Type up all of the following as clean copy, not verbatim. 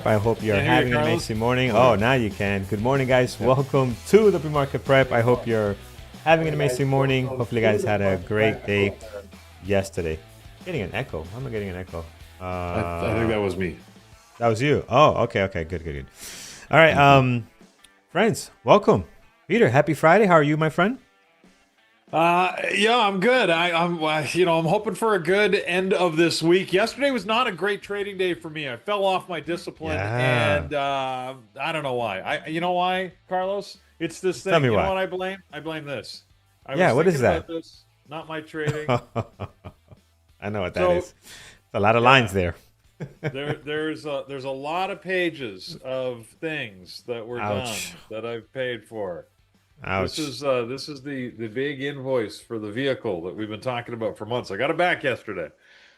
I hope you're having an amazing morning. Oh, now you can. Good morning, guys. Welcome to the pre-market prep. I hope you're having an amazing morning. Hopefully, you guys had a great day yesterday. Getting an echo. How am I getting an echo? I think that was me. That was you. Oh, okay. Good. All right, friends, welcome. Peter, happy Friday. How are you, my friend? Yeah, I'm good. I'm hoping for a good end of this week. Yesterday was not a great trading day for me. I fell off my discipline, and I don't know why. You know why, Carlos? It's this thing. Tell me you why. know what I blame? I blame this. What is that? About this, not my trading. I know what that is. It's a lot of lines there. There's a lot of pages of things that were done that I've paid for. Ouch. This is the big invoice for the vehicle that we've been talking about for months. I got it back yesterday,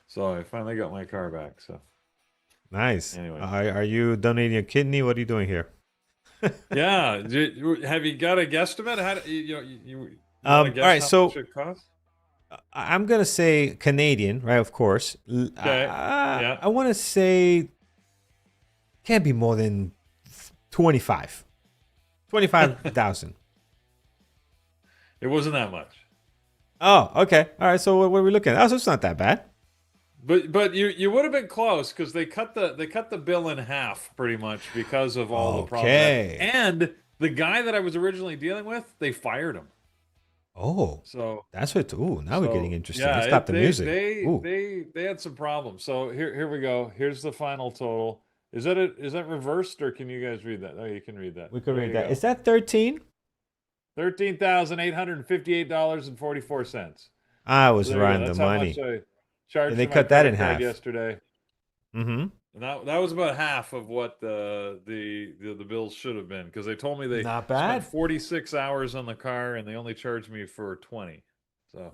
so I finally got my car back. So nice. Anyway, are you donating a kidney? What are you doing here? Yeah. Have you got a guesstimate? How do you all right. So much it costs? I'm gonna say Canadian, right? Of course. Okay. Yeah. I want to say can't be more than 25,000. It wasn't that much. Oh, okay. All right. So what are we looking at? Oh, so it's not that bad. But you would have been close because they cut the bill in half pretty much because of all the problems. And the guy that I was originally dealing with, they fired him. Oh, so that's what. Ooh, now we're getting interesting. Yeah, Let's stop the music. They had some problems. So here we go. Here's the final total. Is that reversed, or can you guys read that? Oh, you can read that. We can read that. Is that 13? $13,858.44. I was around the money. How much I charged and they cut that in half yesterday. Mm-hmm. And that was about half of what the bills should have been, because they told me they not bad. spent 46 hours on the car and they only charged me for 20. So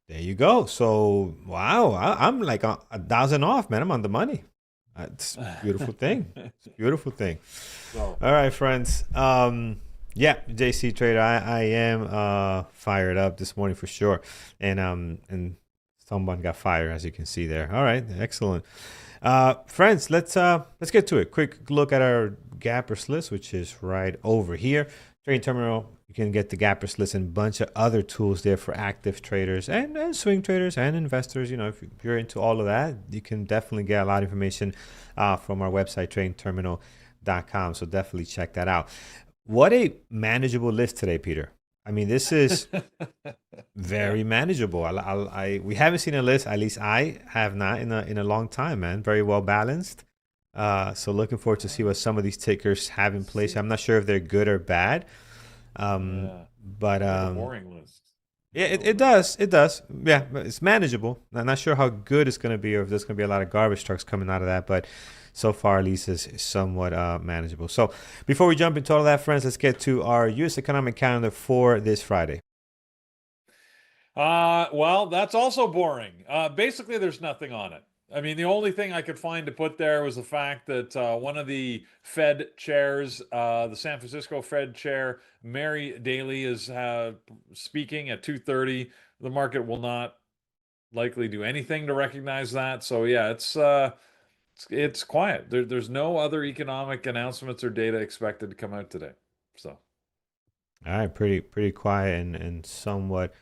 there you go. So wow, I'm like 1,000 off, man. I'm on the money. It's a beautiful thing. It's a beautiful thing. So, all right, friends. Yeah, JC Trader, I am fired up this morning for sure, and someone got fired, as you can see there. All right, excellent. Friends, let's get to it. Quick look at our gappers list, which is right over here. Trading Terminal, you can get the gappers list and a bunch of other tools there for active traders and swing traders and investors. You know, if you're into all of that, you can definitely get a lot of information from our website, tradingterminal.com. So definitely check that out. What a manageable list today, Peter. I mean, this is very manageable. We haven't seen a list, at least I have not in a long time, man. Very well balanced. So looking forward to see what some of these tickers have in place. I'm not sure if they're good or bad. But boring list. Yeah, it does. Yeah, but it's manageable. I'm not sure how good it's going to be, or if there's going to be a lot of garbage trucks coming out of that, but so far, at least, is somewhat manageable. So before we jump into all that, friends, let's get to our U.S. economic calendar for this Friday. Well, that's also boring. Basically, there's nothing on it. I mean, the only thing I could find to put there was the fact that one of the Fed chairs, the San Francisco Fed chair, Mary Daly, is speaking at 2:30. The market will not likely do anything to recognize that. So yeah, it's quiet. There's no other economic announcements or data expected to come out today. So, all right, pretty quiet and somewhat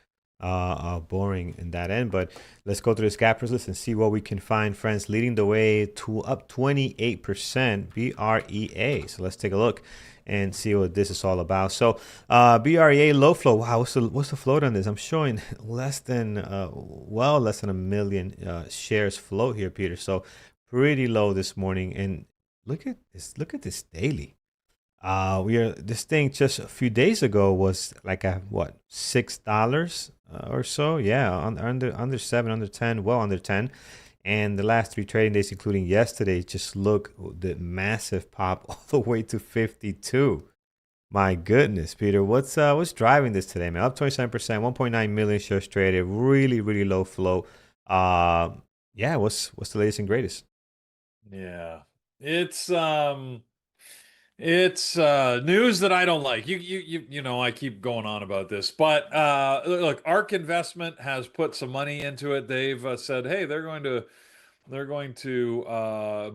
boring in that end. But let's go through the gappers list and see what we can find, friends. Leading the way to up 28%, BREA. So let's take a look and see what this is all about. So BREA low flow. Wow, what's the float on this? I'm showing less than less than a million shares float here, Peter. So pretty low this morning. And look at this daily. This thing just a few days ago was like $6 or so. Yeah, under 7, under 10, well under 10. And the last 3 trading days, including yesterday, just look the massive pop all the way to 52. My goodness, Peter, what's driving this today, man? Up 27%, 1.9 million shares traded, really, really low flow. Uh, yeah, what's the latest and greatest? Yeah. It's news that I don't like. You know, I keep going on about this, but look, ARK Investment has put some money into it. They've said, hey, they're going to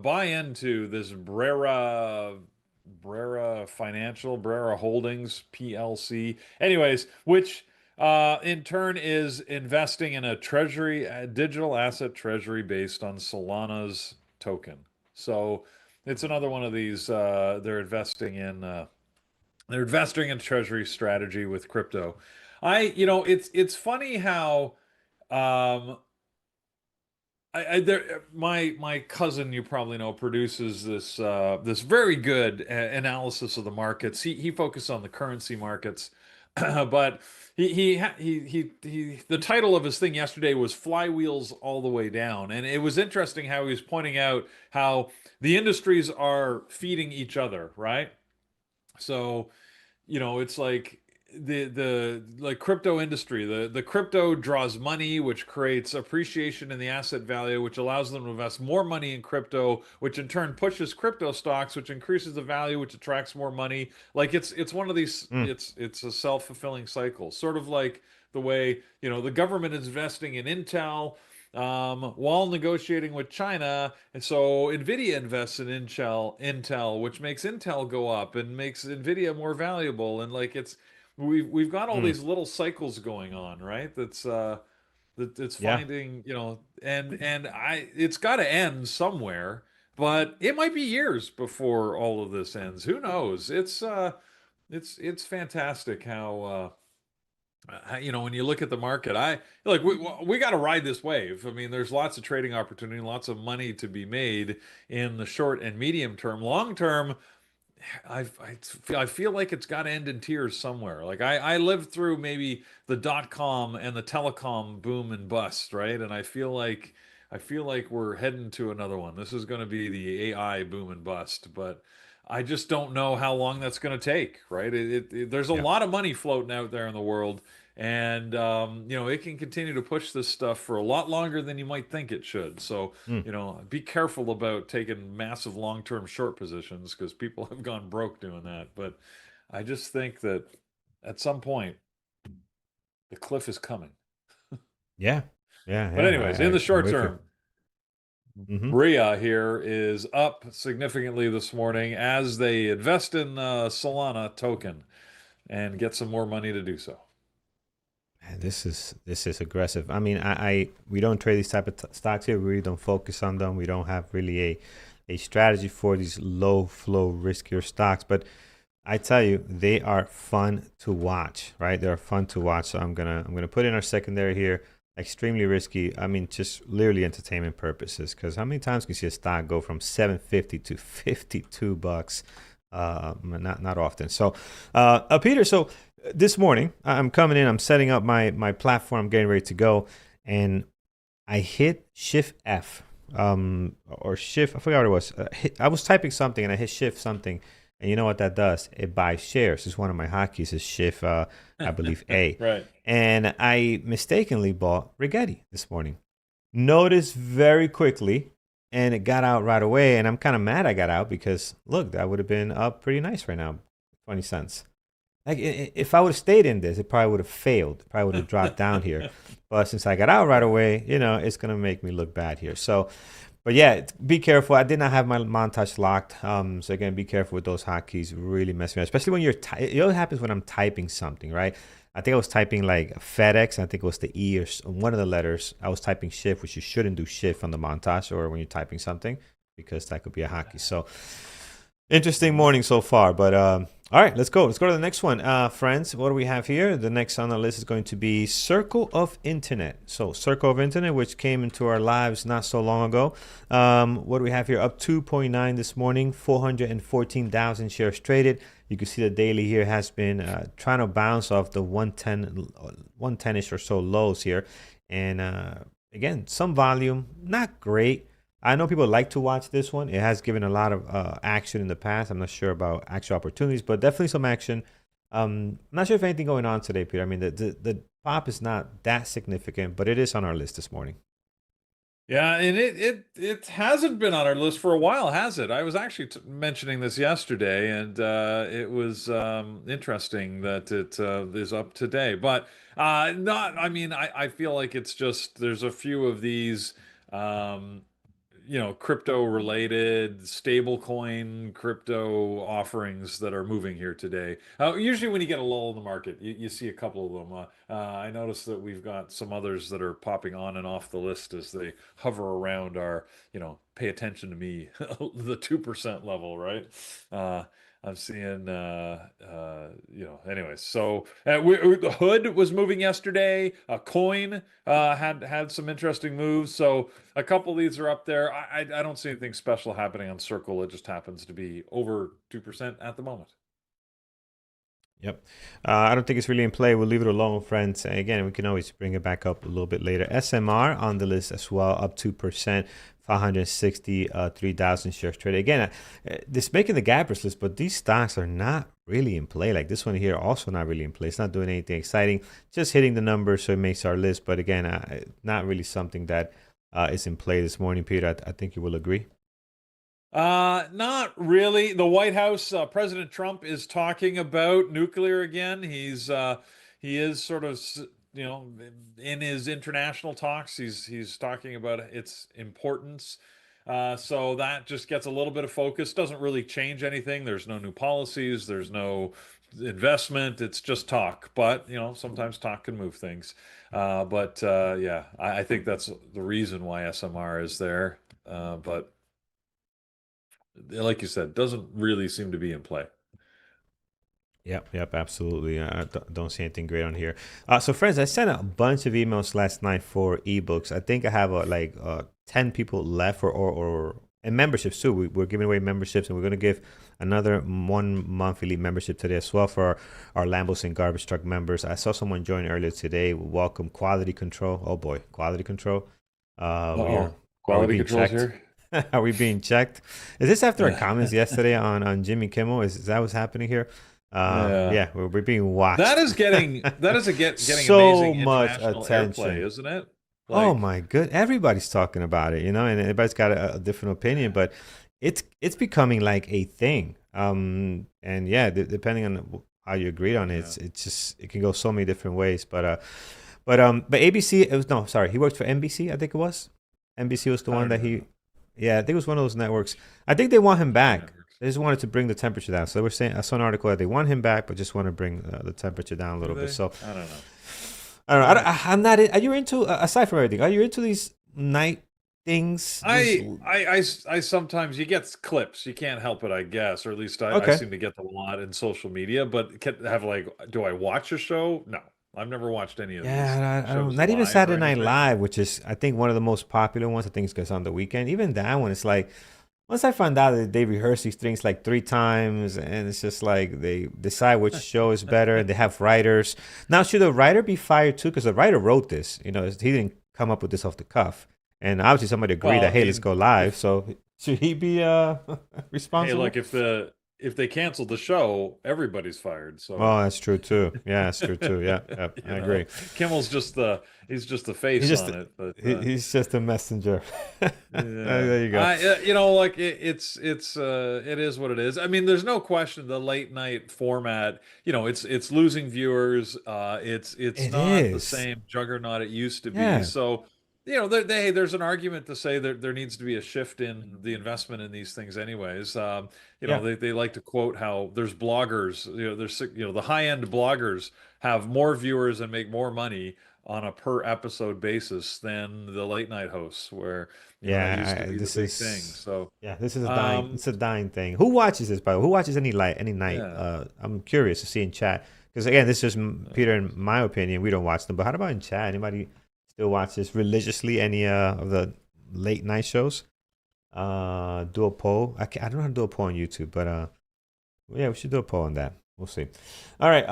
buy into this BREA Financial, BREA Holdings PLC. Anyways, which in turn is investing in a treasury, a digital asset treasury based on Solana's token. So it's another one of these. They're investing in treasury strategy with crypto. It's funny how um, my cousin, you probably know, produces this very good analysis of the markets. He focused on the currency markets, but the title of his thing yesterday was "Flywheels All the Way Down," and it was interesting how he was pointing out how the industries are feeding each other, right? So it's like the like crypto industry, the crypto draws money, which creates appreciation in the asset value, which allows them to invest more money in crypto, which in turn pushes crypto stocks, which increases the value, which attracts more money. Like it's one of these, Mm, it's a self-fulfilling cycle, sort of like the way the government is investing in Intel, while negotiating with China. And so Nvidia invests in Intel, which makes Intel go up and makes Nvidia more valuable. And like we've got all mm, these little cycles going on, right? That's yeah. finding, and it's got to end somewhere, but it might be years before all of this ends. Who knows? It's fantastic how when you look at the market, I like we got to ride this wave. I mean, there's lots of trading opportunity, lots of money to be made in the short and medium term. Long term, I feel like it's got to end in tears somewhere. Like I lived through maybe the dot-com and the telecom boom and bust, right? And I feel like we're heading to another one. This is going to be the AI boom and bust, but I just don't know how long that's going to take, right? There's a Yeah. lot of money floating out there in the world, and it can continue to push this stuff for a lot longer than you might think it should. So Mm. be careful about taking massive long-term short positions because people have gone broke doing that. But I just think that at some point the cliff is coming. Yeah. Yeah. But Yeah. anyways, in the I'm short with you. term, Hmm. BREA here is up significantly this morning as they invest in Solana token and get some more money to do so. Man, this is aggressive. I mean, I we don't trade these type of stocks here. We really don't focus on them. We don't have really a strategy for these low flow riskier stocks. But I tell you, they are fun to watch, right? They're fun to watch. So I'm gonna put in our secondary here. Extremely risky. I mean, just literally entertainment purposes. Because how many times can you see a stock go from 750 to $52? Not often. So, Peter. So this morning I'm coming in. I'm setting up my platform. I'm getting ready to go, and I hit Shift F, or Shift. I forgot what it was. I was typing something and I hit Shift something, and you know what that does? It buys shares. It's one of my hotkeys. Is Shift, I believe A, Right. and I mistakenly bought Rigetti this morning. Noticed very quickly, and it got out right away. And I'm kind of mad I got out because look, that would have been up pretty nice right now, 20 cents. Like if I would have stayed in this, it probably would have failed. It probably would have dropped down here. But since I got out right away, it's gonna make me look bad here. So, but yeah, be careful. I did not have my montage locked. So again, be careful with those hotkeys. Really mess me up, especially when it always happens when I'm typing something, right? I think I was typing like FedEx. I think it was the E or one of the letters. I was typing shift, which you shouldn't do shift on the montage or when you're typing something because that could be a hotkey. So interesting morning so far, but all right, let's go. Let's go to the next one, friends. What do we have here? The next on the list is going to be Circle of Internet. So Circle of Internet, which came into our lives not so long ago. What do we have here? Up 2.9 this morning, 414,000 shares traded. You can see the daily here has been trying to bounce off the 110-ish or so lows here, and again, some volume, not great. I know people like to watch this one. It has given a lot of action in the past. I'm not sure about actual opportunities, but definitely some action. I'm not sure if anything going on today, Peter. I mean, the pop is not that significant, but it is on our list this morning. Yeah, and it hasn't been on our list for a while, has it? I was actually mentioning this yesterday, and it was interesting that it is up today. But not, I mean, I feel like it's just there's a few of these. Um, crypto related stablecoin crypto offerings that are moving here today. Usually when you get a lull in the market, you see a couple of them. I noticed that we've got some others that are popping on and off the list as they hover around our, pay attention to me, the 2% level, right? Uh, I'm seeing, anyways. So the hood was moving yesterday. A coin had some interesting moves. So a couple of these are up there. I don't see anything special happening on Circle. It just happens to be over 2% at the moment. Yep. I don't think it's really in play. We'll leave it alone, friends. Again, we can always bring it back up a little bit later. SMR on the list as well, up 2%, 563,000 shares traded. Again, this making the gappers list, but these stocks are not really in play. Like this one here, also not really in play. It's not doing anything exciting, just hitting the numbers, so it makes our list. But again, not really something that is in play this morning, Peter. I think you will agree. Not really. The White House, President Trump is talking about nuclear again. He is sort of, in his international talks, he's talking about its importance. So that just gets a little bit of focus. Doesn't really change anything. There's no new policies. There's no investment. It's just talk. But sometimes talk can move things. But yeah, I think that's the reason why SMR is there. But like you said, doesn't really seem to be in play. Yep, absolutely. I don't see anything great on here. So, friends, I sent a bunch of emails last night for ebooks. I think I have 10 people left, or and memberships too. We're giving away memberships, and we're going to give another 1 month elite membership today as well for our Lambos and Garbage Truck members. I saw someone join earlier today. Welcome, Quality Control. Oh boy, Quality Control. Oh, Are we quality being controls checked? here. Are we being checked? Is this after our comments yesterday on Jimmy Kimmel? Is that what's happening here? Yeah, Yeah, we're being that watched. is getting So amazing much international airplay, attention. isn't it? Oh Like, my good, everybody's talking about it, and everybody's got a different opinion, but it's becoming like a thing. And yeah, depending on how you agree on it, yeah, it's just it can go so many different ways. But ABC, it was no, sorry, he worked for NBC, I think it was. NBC was the I one don't that even he, know. yeah, I think it was one of those networks. I think they want him Big back. networks. They just wanted to bring the temperature down. So they were saying, I saw an article that they want him back, but just want to bring the temperature down a Do little bit. they? So I don't know. I don't know. Uh, I'm not. Are you into aside from everything? Are you into these night things? These I sometimes you get clips. You can't help it, I guess, or at least I okay. seem to get them a lot in social media. But can have like, do I watch a show? No, I've never watched any of these Yeah, I don't. shows Not even live or Saturday Night anything. Live, which is I think one of the most popular ones. I think it's because on the weekend. Even that one, it's like once I found out that they rehearse these things like 3 times, and it's just like they decide which show is better, and they have writers. Now, should the writer be fired too? Because the writer wrote this. He didn't come up with this off the cuff, and obviously somebody agreed Well, that I hey, let's mean, go live. if So should he be hey, responsible? look, if they canceled the show, everybody's fired. So, Oh, that's true too. Yeah, that's true too. Yeah, yep, I agree. Kimmel's just he's just the He's face just on it. But he's just a messenger. yeah, There you go. like it is what it is. I mean, there's no question the late night format, it's losing viewers. It's It not the is. same juggernaut it used to be. Yeah. So, there's an argument to say that there needs to be a shift in the investment in these things anyways. Yeah. They like to quote how there's bloggers, the high-end bloggers have more viewers and make more money on a per episode basis than the late night hosts, where that used to Yeah. be the This big thing. is. So, Yeah. This is a dying. um, It's a dying thing. Who watches this? By the way, who watches any night? yeah. I'm curious to see in chat because again, this is Peter and my opinion. We don't watch them, but how about in chat? Anybody still watch this religiously? Any of the late night shows? Do a poll. I don't know how to do a poll on YouTube, but yeah, we should do a poll on that. We'll see. All right.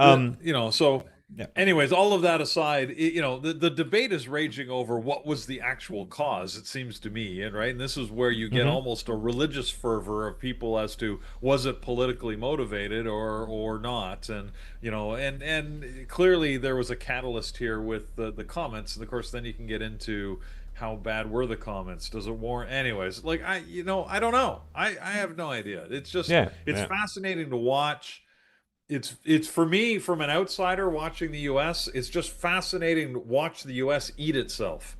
So Yeah. Anyways, all of that aside, the debate is raging over what was the actual cause, it seems to me, and right, and this is where you get Hmm. almost a religious fervor of people as to was it politically motivated or not, and and clearly there was a catalyst here with the comments, and of course then you can get into how bad were the comments, does it warrant, anyways, like I don't know, I have no idea, it's just Yeah. it's Yeah. fascinating to watch. It's for me, from an outsider watching the US, it's just fascinating to watch the US eat itself.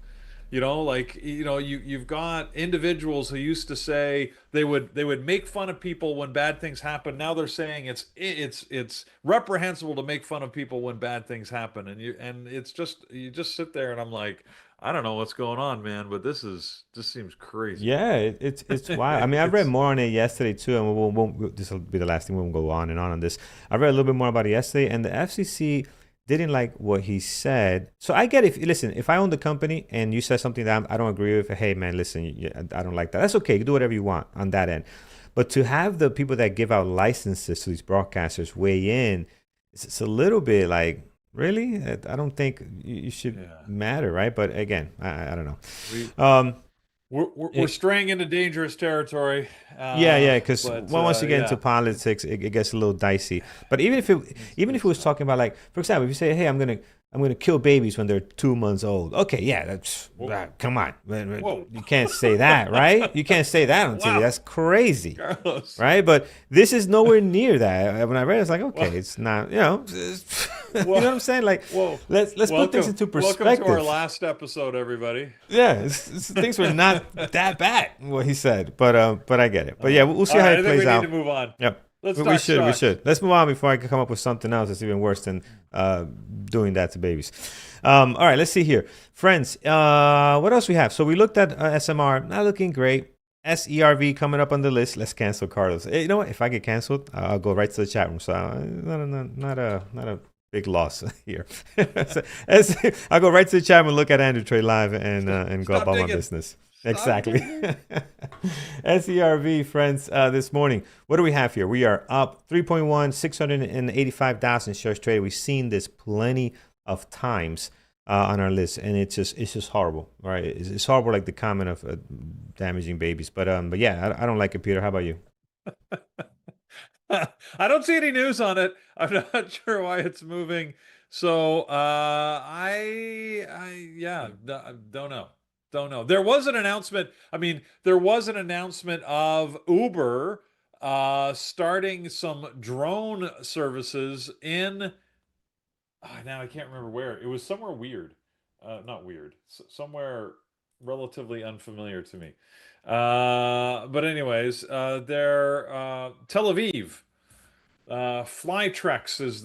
Like you've got individuals who used to say they would make fun of people when bad things happen. Now they're saying it's reprehensible to make fun of people when bad things happen. And it's just, you just sit there and I'm like, I don't know what's going on, man, but this seems crazy. Yeah, it's wild. I mean, I read It's more on it yesterday too, and this will be the last thing. We won't go on and on this. I read a little bit more about it yesterday, and the FCC didn't like what he said. So I get, if listen, if I own the company and you said something that I don't agree with, hey man, listen, I don't like that. That's okay. You do whatever you want on that end. But to have the people that give out licenses to these broadcasters weigh in, it's a little bit like, really? I don't think you should yeah. matter, right? But again, I don't know. We Um, we're straying into dangerous territory. Yeah, because But once you get into yeah. politics, it gets a little dicey. But even if it was It's talking about, like, for example, if you say, "Hey, I'm gonna kill babies when they're 2 months old," okay, yeah, that's whoa, come on, whoa, you can't say that, right? You can't say that on TV. wow, That's crazy, Carlos. right? But this is nowhere near that. When I read it, it's like, Well, okay, it's not, you know what well, I'm saying? Like, whoa. let's put things into Welcome to our perspective. last episode, everybody. Yeah, things were not that bad, what he said, but I get it. But yeah, we'll see All how right, it I think plays we need to out. move on. Yep. Let's We talk should. We stocks. should. Let's move on before I can come up with something else that's even worse than doing that to babies. All right, let's see here. Friends, what else we have? So we looked at SMR, not looking great. SERV coming up on the list. Let's cancel Carlos. You know what? If I get canceled, I'll go right to the chat room. So not a big loss here. So, I'll go right to the chat room, look at Andrew Trade Live, and go Stop about my digging. business. Stop Exactly. digging. SERV, friends, this morning. What do we have here? We are up 3.1, 685,000 shares traded. We've seen this plenty of times on our list, and it's just horrible, right? It's horrible, like the comment of damaging babies. But yeah, I don't like it, Peter. How about you? I don't see any news on it. I'm not sure why it's moving. So I yeah, don't know. Don't know. There was an announcement. I mean, there was an announcement of Uber starting some drone services in, now I can't remember where. It was somewhere weird. Not weird. Somewhere relatively unfamiliar to me. But anyways, they're Tel Aviv. Flytrex is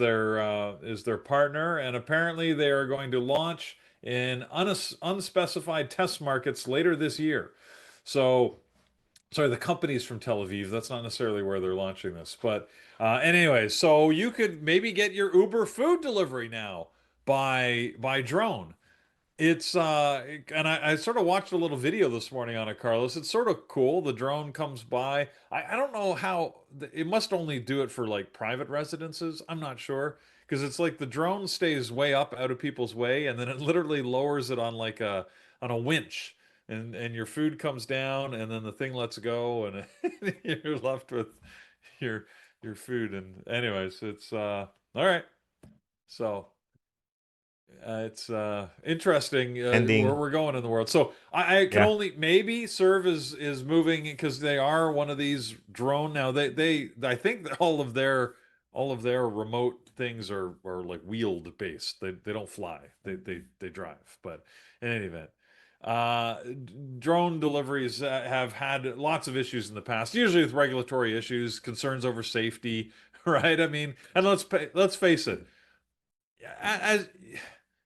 their partner, and apparently they are going to launch in unspecified test markets later this year. So, sorry, the company's from Tel Aviv. That's not necessarily where they're launching this, but anyway, so you could maybe get your Uber food delivery now by drone. It's and I sort of watched a little video this morning on it, Carlos. It's sort of cool. The drone comes by. I don't know how it must only do it for like private residences. I'm not sure, because it's like the drone stays way up out of people's way, and then it literally lowers it on like a winch, and your food comes down, and then the thing lets go, and you're left with your your food. And anyways, it's all right. So it's interesting where Ending. we're going in the world. So I can Yeah. only maybe serve as moving, because they are one of these drone now. They I think that all of their remote things are like wheeled based. They don't fly. They drive. But in any event, uh, drone deliveries have had lots of issues in the past. Usually with regulatory issues, concerns over safety, right? I mean, and let's face it, as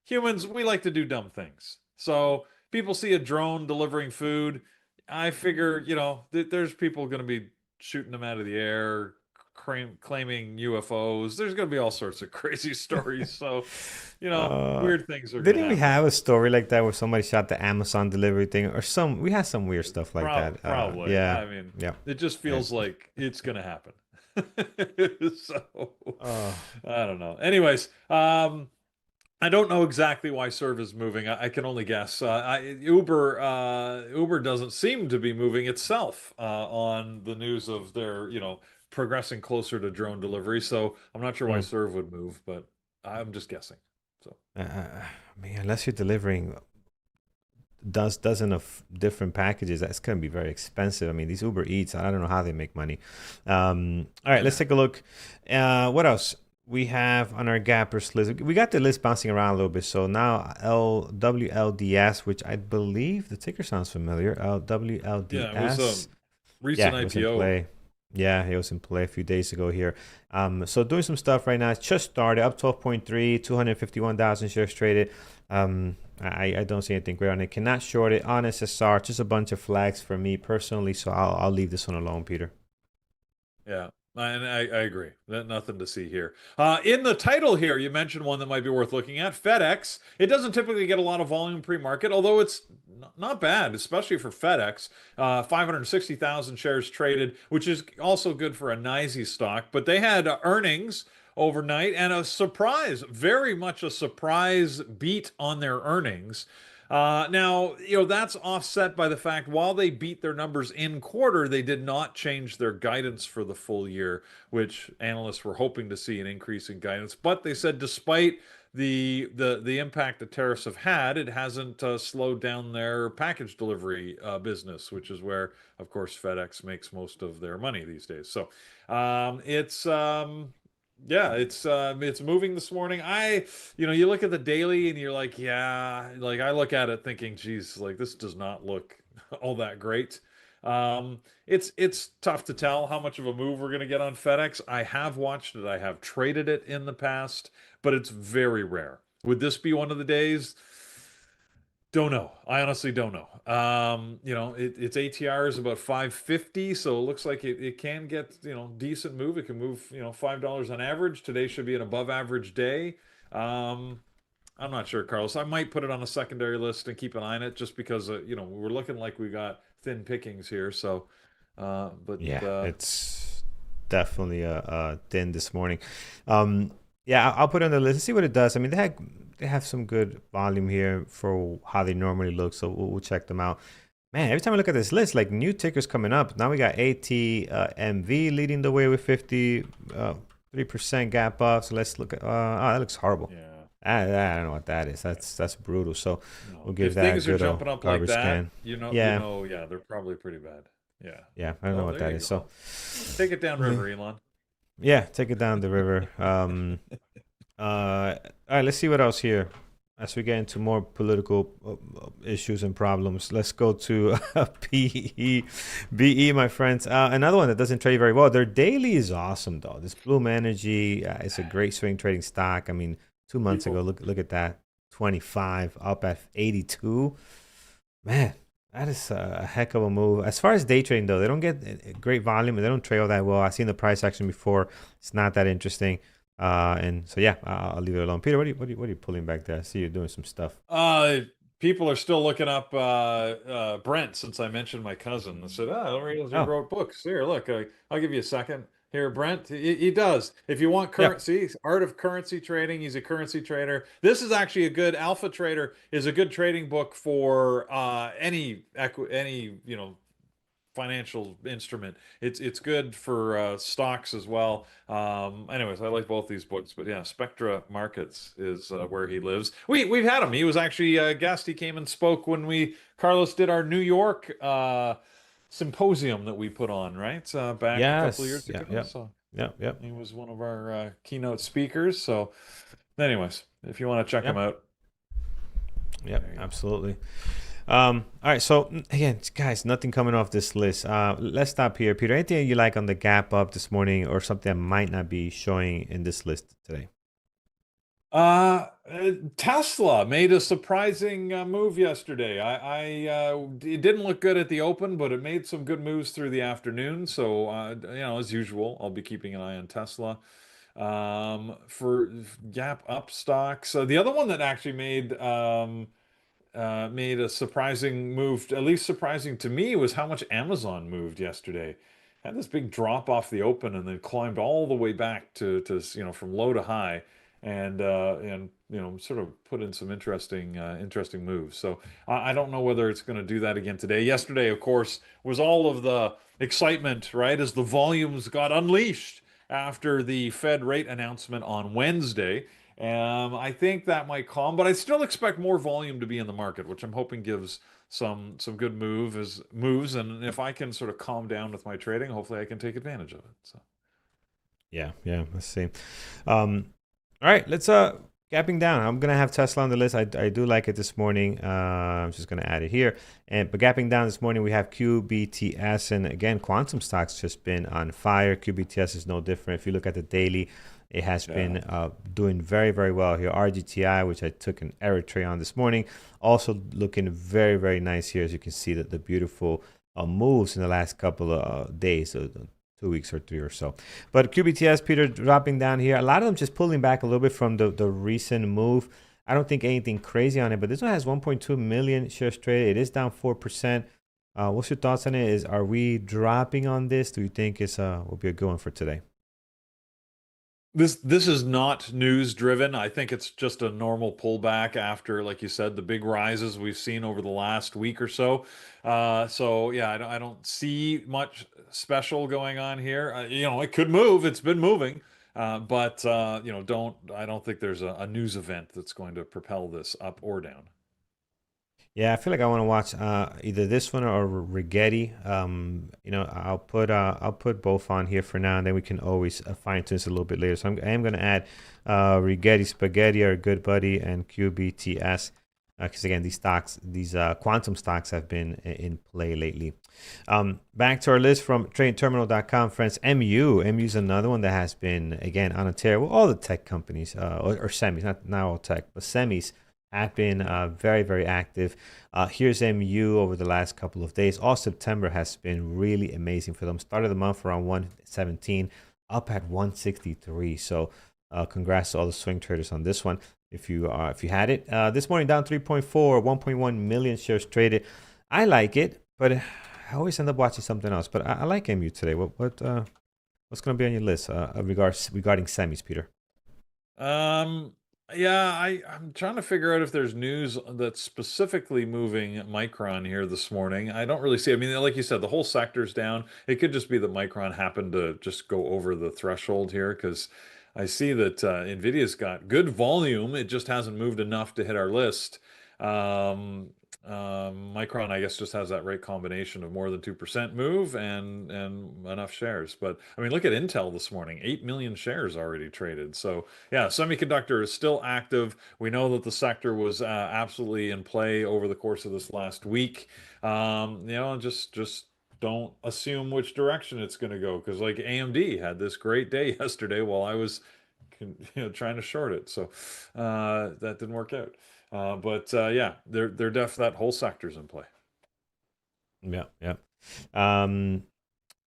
humans, we like to do dumb things. So people see a drone delivering food. I figure, there's people going to be shooting them out of the air, claiming UFOs. There's going to be all sorts of crazy stories. So, Uh, weird things are going to didn't we happen. have a story like that where somebody shot the Amazon delivery thing, or some? We had some weird stuff like that. Probably. Yeah, I mean, yeah, it just yeah. feels like it's going to happen. So Uh, I don't know. Anyways, I don't know exactly why Serve is moving. I can only guess. Uber doesn't seem to be moving itself on the news of their, progressing closer to drone delivery. So I'm not sure why Hmm. Serve would move, but I'm just guessing. So I mean, unless you're delivering dozen of different packages, that's going to be very expensive. I mean, these Uber Eats, I don't know how they make money. All right, let's take a look. What else we have on our gappers list? We got the list bouncing around a little bit. So now LWLDS, which I believe the ticker sounds familiar. yeah, it was a LWLDS. recent Yeah, it was in IPO. play. Yeah, it was in play a few days ago here. So doing some stuff right now. It's just started up 12.3, 251,000 shares traded. I don't see anything great on it. Cannot short it on SSR. Just a bunch of flags for me personally. So I'll leave this one alone, Peter. Yeah, and I agree. Nothing to see here. In the title here, you mentioned one that might be worth looking at. FedEx. It doesn't typically get a lot of volume pre-market, although it's not bad, especially for FedEx. 560,000 shares traded, which is also good for a NYSE stock. But they had earnings overnight and a surprise, very much a surprise beat on their earnings. Now, that's offset by the fact while they beat their numbers in quarter, they did not change their guidance for the full year, which analysts were hoping to see an increase in guidance. But they said despite the impact the tariffs have had, it hasn't slowed down their package delivery business, which is where, of course, FedEx makes most of their money these days. So it's yeah, it's moving this morning. You look at the daily and you're like, yeah, like I look at it thinking, geez, like this does not look all that great. It's tough to tell how much of a move we're gonna get on FedEx. I have watched it, I have traded it in the past, but it's very rare. Would this be one of the days? Don't know. I honestly don't know. Its ATR is about 550, so it looks like it can get, decent move. It can move, $5 on average. Today should be an above average day. Um, I'm not sure, Carlos. I might put it on a secondary list and keep an eye on it just because, we're looking like we got thin pickings here. So, but Yeah, it's definitely thin this morning. Um, yeah, I'll put it on the list and see what it does. I mean, they have some good volume here for how they normally look, so we'll check them out. Man, every time I look at this list, like new tickers coming up. Now we got ATMV leading the way with 3% gap up. So let's look at. Oh, that looks horrible. yeah, I don't know what that is. That's brutal. So we'll give if that a things are good jumping up like garbage that, can. you Yeah, know, yeah, they're probably pretty bad. Yeah. yeah. I don't know Oh, what there that you is. So go. Take it down river, Elon. yeah, take it down the river. All right, let's see what else here. As we get into more political issues and problems, let's go to PE, BE, my friends. Another one that doesn't trade very well. Their daily is awesome, though. This Bloom Energy is a great swing trading stock. I mean, 2 months ago, People, look at that, 25 up at 82. Man, that is a heck of a move. As far as day trading, though, they don't get great volume and they don't trade all that well. I've seen the price action before. It's not that interesting. And so, yeah, I'll leave it alone. Peter, what are you pulling back there? I see you doing some stuff. uh, people are still looking up Brent since I mentioned my cousin. I said, he Oh, wrote books. Here, look, I'll give you a second. Here, Brent, he does. If you want yeah. currency, art of currency trading, he's a currency trader. This is actually a good Alpha Trader is a good trading book for any financial instrument. It's good for stocks as well. Anyways, I like both these books, but yeah, Spectra Markets is where he lives. We've had him. He was actually a guest. He came and spoke when Carlos did our New York symposium that we put on, right? Back a couple of Yes. years Yeah. ago. Yeah. So Yeah. Yeah. he was one of our keynote speakers. So, anyways, if you want to check Yeah. him out, Yeah. there you go. Absolutely. All right. So again, guys, nothing coming off this list. Let's stop here, Peter. Anything you like on the gap up this morning, or something that might not be showing in this list today? Tesla made a surprising move yesterday. It didn't look good at the open, but it made some good moves through the afternoon. So, as usual, I'll be keeping an eye on Tesla. For gap up stocks, the other one that actually made a surprising move, at least surprising to me, was how much Amazon moved yesterday. Had this big drop off the open and then climbed all the way back to from low to high. and sort of put in some interesting moves. So I don't know whether it's going to do that again today. Yesterday, of course, was all of the excitement, right, as the volumes got unleashed after the Fed rate announcement on Wednesday. I think that might calm, but I still expect more volume to be in the market, which I'm hoping gives some good moves. And if I can sort of calm down with my trading, hopefully I can take advantage of it. So. Yeah, yeah. Let's see. Um, all right, let's gapping down. I'm gonna have Tesla on the list. I do like it this morning. I'm just gonna add it here. But gapping down this morning, we have QBTS, and again, quantum stocks just been on fire. QBTS is no different. If you look at the daily, it has Yeah. been doing very, very well here. RGTI, which I took an error trade on this morning, also looking very, very nice here. As you can see, that the beautiful moves in the last couple of days, so 2 weeks or 3 or so. But QBTS, Peter, dropping down here. A lot of them just pulling back a little bit from the recent move. I don't think anything crazy on it, but this one has 1.2 million shares traded. It is down 4%. What's your thoughts on it? Are we dropping on this? Do you think it's will be a good one for today? This is not news driven. I think it's just a normal pullback after, like you said, the big rises we've seen over the last week or so. So yeah, I don't see much special going on here. It could move. It's been moving, but I don't think there's a news event that's going to propel this up or down. Yeah, I feel like I want to watch either this one or Rigetti. I'll put both on here for now, and then we can always fine tune this a little bit later. So I am going to add Rigetti Spaghetti, our good buddy, and QBTS, because again, these quantum stocks have been in play lately. Back to our list from TradingTerminal.com, friends. MU is another one that has been again on a tear. Well, all the tech companies or semis, not all tech, but semis have been very, very active. Here's MU over the last couple of days. All September has been really amazing for them. Started the month around 117, up at 163. So congrats to all the swing traders on this one. If you had it this morning, down 3.4, 1.1 million shares traded. I like it, but I always end up watching something else. But I like MU today. What's going to be on your list regarding semis, Peter? Yeah, I'm trying to figure out if there's news that's specifically moving Micron here this morning. I don't really see. I mean, like you said, the whole sector's down. It could just be that Micron happened to just go over the threshold here because I see that Nvidia's got good volume. It just hasn't moved enough to hit our list. Um, Micron, I guess, just has that right combination of more than 2% move and enough shares. But I mean, look at Intel this morning, 8 million shares already traded. So yeah, semiconductor is still active. We know that the sector was absolutely in play over the course of this last week. Just don't assume which direction it's going to go because like AMD had this great day yesterday while I was trying to short it. So that didn't work out. But yeah, they're that whole sector's in play. Yeah, yeah. Um,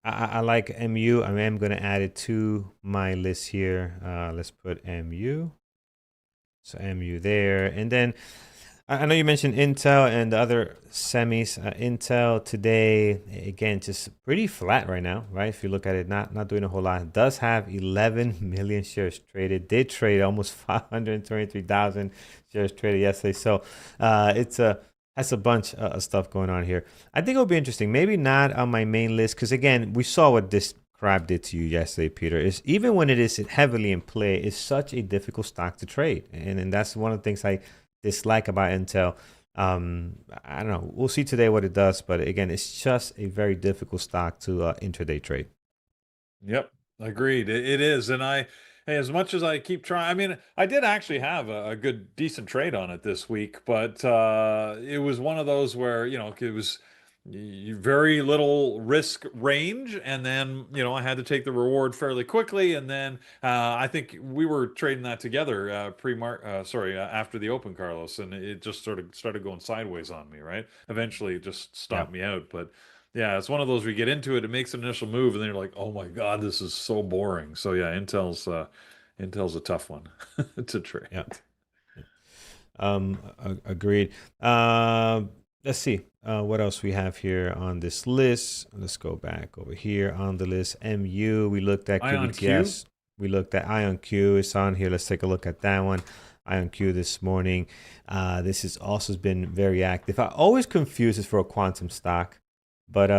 I like MU. I am going to add it to my list here. Let's put MU. So MU there. And then I know you mentioned Intel and the other semis. Intel today, again, just pretty flat right now, right? If you look at it, not doing a whole lot. It does have 11 million shares traded. Did trade almost 523,000 shares traded yesterday. So it's has a bunch of stuff going on here. I think it'll be interesting. Maybe not on my main list because, again, we saw what this crap did to you yesterday, Peter. Is even when it is heavily in play, it's such a difficult stock to trade. And that's one of the things I dislike about Intel. I don't know. We'll see today what it does, but again, it's just a very difficult stock to intraday trade. Yep, agreed. It is, and hey, as much as I keep trying, I mean, I did actually have a good, decent trade on it this week, but it was one of those where it was very little risk range, and then I had to take the reward fairly quickly, and then I think we were trading that together after the open, Carlos, and it just sort of started going sideways on me, right? Eventually, it just Yeah. stopped me out, but. Yeah, it's one of those where you get into it, it makes an initial move, and then you're like, "Oh my God, this is so boring." So yeah, Intel's a tough one to trade. Yeah. Agreed. Let's see what else we have here on this list. Let's go back over here on the list. MU. We looked at Ion Q. QBTS. we looked at IonQ is on here. Let's take a look at that one. IonQ this morning. This has also been very active. I always confuse this for a quantum stock, but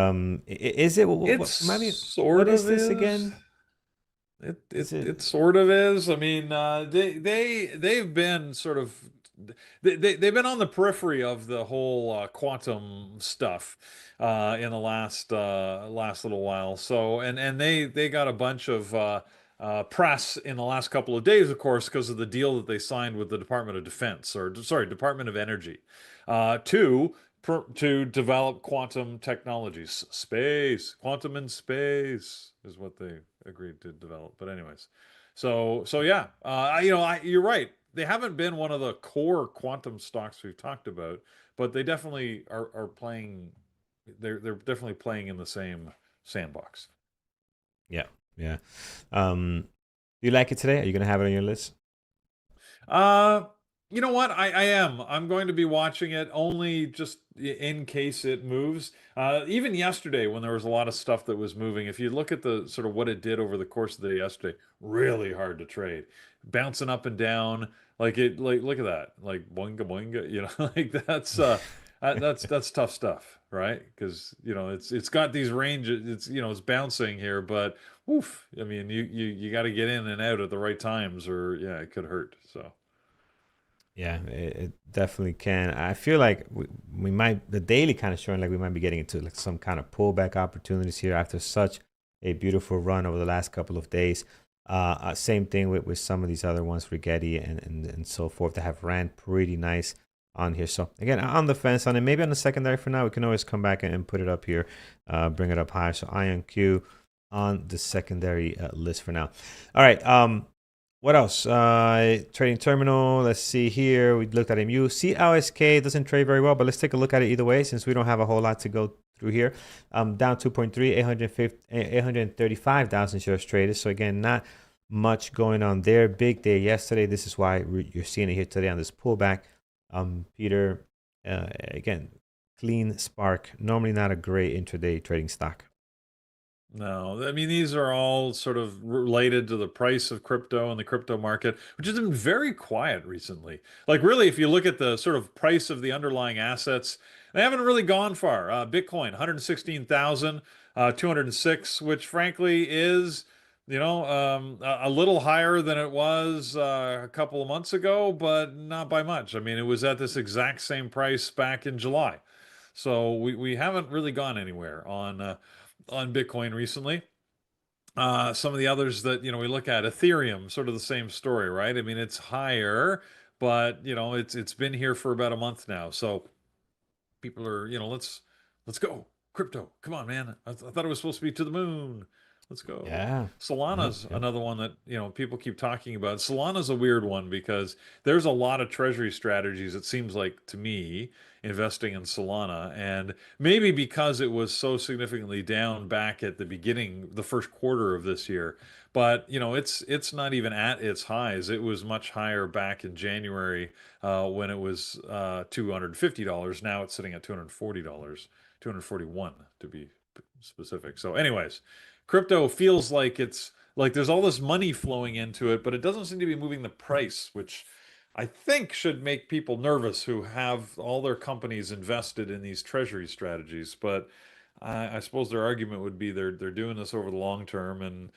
is it? It What sort is of this is. again? It Is it it? it sort of is. I mean, they've been sort of they've been on the periphery of the whole quantum stuff in the last little while. So and they got a bunch of press in the last couple of days, of course, because of the deal that they signed with the Department of Defense, or sorry, Department of Energy, to develop quantum technologies. Space, quantum in space is what they agreed to develop. But anyways, so yeah, you're right. They haven't been one of the core quantum stocks we've talked about, but they definitely are playing. They're definitely playing in the same sandbox. Yeah, yeah. Do you like it today? Are you gonna have it on your list? Uh, you know what? I am. I'm going to be watching it only just in case it moves. Even yesterday, when there was a lot of stuff that was moving, if you look at the sort of what it did over the course of the day yesterday, really hard to trade, bouncing up and down. Like look at that, like boinga boinga. Like that's tough stuff, right? Because it's got these ranges. It's bouncing here, but oof. I mean, you got to get in and out at the right times, or yeah, it could hurt. So. Yeah, it definitely can. I feel like we might the daily kind of showing like we might be getting into like some kind of pullback opportunities here after such a beautiful run over the last couple of days. Same thing with some of these other ones, Rigetti and so forth, that have ran pretty nice on here. So again, on the fence on it, maybe on the secondary for now. We can always come back and put it up here, bring it up higher. So IonQ on the secondary list for now. All right. What else? Trading terminal. Let's see here. We looked at MU. CLSK doesn't trade very well, but let's take a look at it either way since we don't have a whole lot to go through here. Down 2.3, 835,000 shares traded. So again, not much going on there. Big day yesterday. This is why you're seeing it here today on this pullback. Peter, again, clean spark. Normally not a great intraday trading stock. No, I mean, these are all sort of related to the price of crypto and the crypto market, which has been very quiet recently. Like, really, if you look at the sort of price of the underlying assets, they haven't really gone far. Bitcoin, 116,206, which frankly is, a little higher than it was a couple of months ago, but not by much. I mean, it was at this exact same price back in July. So we haven't really gone anywhere on Bitcoin recently. Some of the others that we look at, Ethereum, sort of the same story, right? I mean, it's higher, but it's been here for about a month now. So people are, let's go crypto. Come on, man. I thought it was supposed to be to the moon. Let's go. Yeah. Yep. Solana's Yep. another one that people keep talking about. Solana's a weird one because there's a lot of treasury strategies, it seems like to me, investing in Solana, and maybe because it was so significantly down back at the beginning, the first quarter of this year. But it's not even at its highs. It was much higher back in January when it was $250. Now it's sitting at $240, 241 to be specific. So, anyways, crypto feels like it's like there's all this money flowing into it, but it doesn't seem to be moving the price, which I think should make people nervous who have all their companies invested in these treasury strategies. But I suppose their argument would be they're doing this over the long term, and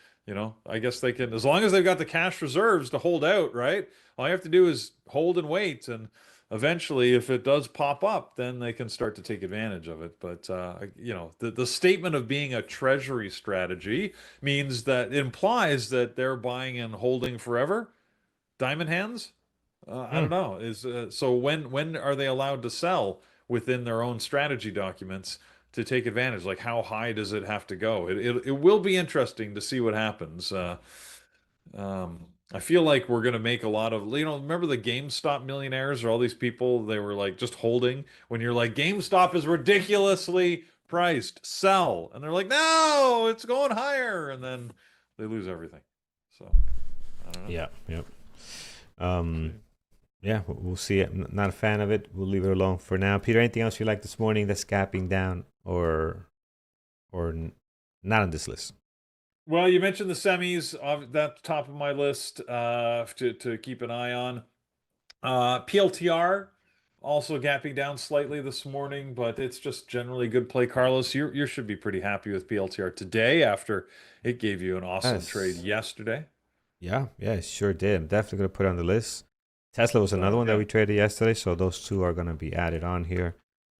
I guess they can, as long as they've got the cash reserves to hold out, right? All you have to do is hold and wait, and eventually, if it does pop up, then they can start to take advantage of it. But the statement of being a treasury strategy means that it implies that they're buying and holding forever. Diamond hands? I Hmm. don't know. So when are they allowed to sell within their own strategy documents to take advantage? Like, how high does it have to go? It will be interesting to see what happens. I feel like we're gonna make a lot of, remember the GameStop millionaires, or all these people, they were like just holding when you're like, GameStop is ridiculously priced, sell. And they're like, no, it's going higher. And then they lose everything. So I don't know. Yeah. Yep. We'll see. Yeah, we'll see it. Not a fan of it. We'll leave it alone for now. Peter, anything else you like this morning that's gapping down or not on this list? Well, you mentioned the semis. That's top of my list to keep an eye on. PLTR also gapping down slightly this morning, but it's just generally good play. Carlos, you should be pretty happy with PLTR today after it gave you an awesome trade Yes. yesterday. Yeah, it sure did. I'm definitely gonna put it on the list. Tesla was another So one that yeah, we traded yesterday, so those two are gonna be added on here.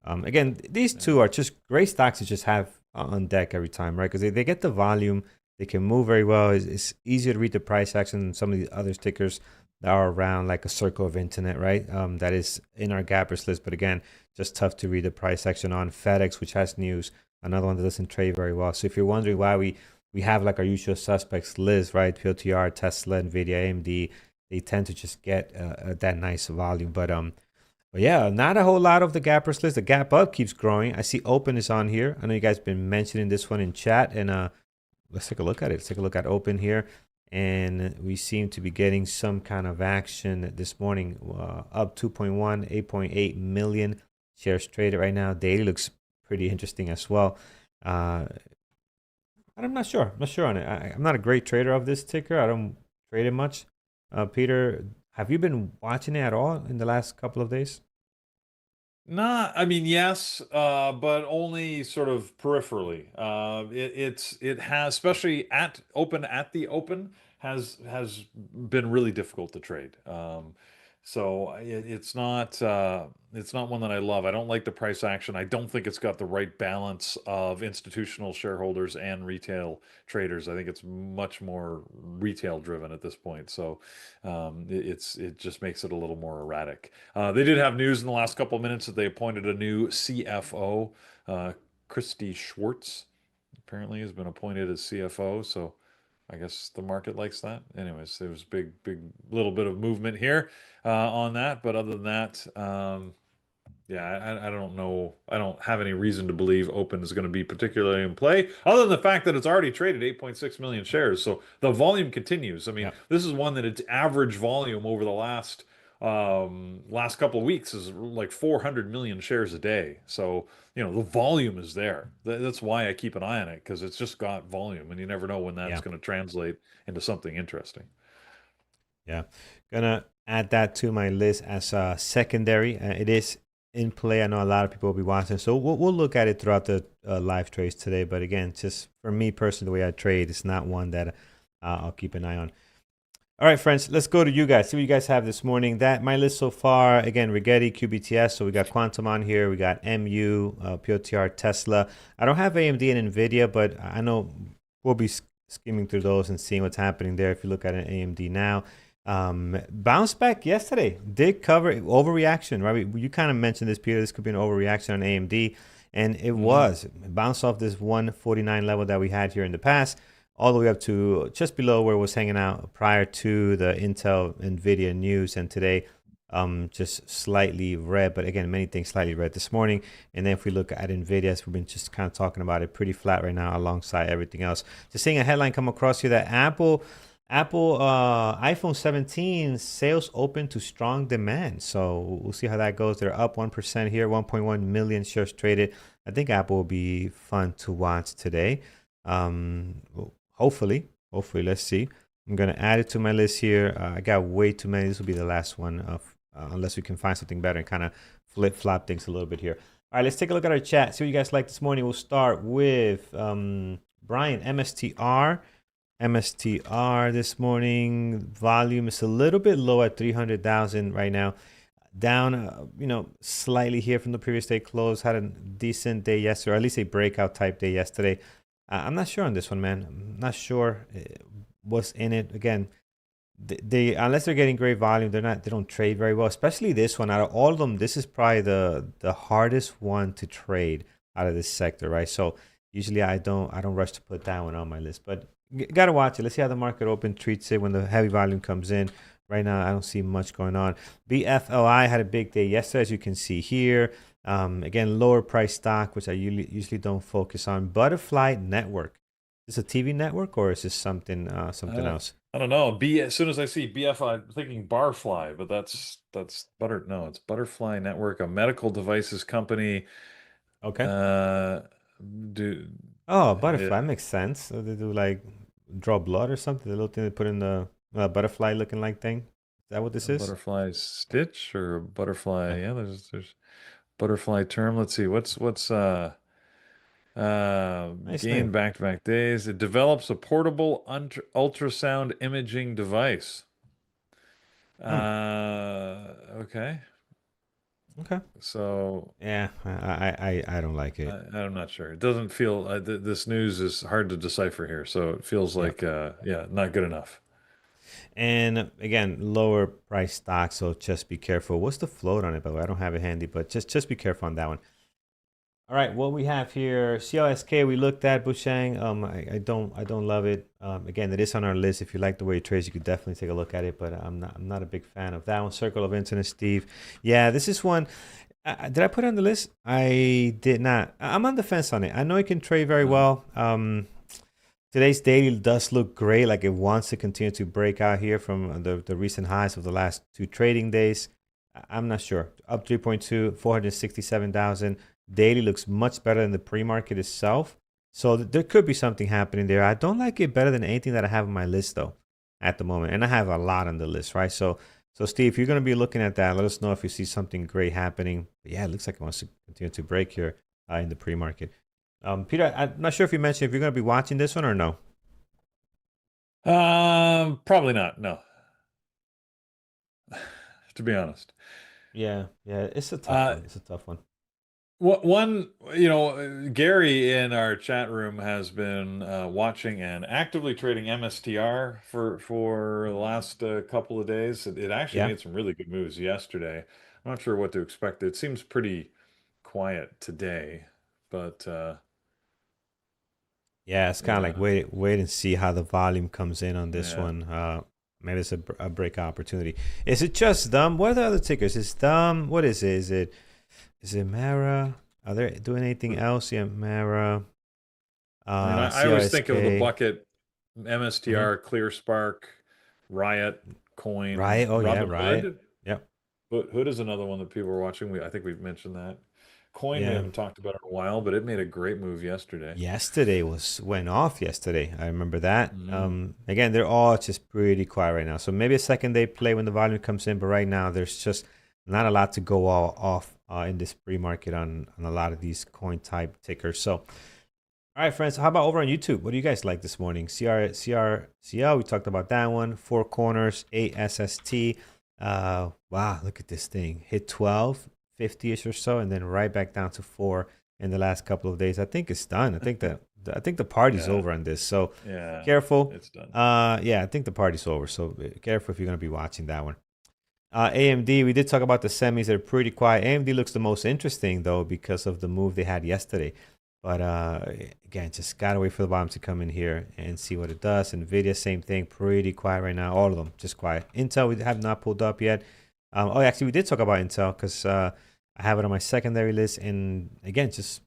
Again, these yeah. two are just great stocks to just have on deck every time, right? Because they get the volume, they can move very well. It's easier to read the price action than some of the other stickers that are around, like a circle of internet, right? That is in our gappers list, but again, just tough to read the price action on. FedEx, which has news, another one that doesn't trade very well. So if you're wondering why we have like our usual suspects list, right? PLTR, Tesla, Nvidia, AMD. They tend to just get that nice volume, but yeah, not a whole lot of the gappers list. The gap up keeps growing. I see Open is on here. I know you guys been mentioning this one in chat, and let's take a look at it. Let's take a look at Open here, and we seem to be getting some kind of action this morning. Up 2.1, 8.8 million shares traded right now. Daily looks pretty interesting as well. I'm not sure. I'm not sure on it. I'm not a great trader of this ticker. I don't trade it much. Peter, have you been watching it at all in the last couple of days? Not, I mean, yes, but only sort of peripherally. It has, especially at the open, has been really difficult to trade. So it's not one that I love. I don't like the price action. I don't think it's got the right balance of institutional shareholders and retail traders. I think it's much more retail driven at this point. So it just makes it a little more erratic. They did have news in the last couple of minutes that they appointed a new CFO. Christy Schwartz apparently has been appointed as CFO. So I guess the market likes that. Anyways, there was big little bit of movement here on that. But other than that, yeah, I don't know. I don't have any reason to believe Open is going to be particularly in play, other than the fact that it's already traded 8.6 million shares. So the volume continues. I mean, Yeah. this is one that its average volume over the last couple of weeks is like 400 million shares a day. So, the volume is there. That's why I keep an eye on it, because it's just got volume, and you never know when that's Yeah. going to translate into something interesting. Yeah. Gonna add that to my list as a secondary. It is in play. I know a lot of people will be watching, so we'll look at it throughout the live trades today. But again, just for me personally, the way I trade, it's not one that I'll keep an eye on. All right, friends, let's go to you guys. See what you guys have this morning. That my list so far, again, Rigetti, QBTS. So we got Quantum on here. We got MU, POTR, Tesla. I don't have AMD and NVIDIA, but I know we'll be skimming through those and seeing what's happening there. If you look at an AMD now, bounce back yesterday. Did cover overreaction, right? You kind of mentioned this, Peter. This could be an overreaction on AMD. And it Mhm. was. It bounced off this 149 level that we had here in the past all the way up to just below where it was hanging out prior to the Intel Nvidia news, and today just slightly red, but again, many things slightly red this morning. And then if we look at Nvidia, as we've been just kind of talking about it, pretty flat right now alongside everything else. Just seeing a headline come across here that Apple iPhone 17 sales open to strong demand. So we'll see how that goes. They're up 1% here, 1.1 million shares traded. I think Apple will be fun to watch today. Hopefully, let's see. I'm gonna add it to my list here. I got way too many. This will be the last one, unless we can find something better and kind of flip flop things a little bit here. All right, let's take a look at our chat. See what you guys like this morning. We'll start with Brian MSTR. MSTR this morning volume is a little bit low at 300,000 right now. Down, slightly here from the previous day close. Had a decent day yesterday, or at least a breakout type day yesterday. I'm not sure on this one, man. I'm not sure what's in it. Again, they unless they're getting great volume, they don't trade very well. Especially this one. Out of all of them, this is probably the hardest one to trade out of this sector, right? So usually I don't rush to put that one on my list, but gotta watch it. Let's see how the market open treats it when the heavy volume comes in. Right now, I don't see much going on. BFLI had a big day yesterday, as you can see here. Again, lower price stock, which I usually don't focus on. Butterfly Network. Is this a TV network or is this something else? I don't know. As soon as I see BF, I'm thinking Barfly, but that's butter. No, it's Butterfly Network, a medical devices company. Okay. Uh, do Oh, it, Butterfly makes sense. So they do like draw blood or something? The little thing they put in the butterfly looking like thing. Is that what this A is? butterfly stitch or a butterfly? Yeah. Yeah, there's butterfly term. Let's see. What's Nice gain name. back-to-back days. It develops a portable ultrasound imaging device. Hmm. Okay. Okay. So Yeah, I don't like it. I'm not sure. It doesn't feel this news is hard to decipher here. So it feels Yeah. like yeah, not good enough. And again, lower price stock, so just be careful. What's the float on it, by the way? I don't have it handy, but just be careful on that one. All right, what we have here, CLSK, we looked at Bushang. I don't love it. Again, it is on our list. If you like the way it trades, you could definitely take a look at it. But I'm not a big fan of that one. Circle of Internet, Steve. Yeah, this is one. Did I put it on the list? I did not. I'm on the fence on it. I know it can trade very Uh-huh. well. Today's daily does look great. Like it wants to continue to break out here from the recent highs of the last two trading days. I'm not sure. Up 3.2, 467,000. Daily looks much better than the pre-market itself. So there could be something happening there. I don't like it better than anything that I have on my list though at the moment. And I have a lot on the list, right? So Steve, if you're going to be looking at that, let us know if you see something great happening. But yeah, it looks like it wants to continue to break here in the pre-market. Peter, I'm not sure if you mentioned if you're going to be watching this one or no. Probably not. No, to be honest. Yeah, yeah, it's a tough Uh, one. It's a tough one. One, Gary in our chat room has been watching and actively trading MSTR for the last couple of days. It actually Yeah, made some really good moves yesterday. I'm not sure what to expect. It seems pretty quiet today, but yeah, it's kind of like yeah, wait and see how the volume comes in on this yeah. one. Maybe it's a breakout opportunity. Is it just them? What are the other tickers? Is them? What is it? Is it Mara? Are they doing anything else? Yeah, Mara, I mean, I always think of the CRSK, bucket mm-hmm. MSTR, ClearSpark, Riot, Coin, Riot. Oh yeah, Robin Riot. Hood. Yep. Hood is another one that people are watching. I think we've mentioned that. Coin we Yeah. haven't talked about in a while, but it made a great move yesterday. Yesterday was went off yesterday. I remember that. Mm. Again, they're all just pretty quiet right now. So maybe a second day play when the volume comes in, but right now there's just not a lot to go all off in this pre-market on a lot of these coin type tickers. So, all right, friends, how about over on YouTube? What do you guys like this morning? CL, we talked about that one. Four corners, ASST. Wow, look at this thing. Hit 12, 50-ish or so, and then right back down to 4 in the last couple of days. I think it's done. I think the party's Yeah, over on this. So yeah, careful. it's done. Yeah, I think the party's over. So careful if you're gonna be watching that one. AMD, we did talk about the semis. They're pretty quiet. AMD looks the most interesting though because of the move they had yesterday. But again, just gotta wait for the bottom to come in here and see what it does. Nvidia, same thing, pretty quiet right now. All of them just quiet. Intel, we have not pulled up yet. Actually, we did talk about Intel because I have it on my secondary list. And again, just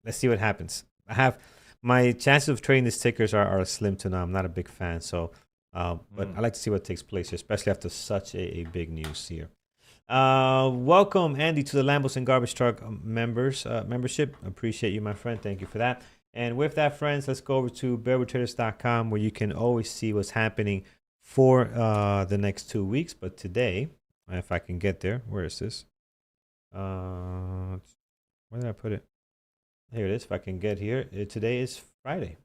let's see what happens. I have my chances of trading these tickers are slim to none. I'm not a big fan, so but I Mm. like to see what takes place, especially after such a big news here. Welcome, Andy, to the Lambos and Garbage Truck membership. Appreciate you, my friend. Thank you for that. And with that, friends, let's go over to bearwithtraders.com where you can always see what's happening for the next 2 weeks. But today, if I can get there, where is this? Where did I put it? Here it is. If I can get here, today is Friday.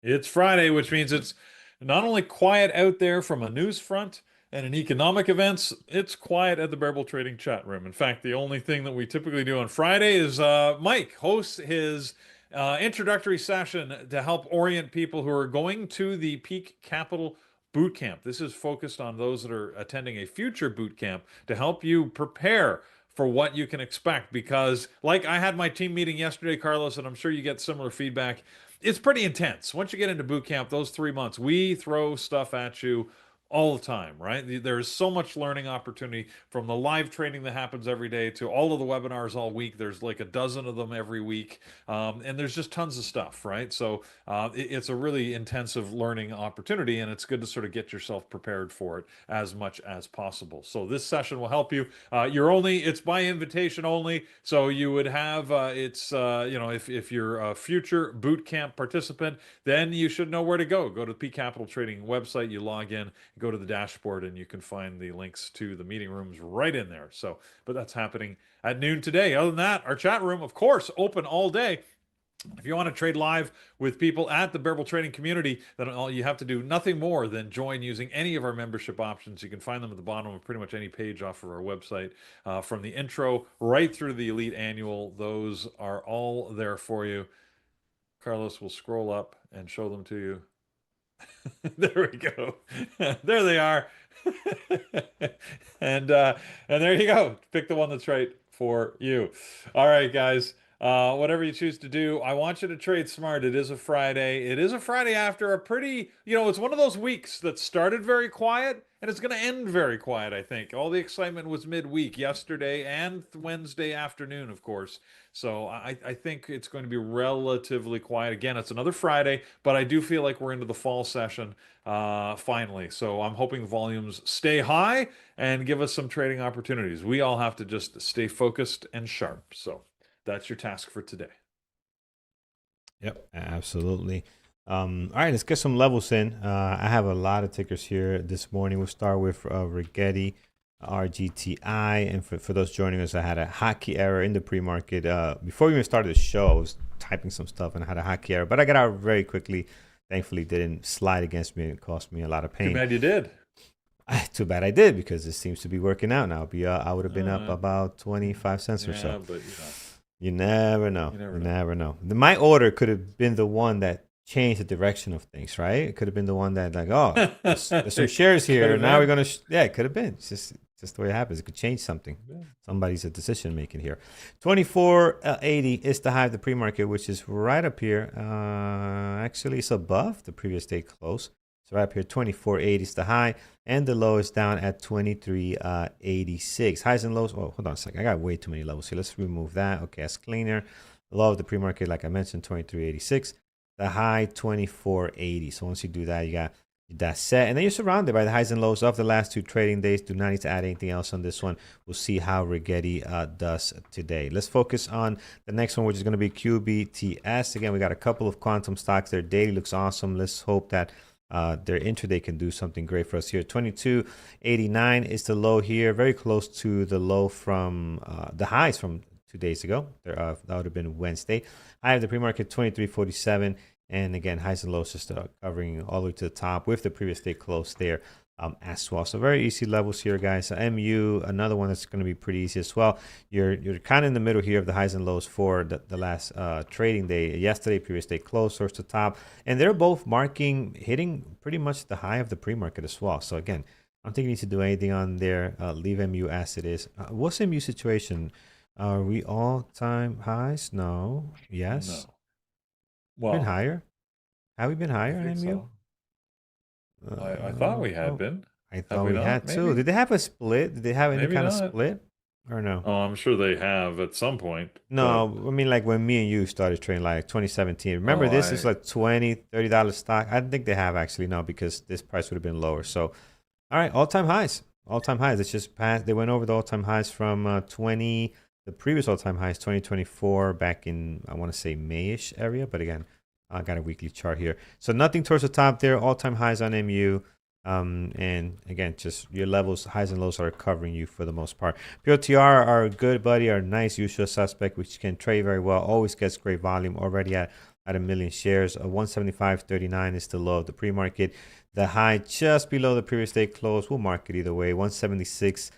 It's Friday, which means it's not only quiet out there from a news front and in economic events, it's quiet at the Bearable Trading chat room. In fact, the only thing that we typically do on Friday is Mike hosts his introductory session to help orient people who are going to the Peak Capital Boot Camp. This is focused on those that are attending a future boot camp to help you prepare for what you can expect. Because, like I had my team meeting yesterday, Carlos, and I'm sure you get similar feedback, it's pretty intense. Once you get into boot camp, those 3 months, we throw stuff at you all the time, right? There's so much learning opportunity from the live training that happens every day to all of the webinars all week. There's like a dozen of them every week. And there's just tons of stuff, right? So it's a really intensive learning opportunity, and it's good to sort of get yourself prepared for it as much as possible. So this session will help you. It's by invitation only. So you would have, if you're a future boot camp participant, then you should know where to go. Go to the P Capital Trading website, you log in, go to the dashboard, and you can find the links to the meeting rooms right in there. So, but that's happening at noon today. Other than that, our chat room, of course, open all day. If you want to trade live with people at the Bearable Trading community, then all you have to do nothing more than join using any of our membership options. You can find them at the bottom of pretty much any page off of our website. From the intro right through the Elite Annual, those are all there for you. Carlos will scroll up and show them to you. There we go. There they are. and there you go. Pick the one that's right for you. All right, guys. Whatever you choose to do, I want you to trade smart. It is a Friday. It is a Friday after a pretty, it's one of those weeks that started very quiet and it's going to end very quiet, I think. All the excitement was midweek, yesterday and Wednesday afternoon, of course. So I think it's going to be relatively quiet. Again, it's another Friday, but I do feel like we're into the fall session finally. So I'm hoping the volumes stay high and give us some trading opportunities. We all have to just stay focused and sharp. So that's your task for today. Yep, absolutely. All right, let's get some levels in. I have a lot of tickers here this morning. We'll start with Rigetti, RGTI. And for those joining us, I had a hotkey error in the pre-market. Before we even started the show, I was typing some stuff and I had a hotkey error, but I got out very quickly. Thankfully, didn't slide against me and cost me a lot of pain. Too bad you did. Too bad I did, because it seems to be working out now. I would have been up about 25 cents or so. But you never know. You never know. My order could have been the one that changed the direction of things, right? It could have been the one that there's some shares here. Now we're going to, it could have been. It's just the way it happens. It could change something. Yeah. Somebody's decision making here. 24.80 is the high of the pre-market, which is right up here. Actually, it's above the previous day close. So right up here, 24.80 is the high, and the low is down at 23.86. Highs and lows. Oh, hold on a second. I got way too many levels here. Let's remove that. Okay, that's cleaner. The low of the pre-market, like I mentioned, 23.86. The high, 24.80. So once you do that, you got that set, and then you're surrounded by the highs and lows of the last two trading days. Do not need to add anything else on this one. We'll see how Rigetti does today. Let's focus on the next one, which is going to be QBTS. Again, we got a couple of quantum stocks. Their daily looks awesome. Let's hope that their intraday can do something great for us here. 22.89 is the low here, very close to the low from the highs from 2 days ago. That would have been Wednesday. High of the pre-market, 23.47. And again, highs and lows just covering all the way to the top with the previous day close there as well. So very easy levels here, guys. So MU, another one that's going to be pretty easy as well. You're kind of in the middle here of the highs and lows for the last trading day. Yesterday, previous day close, source to top. And they're both hitting pretty much the high of the pre-market as well. So again, I don't think you need to do anything on there. Leave MU as it is. What's MU situation? Are we all-time highs? No. Yes. No. Well, been higher? Have we been higher on MU? So. I thought we had been. I thought we had too. Did they have a split? Did they have any kind of split? Or no? Oh, I'm sure they have at some point. No, but I mean, like when me and you started trading, like 2017. Remember, this is like $20, $30 stock. I don't think they have actually, no, because this price would have been lower. So, all right, all-time highs. All-time highs. It's just passed. They went over the all-time highs from the previous all-time highs, 2024, back in, I want to say, May-ish area. But again, I got a weekly chart here. So nothing towards the top there. All-time highs on MU. And again, just your levels, highs and lows are covering you for the most part. POTR are good, buddy, are nice, usual suspect, which can trade very well. Always gets great volume. Already at a million shares. 175.39 is the low of the pre-market. The high just below the previous day close. We'll mark it either way. 176.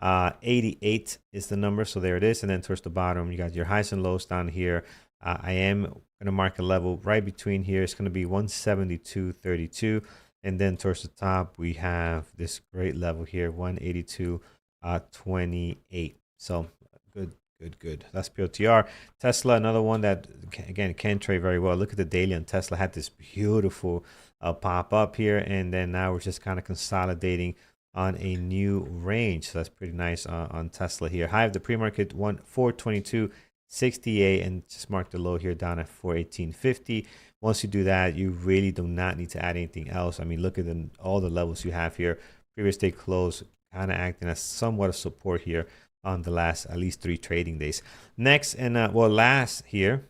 88 is the number, so there it is. And then towards the bottom, you got your highs and lows down here. I am going to mark a level right between here. It's going to be 172.32, and then towards the top, we have this great level here, 182.28. So good Good. That's POTR. Tesla, another one that again can trade very well. Look at the daily on Tesla. Had this beautiful pop up here, and then now we're just kind of consolidating on a new range. So that's pretty nice on Tesla here. High of the pre-market 422.68, and just mark the low here down at 418.50. Once you do that, you really do not need to add anything else. I mean, look at all the levels you have here. Previous day close kind of acting as somewhat of support here on the last at least 3 trading days. Next and last here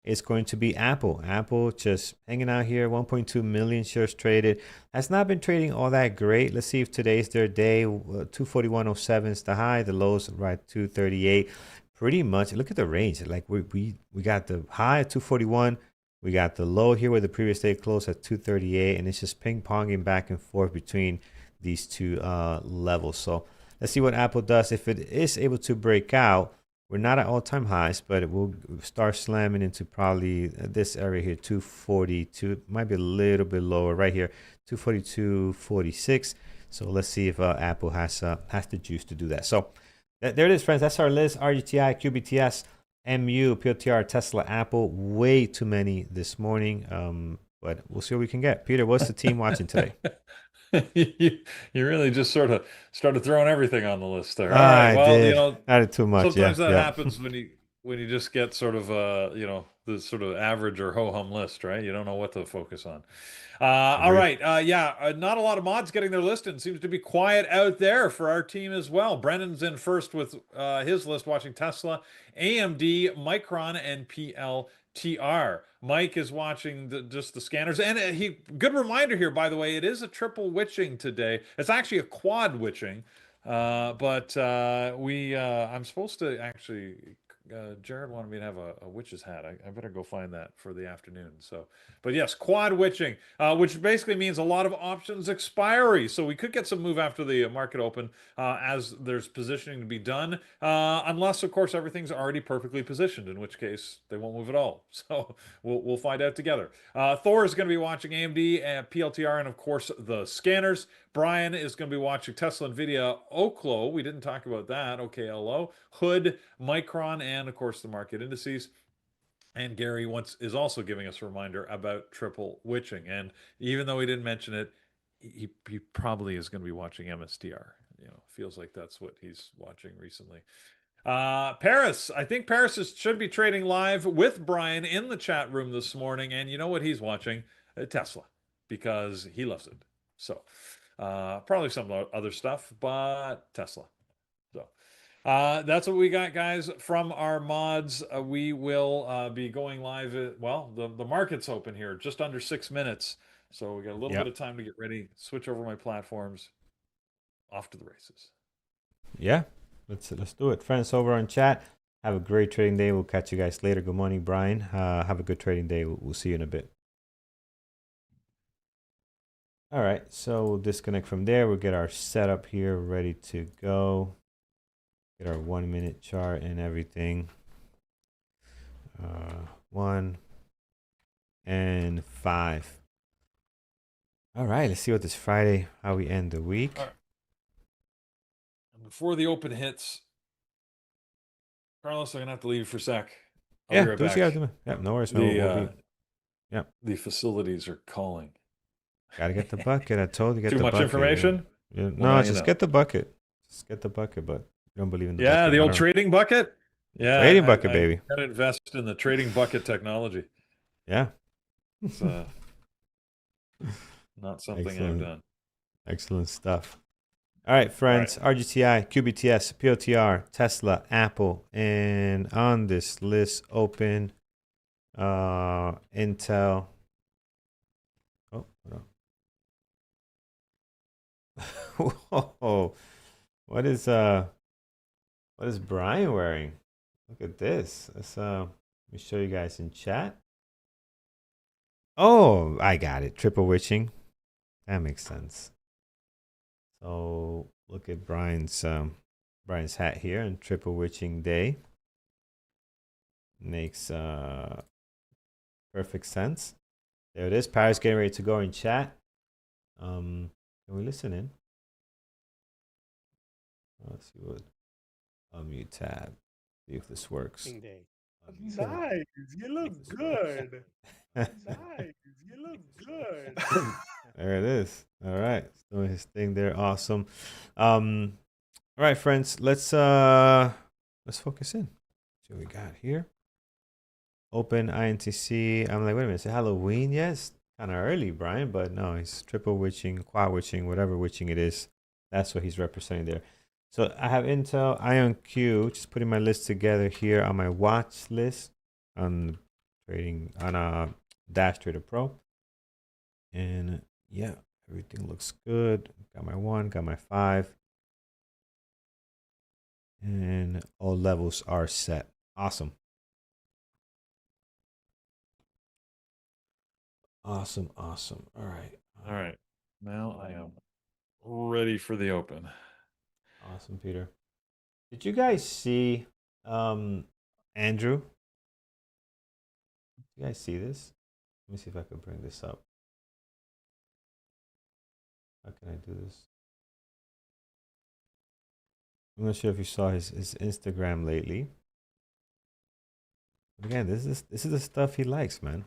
is going to be Apple. Apple just hanging out here, 1.2 million shares traded. Has not been trading all that great. Let's see if today's their day. 241.07 is the high. The lows right 238. Pretty much. Look at the range. Like we got the high at 241. We got the low here where the previous day closed at 238, and it's just ping ponging back and forth between these two levels. So let's see what Apple does. If it is able to break out, we're not at all-time highs, but it will start slamming into probably this area here, 242. Might be a little bit lower right here, 242.46. So let's see if Apple has the juice to do that. So there it is, friends. That's our list. RGTI, QBTS, MU, POTR, Tesla, Apple. Way too many this morning, but we'll see what we can get. Peter, what's the team watching today? you really just sort of started throwing everything on the list there. All right. Well, did. I did too much. Sometimes that happens when you just get sort of the sort of average or ho-hum list, right? You don't know what to focus on. All right. Not a lot of mods getting their list, and seems to be quiet out there for our team as well. Brendan's in first with his list, watching Tesla, AMD, Micron, and PLTR. Mike is watching just the scanners, and good reminder here, by the way, it is a triple witching today. It's actually a quad witching, but I'm supposed to actually. Jared wanted me to have a witch's hat. I better go find that for the afternoon. So, but yes, quad witching, which basically means a lot of options expiry. So we could get some move after the market open, as there's positioning to be done, unless of course everything's already perfectly positioned, in which case they won't move at all. So we'll find out together. Thor is going to be watching AMD and PLTR, and of course the scanners. Brian is going to be watching Tesla, Nvidia, Oklo. We didn't talk about that. OKLO, Hood, Micron, and of course the market indices. And Gary is also giving us a reminder about triple witching. And even though he didn't mention it, he probably is going to be watching MSTR. Feels like that's what he's watching recently. Paris, I think Paris should be trading live with Brian in the chat room this morning. And you know what he's watching? Tesla, because he loves it. So probably some other stuff, but Tesla. So that's what we got, guys, from our mods. We will be going live. The market's open here, just under 6 minutes. So we got a little bit of time to get ready, switch over my platforms, off to the races. Yeah, let's do it. Friends over on chat, have a great trading day. We'll catch you guys later. Good morning, Brian. Have a good trading day. We'll see you in a bit. All right, so we'll disconnect from there. We'll get our setup here ready to go. Get our 1 minute chart and everything. 1 and 5. All right, let's see what this Friday, how we end the week. Right. Before the open hits, Carlos, I'm gonna have to leave you for a sec. I'll be right back. Yeah, no worries, man. The facilities are calling. Gotta get the bucket. I told you, get the bucket. Too much information? No, just get the bucket. Just get the bucket, but you don't believe in the bucket. Yeah, the old trading bucket? Yeah. Trading bucket, baby. I gotta invest in the trading bucket technology. Yeah. It's not something I've done. Excellent stuff. All right, friends. All right. RGTI, QBTS, POTR, Tesla, Apple, and on this list, open Intel. Oh, whoa. What is Brian wearing? Look at this. Let me show you guys in chat. Oh, I got it. Triple witching. That makes sense. So look at Brian's hat here on triple witching day. Makes perfect sense. There it is. Paris getting ready to go in chat. Can we listen in? Let's see what unmute tab. See if this works. Day. Nice. You look good. Nice. You look good. There it is. All right. It's doing his thing there. Awesome. All right, friends. Let's focus in. See what we got here. Open INTC. I'm like, wait a minute. Is it Halloween? Yes. Kind of early, Brian, but no, he's triple witching, quad witching, whatever witching it is. That's what he's representing there. So I have Intel IonQ, just putting my list together here on my watch list on trading on a Dash Trader Pro. And yeah, everything looks good. Got my 1, got my 5. And all levels are set. Awesome. Awesome. All right. All right. Now I am ready for the open. Awesome, Peter. Did you guys see Andrew? Did you guys see this? Let me see if I can bring this up. How can I do this? I'm not sure if you saw his Instagram lately. But again, this is the stuff he likes, man.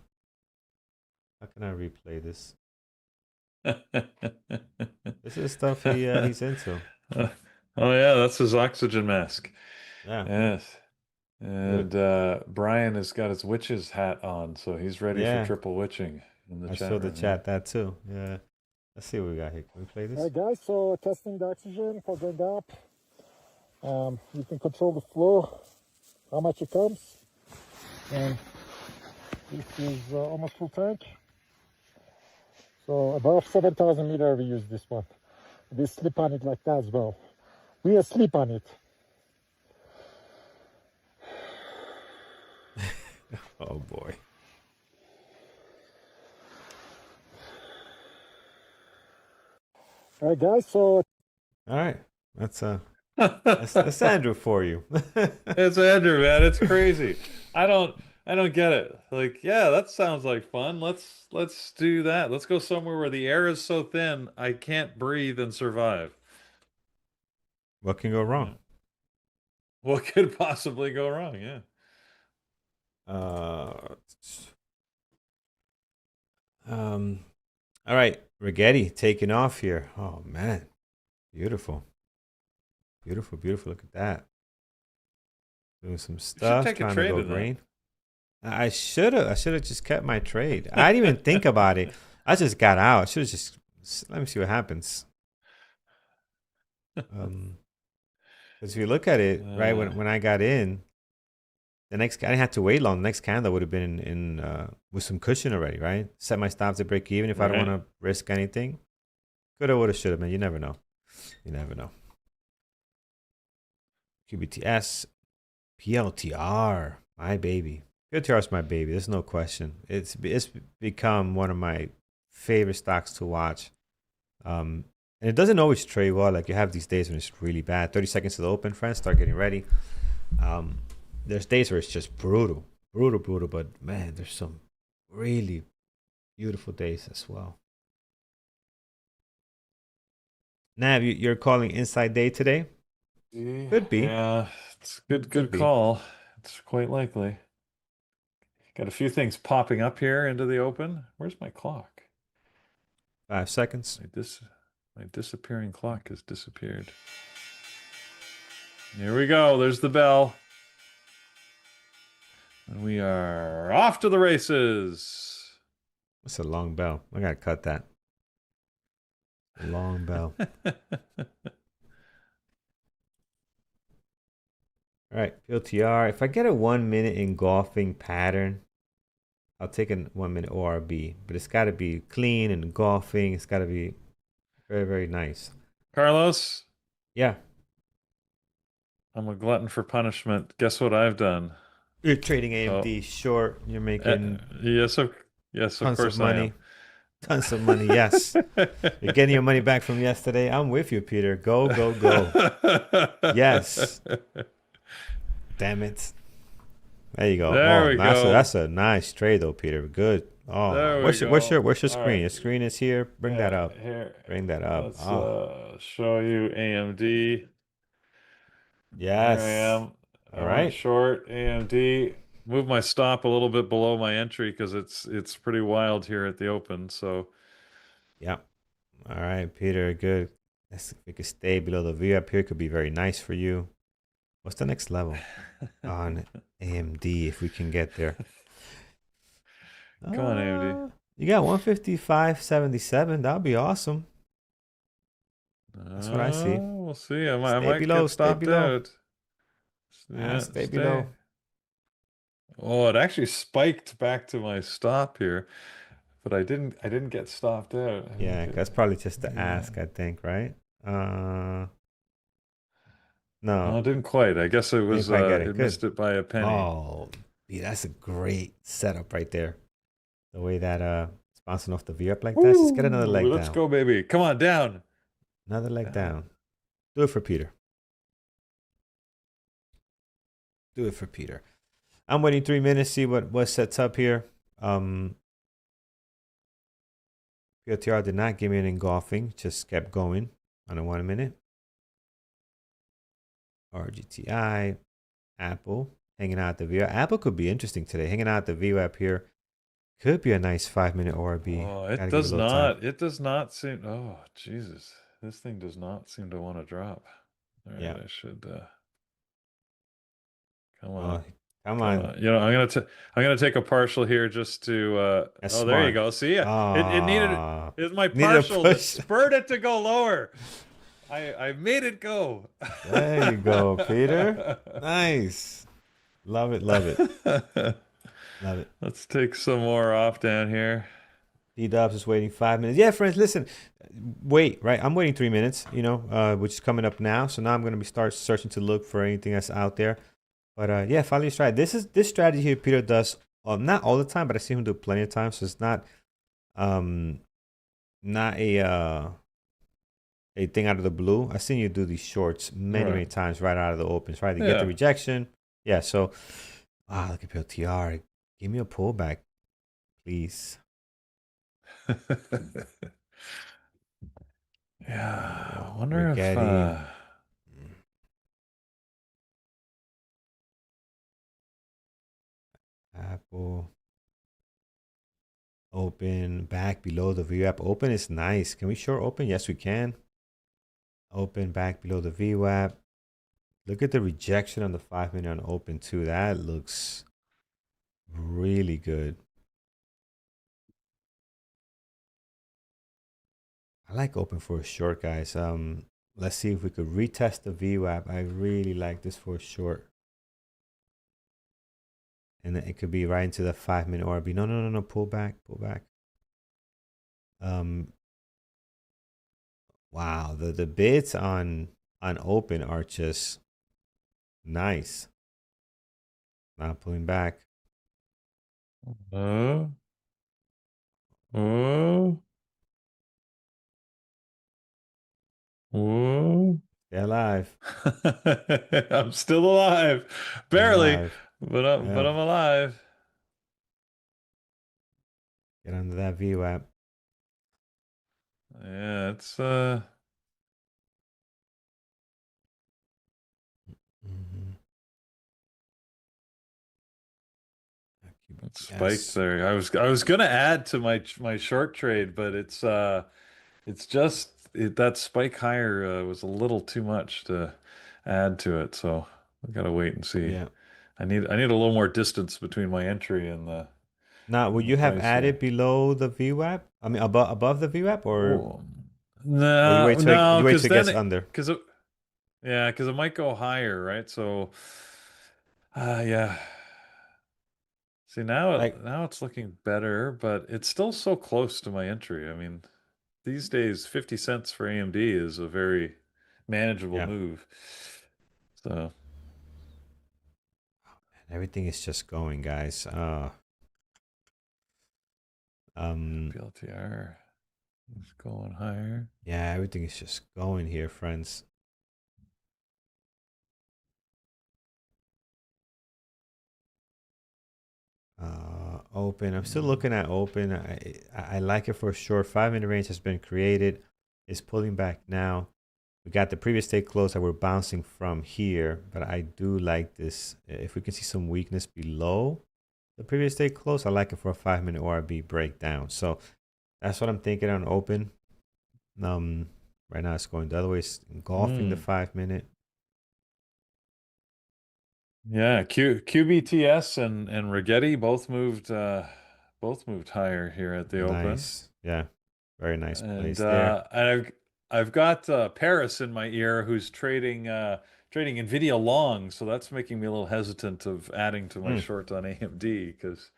How can I replay this? This is the stuff he's into. Oh yeah, that's his oxygen mask. Yeah. Yes. And Brian has got his witch's hat on, so he's ready for triple witching in the I chat. saw the chat that too. Yeah. Let's see what we got here. Can we play this? All right, guys, so testing the oxygen for going up. You can control the flow, how much it comes. And this is almost full tank. So above 7,000 meter, we use this one. We sleep on it like that as well. We are asleep on it. Oh boy. All right, guys, so... All right. That's Andrew for you. It's Andrew, man. It's crazy. I don't get it. Like, yeah, that sounds like fun. Let's do that. Let's go somewhere where the air is so thin I can't breathe and survive. What can go wrong? Yeah. What could possibly go wrong? Yeah. All right, Rigetti taking off here. Oh man, beautiful. Look at that. Doing some stuff. Take trying a trade to go in green. I should have just kept my trade. I didn't even think about it. I just got out. I should have just let me see what happens. Because if you look at it, right when I got in, the next I didn't have to wait long. The next candle would have been in with some cushion already, right? Set my stop to break even if I don't want to risk anything. Coulda, woulda, shoulda, man. You never know. QBTS, PLTR, my baby. PLTR is my baby. There's no question. It's become one of my favorite stocks to watch. And it doesn't always trade well. Like you have these days when it's really bad. 30 seconds to the open, friends. Start getting ready. There's days where it's just brutal. But man, there's some really beautiful days as well. Nav, you're calling inside day today? Could be. Yeah, it's good call. It's quite likely. Got a few things popping up here into the open. Where's my clock? 5 seconds. My disappearing clock has disappeared. Here we go. There's the bell. And we are off to the races. That's a long bell. I gotta cut that. A long bell. All right, PLTR. If I get a 1 minute engulfing pattern, I'll take a 1 minute ORB. But it's got to be clean and engulfing. It's got to be very, very nice. Carlos? Yeah. I'm a glutton for punishment. Guess what I've done? You're trading AMD short. You're making yes, of course I am. Tons of money, yes. You're getting your money back from yesterday. I'm with you, Peter. Go. Yes. Damn it. There you go. There we go. That's a nice trade though, Peter. Good. Oh, where's your screen? Right. Your screen is here. Bring that up. Here. Bring that up. Let's show you AMD. Yes. There I am. All I went right. short AMD. Move my stop a little bit below my entry because it's pretty wild here at the open. So Yep. All right, Peter. Good. Let's, if we could stay below the V up here, could be very nice for you. What's the next level on AMD if we can get there? come on, AMD. You got 155.77. That'll be awesome. That's what I see. We'll see. I Stay might below. get Stay stopped below. out. Yeah, Stay stay. below. Oh, it actually spiked back to my stop here, but I didn't get stopped out. I Yeah, think that's probably just the yeah. ask, I think, right? No, No, it didn't quite. I guess didn't quite get it. it Good. missed it by a penny. Oh, yeah, that's a great setup right there. The way that it's bouncing off the V up like that. Just get another Woo! leg Let's down. go, baby. Come on, down. Another leg Down. down. Do it for Peter. Do it for Peter. I'm waiting 3 minutes, see what sets up here. PLTR did not give me an engulfing, just kept going on a 1 minute. RGTI, Apple, hanging out at the VWAP. Apple could be interesting today. Hanging out at the VWAP here could be a nice 5-minute ORB. Oh, Gotta give it a little time. It does not seem. Oh, Jesus. This thing does not seem to want to drop. All right, Yeah. I should come Oh, on. come on. You know, I'm gonna take a partial here just to That's oh, there you smart. go. See, it needed it was my Needed a partial that push. spurred it to go lower. I made it go. There you go, Peter. Nice. Love it, love it. Love it. Let's take some more off down here. D-Dubs is waiting 5 minutes. Yeah, friends, listen. Wait, right? I'm waiting 3 minutes, which is coming up now. So now I'm going to start searching to look for anything that's out there. But yeah, follow your strategy. This strategy here Peter does not all the time, but I see him do plenty of times. So it's not a thing out of the blue. I've seen you do these shorts many times right out of the opens, right? You get the rejection. Yeah, so look at PLTR. Give me a pullback, please. Yeah, I wonder We're if getting Apple open back below the VWAP. Open is nice. Can we short open? Yes, we can. Open back below the VWAP. Look at the rejection on the 5-minute on open too. That looks really good. I like open for a short, guys. Let's see if we could retest the VWAP. I really like this for a short. And then it could be right into the 5-minute ORB. No. Pull back. Wow. The bids on open are just nice. Not pulling back. Oh. Stay alive. I'm still alive. Barely, Alive. but I'm Yeah. alive. Get under that VWAP. Yeah, it's it spiked there. I was gonna add to my short trade, but it's just that spike higher was a little too much to add to it, so I gotta wait and see. Yeah. I need a little more distance between my entry and the Now, would you have added below the VWAP? I mean, above the VWAP, or no, you wait till no, it gets under? Because it might go higher, right? So, yeah. See now it's looking better, but it's still so close to my entry. I mean, these days 50 cents for AMD is a very manageable move. So everything is just going, guys. PLTR is going higher. Yeah, everything is just going here, friends. Open. I'm still looking at open. I like it for a short. 5-minute range has been created. It's pulling back now. We got the previous day close that we're bouncing from here, but I do like this. If we can see some weakness below the previous day close, I like it for a 5-minute ORB breakdown. So that's what I'm thinking on open. Right now it's going the other way, it's engulfing the 5-minute. Yeah, QBTS and Rigetti both moved higher here at the open. Nice. Yeah. Very nice And place there. and I've got Paris in my ear who's trading Nvidia long, so that's making me a little hesitant of adding to my short on AMD because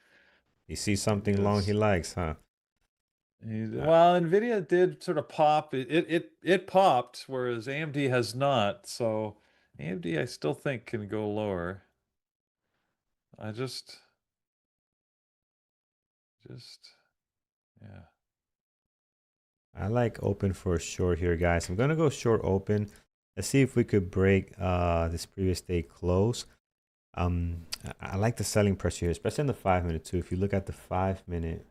he sees something long he likes, huh? Well, Nvidia did sort of pop. It popped, whereas AMD has not. So AMD, I still think can go lower. I just yeah. I like open for a short here, guys. I'm gonna go short open. Let's see if we could break this previous day close. I like the selling pressure here, especially in the 5-minute too. If you look at the 5-minute,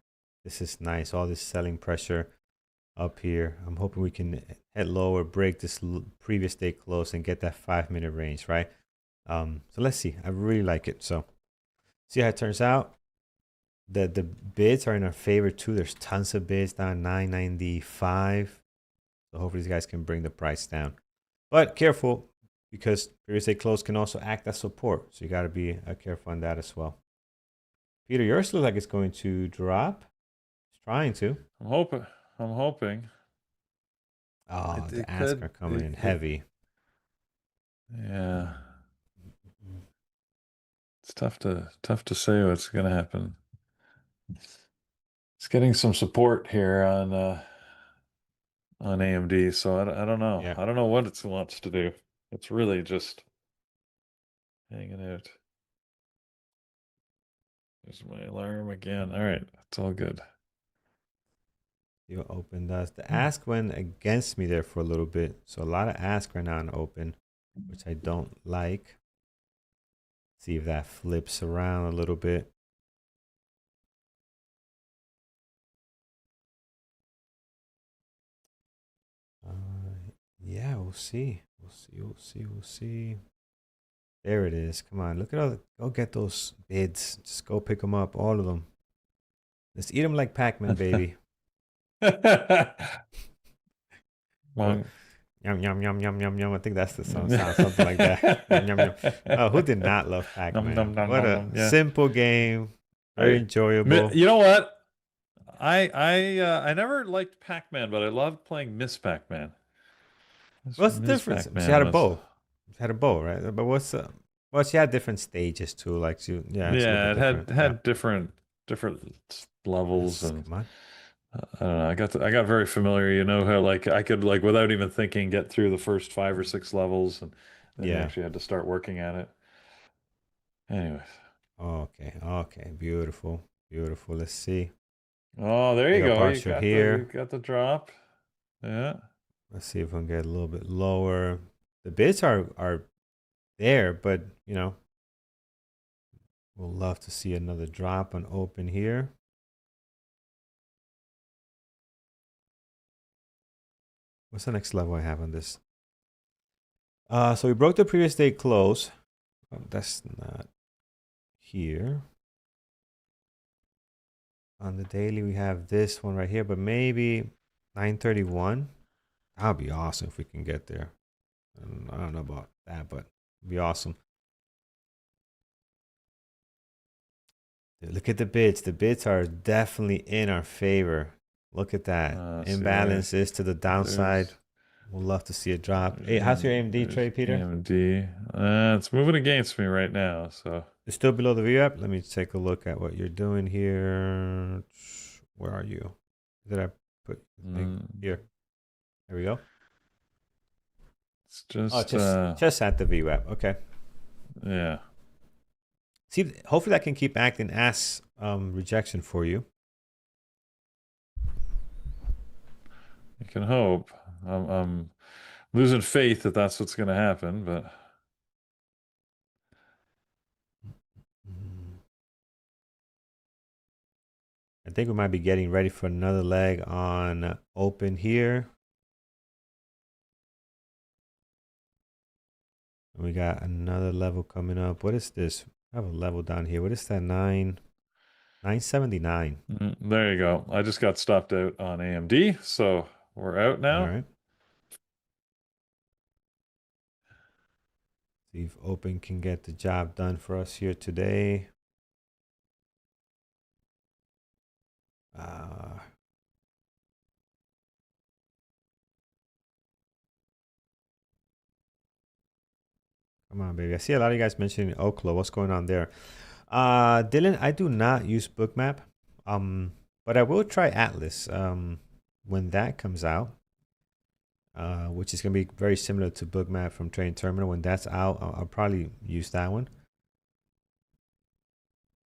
this is nice. All this selling pressure up here. I'm hoping we can head lower, break this previous day close, and get that 5-minute range, right? So let's see. I really like it. So see how it turns out. The bids are in our favor too. There's tons of bids down 995. So hopefully these guys can bring the price down. But careful, because previous day close can also act as support. So you got to be careful on that as well. Peter, yours looks like it's going to drop. It's trying to. I'm hoping. Oh, the asks are coming in heavy. Yeah. It's tough to say what's going to happen. It's getting some support here on AMD, so I don't know. Yeah. I don't know what it wants to do. It's really just hanging out. There's my alarm again. All right, it's all good. See what open does. The ask went against me there for a little bit. So a lot of ask right now on open, which I don't like. See if that flips around a little bit. Yeah, we'll see. We'll see. There it is. Come on, look at all go get those bids. Just go pick them up, all of them. Let's eat them like Pac-Man, baby. Well, Yum yum yum yum yum yum. I think that's the song sound, something like that. Yum, yum, yum. Oh, who did not love Pac-Man? What a simple game, very enjoyable. You know what? I never liked Pac-Man, but I loved playing Miss Pac-Man. What's the difference? She had a bow. She had a bow, right? But well, she had different stages too. Like she, yeah, it had different levels, and come on. I don't know. I got very familiar. You know how like I could like without even thinking get through the first 5 or 6 levels, and then you actually had to start working at it. Anyways. Okay, beautiful. Let's see. Oh, there you go. You here. Got the drop. Yeah. Let's see if we can get a little bit lower. The bids are there, but you know, we'll love to see another drop on open here. What's the next level I have on this? So we broke the previous day close. That's not here. On the daily, we have this one right here, but maybe 931. That would be awesome if we can get there. I don't know about that, but it'd be awesome. Dude, look at the bids. The bids are definitely in our favor. Look at that. Imbalance is to the downside. We'll love to see a drop. Hey, how's your AMD trade, Peter? AMD. It's moving against me right now. So it's still below the VWAP. Let me take a look at what you're doing here. Where are you? Did I put here? There we go. It's just at the VWAP. Okay. Yeah. See, hopefully that can keep acting as rejection for you. You can hope. I'm losing faith that that's what's going to happen, but I think we might be getting ready for another leg on open here. And we got another level coming up. What is this? I have a level down here. What is that? 979. There you go. I just got stopped out on AMD, so we're out now. All right. See if Open can get the job done for us here today. Come on, baby. I see a lot of you guys mentioning Oklo. What's going on there? Dylan, I do not use Bookmap. But I will try Atlas when that comes out. Which is going to be very similar to Bookmap from Trading Terminal. When that's out, I'll probably use that one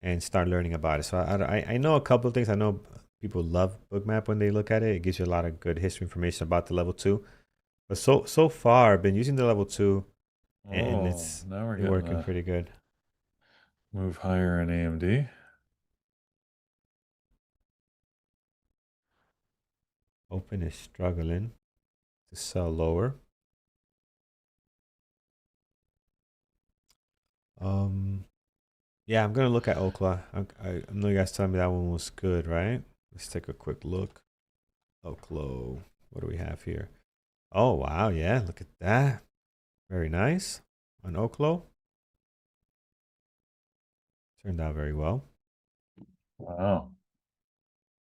and start learning about it. So I know a couple of things. I know people love Bookmap when they look at it. It gives you a lot of good history information about the level 2. But so far, I've been using the level 2, and it's now we're working pretty good. Move higher in AMD. Open is struggling to sell lower. Yeah, I'm gonna look at Okla. I know you guys telling me that one was good, right? Let's take a quick look. Oklo. What do we have here? Oh wow, yeah, look at that. Very nice. On Oklo. Turned out very well. Wow.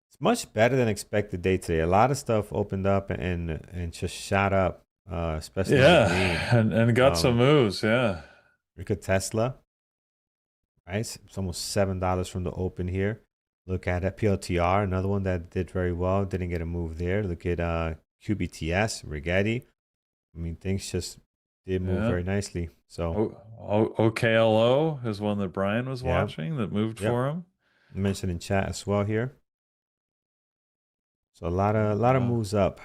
It's much better than expected day today. A lot of stuff opened up and just shot up, especially and got some moves. Yeah. Look at Tesla. Right, it's almost $7 from the open here. Look at PLTR, another one that did very well. Didn't get a move there. Look at QBTS, Rigetti. I mean, things just did move very nicely. So OKLO is one that Brian was watching that moved for him. Mentioned in chat as well here. So a lot of moves up.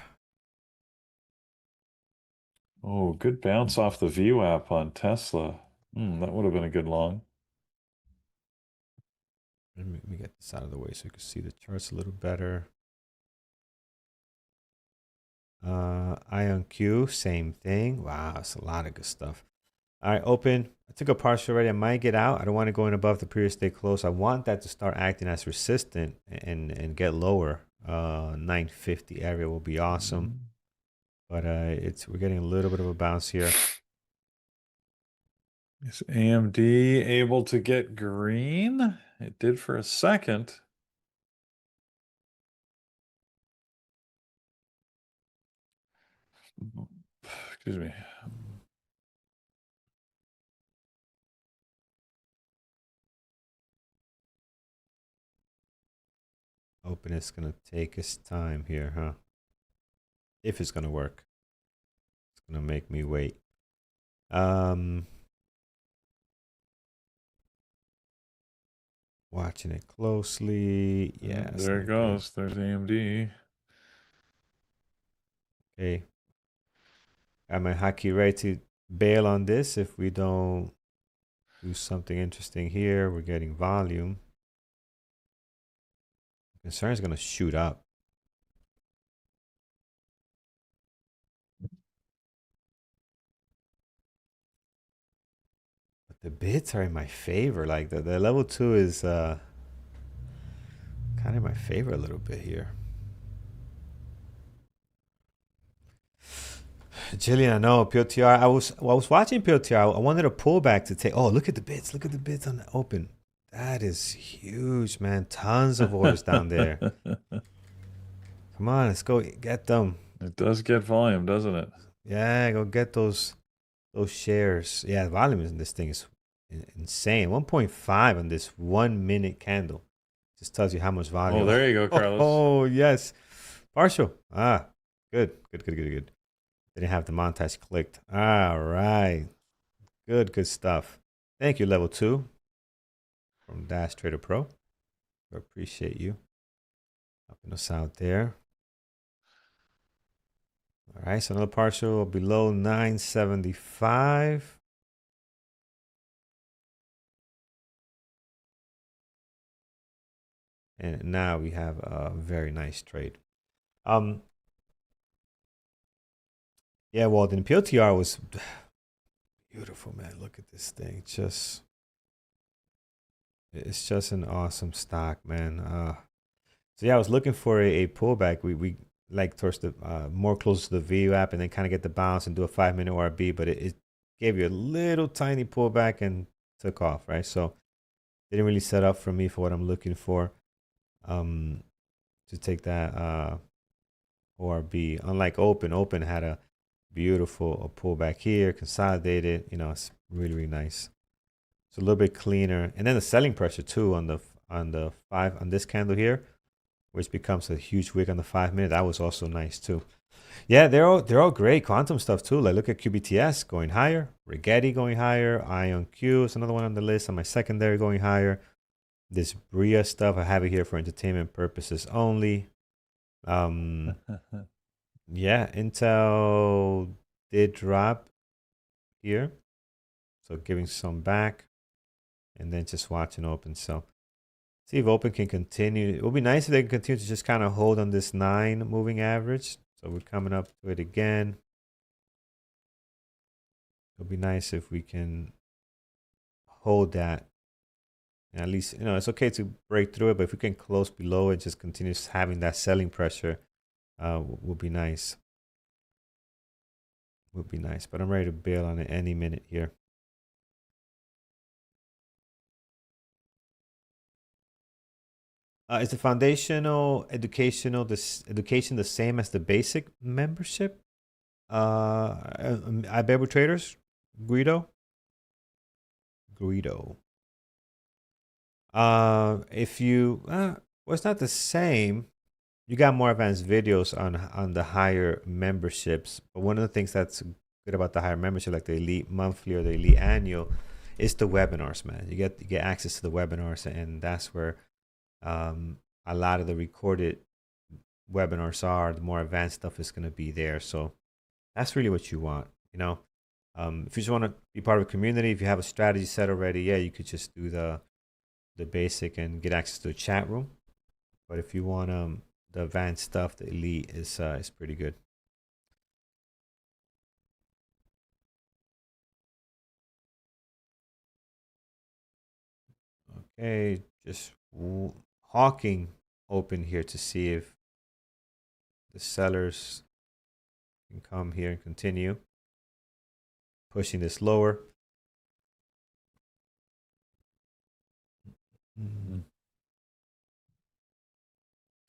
Oh, good bounce off the VWAP on Tesla. That would have been a good long. Let me get this out of the way so you can see the charts a little better. IonQ, same thing. Wow, it's a lot of good stuff. All right, open. I took a partial already. I might get out. I don't want to go in above the previous day close. I want that to start acting as resistant and get lower. 950 area will be awesome. But we're getting a little bit of a bounce here. Is AMD able to get green? It did for a second. Excuse me. Open it's going to take its time here, huh? If it's going to work. It's going to make me wait. Watching it closely. Yeah. There it goes. There's AMD. Okay. Got my hotkey ready to bail on this if we don't do something interesting here. We're getting volume. Concern is going to shoot up. But the bids are in my favor. Like the level 2 is kind of in my favor a little bit here. Jillian, I know PLTR. I was watching PLTR. I wanted a pullback to take. Oh, look at the bids. Look at the bids on the open. That is huge, man. Tons of orders down there. Come on, let's go get them. It does get volume, doesn't it? Yeah, go get those shares. Yeah, the volume in this thing is insane. 1.5 on this 1 minute candle. Just tells you how much volume. Oh, there you go, Carlos. Oh, yes. Partial. Good. Didn't have the montage clicked. All right. Good stuff. Thank you, level 2 from Dash Trader Pro. I appreciate you helping us out there. All right, so another partial below 975. And now we have a very nice trade. Yeah, Walden, PLTR was Beautiful, man. Look at this thing. It's just an awesome stock, man. So yeah, I was looking for a pullback. We like towards the more close to the VWAP and then kind of get the bounce and do a 5-minute ORB, but it gave you a little tiny pullback and took off, right? So didn't really set up for me for what I'm looking for. To take that ORB. Unlike Open had a beautiful pullback here, consolidated. You know, it's really, really nice. It's a little bit cleaner, and then the selling pressure too on this candle here, which becomes a huge wick on the 5-minute. That was also nice too. Yeah, they're all great. Quantum stuff too. Like look at QBTS going higher, Rigetti going higher, IonQ is another one on the list, and my secondary going higher. This BREA stuff, I have it here for entertainment purposes only. Yeah, Intel did drop here, so giving some back, and then just watching Open. So see if Open can continue. It would be nice if they can continue to just kind of hold on this 9 moving average. So we're coming up to it again. It'll be nice if we can hold that. And at least, you know, it's okay to break through it, but if we can close below it, just continue having that selling pressure, would be nice. Would be nice. But I'm ready to bail on it any minute here. Is the foundational education the same as the basic membership? iBabel Traders, Guido. If you, well, it's not the same. You got more advanced videos on the higher memberships, but one of the things that's good about the higher membership, like the Elite Monthly or the Elite Annual, is the webinars, man. You get access to the webinars, and that's where a lot of the recorded webinars are. The more advanced stuff is going to be there, so that's really what you want, you know. If you just want to be part of a community, if you have a strategy set already, yeah, you could just do the basic and get access to a chat room. But if you want the advanced stuff, the Elite is pretty good. Okay, just hawking Open here to see if the sellers can come here and continue pushing this lower.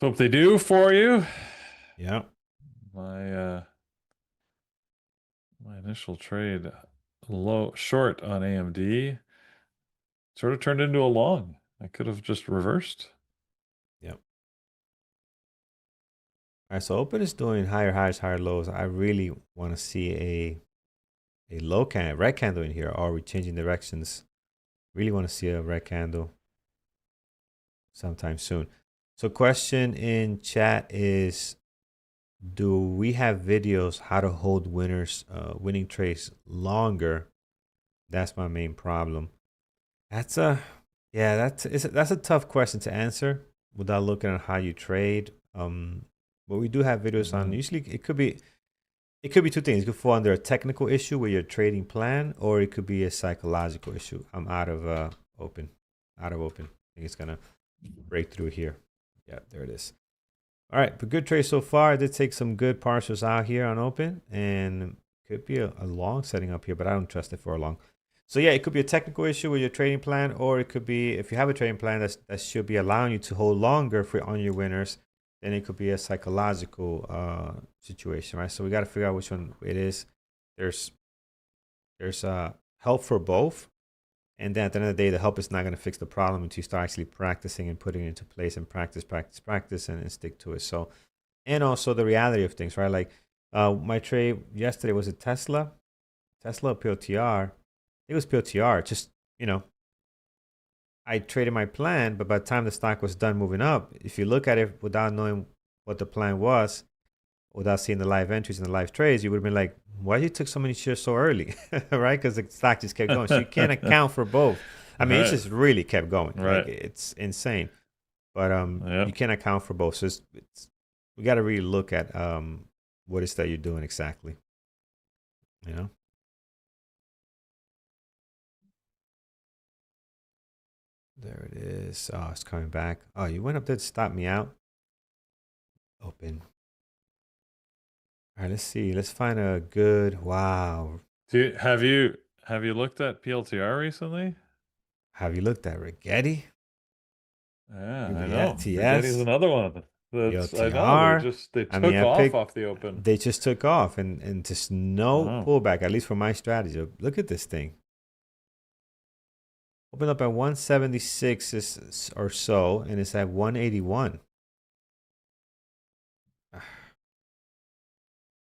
Hope they do for you. Yeah. My initial trade short on AMD sort of turned into a long. I could have just reversed. Yep. All right, so Open is doing higher highs, higher lows. I really want to see a red candle in here. Are we changing directions? Really want to see a red candle sometime soon. So question in chat is, do we have videos how to hold winning trades longer? That's my main problem. That's a tough question to answer without looking at how you trade. But we do have videos on. Usually, it could be two things. It could fall under a technical issue with your trading plan, or it could be a psychological issue. I'm out of Open. I think it's gonna break through here. Yeah, there it is. All right, but good trade so far. I did take some good partials out here on Open, and could be a long setting up here, but I don't trust it for a long. So yeah, it could be a technical issue with your trading plan, or it could be, if you have a trading plan that should be allowing you to hold longer on your winners, then it could be a psychological situation, right? So we got to figure out which one it is. There's help for both, and then at the end of the day, the help is not going to fix the problem until you start actually practicing and putting it into place and practice, and stick to it. So, and also the reality of things, right? Like my trade yesterday was a Tesla POTR. It was POTR. Just, you know, I traded my plan, but by the time the stock was done moving up, if you look at it without knowing what the plan was, without seeing the live entries and the live trades, you would have been like, why you took so many shares so early, right? Because the stock just kept going. So you can't account for both. I mean, it just really kept going. Right. Like, it's insane. But you can't account for both. So we got to really look at what it is that you're doing exactly. You know? There it is. Oh, it's coming back. Oh, you went up there to stop me out. Open. All right, let's see. Let's find a good. Wow. Have you looked at PLTR recently? Have you looked at Rigetti? Yeah, I Yeah, know. Rigetti's TS, another one. That's I know. PLTR. They I mean, took I off picked. off the open. They just took off and just no Wow. pullback. At least for my strategy. Look at this thing. Opened up at 176 or so, and it's at 181.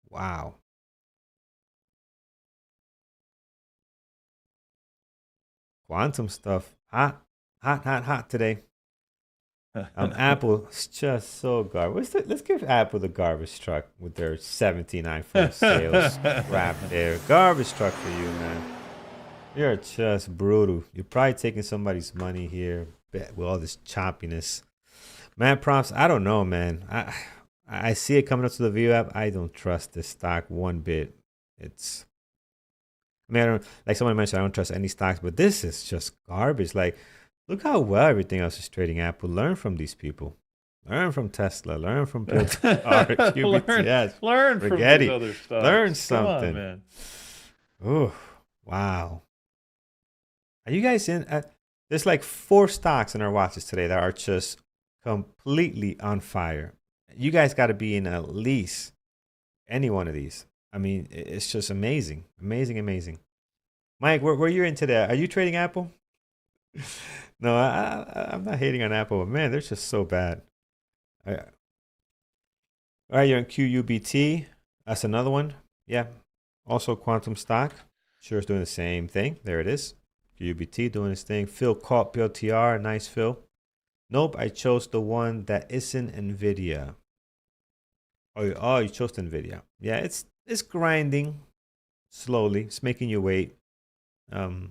Wow. Quantum stuff. Hot, hot, hot, hot today. Apple is just so garbage. Let's give Apple the garbage truck with their 17 iPhone sales crap there. Garbage truck for you, man. You're just brutal. You're probably taking somebody's money here with all this choppiness. Man, prompts, I don't know, man. I see it coming up to the view app. I don't trust this stock one bit. It's, I mean, like someone mentioned, I don't trust any stocks, but this is just garbage. Like, look how well everything else is trading. Apple, learn from these people. Learn from Tesla. Learn from QBTS. learn from these other stuff. Learn something. Come on, man. Oh, wow. Are you guys in? There's like 4 stocks in our watches today that are just completely on fire. You guys got to be in at least any one of these. I mean, it's just amazing. Amazing, amazing. Mike, where you're in today? Are you trading Apple? No, I'm not hating on Apple, but man, they're just so bad. All right, you're in QUBT. That's another one. Yeah. Also, quantum stock. Sure is doing the same thing. There it is. QUBT doing its thing. Phil caught PLTR. Nice, Phil. Nope, I chose the one that isn't NVIDIA. Oh, you chose NVIDIA. Yeah, it's grinding slowly. It's making you wait. But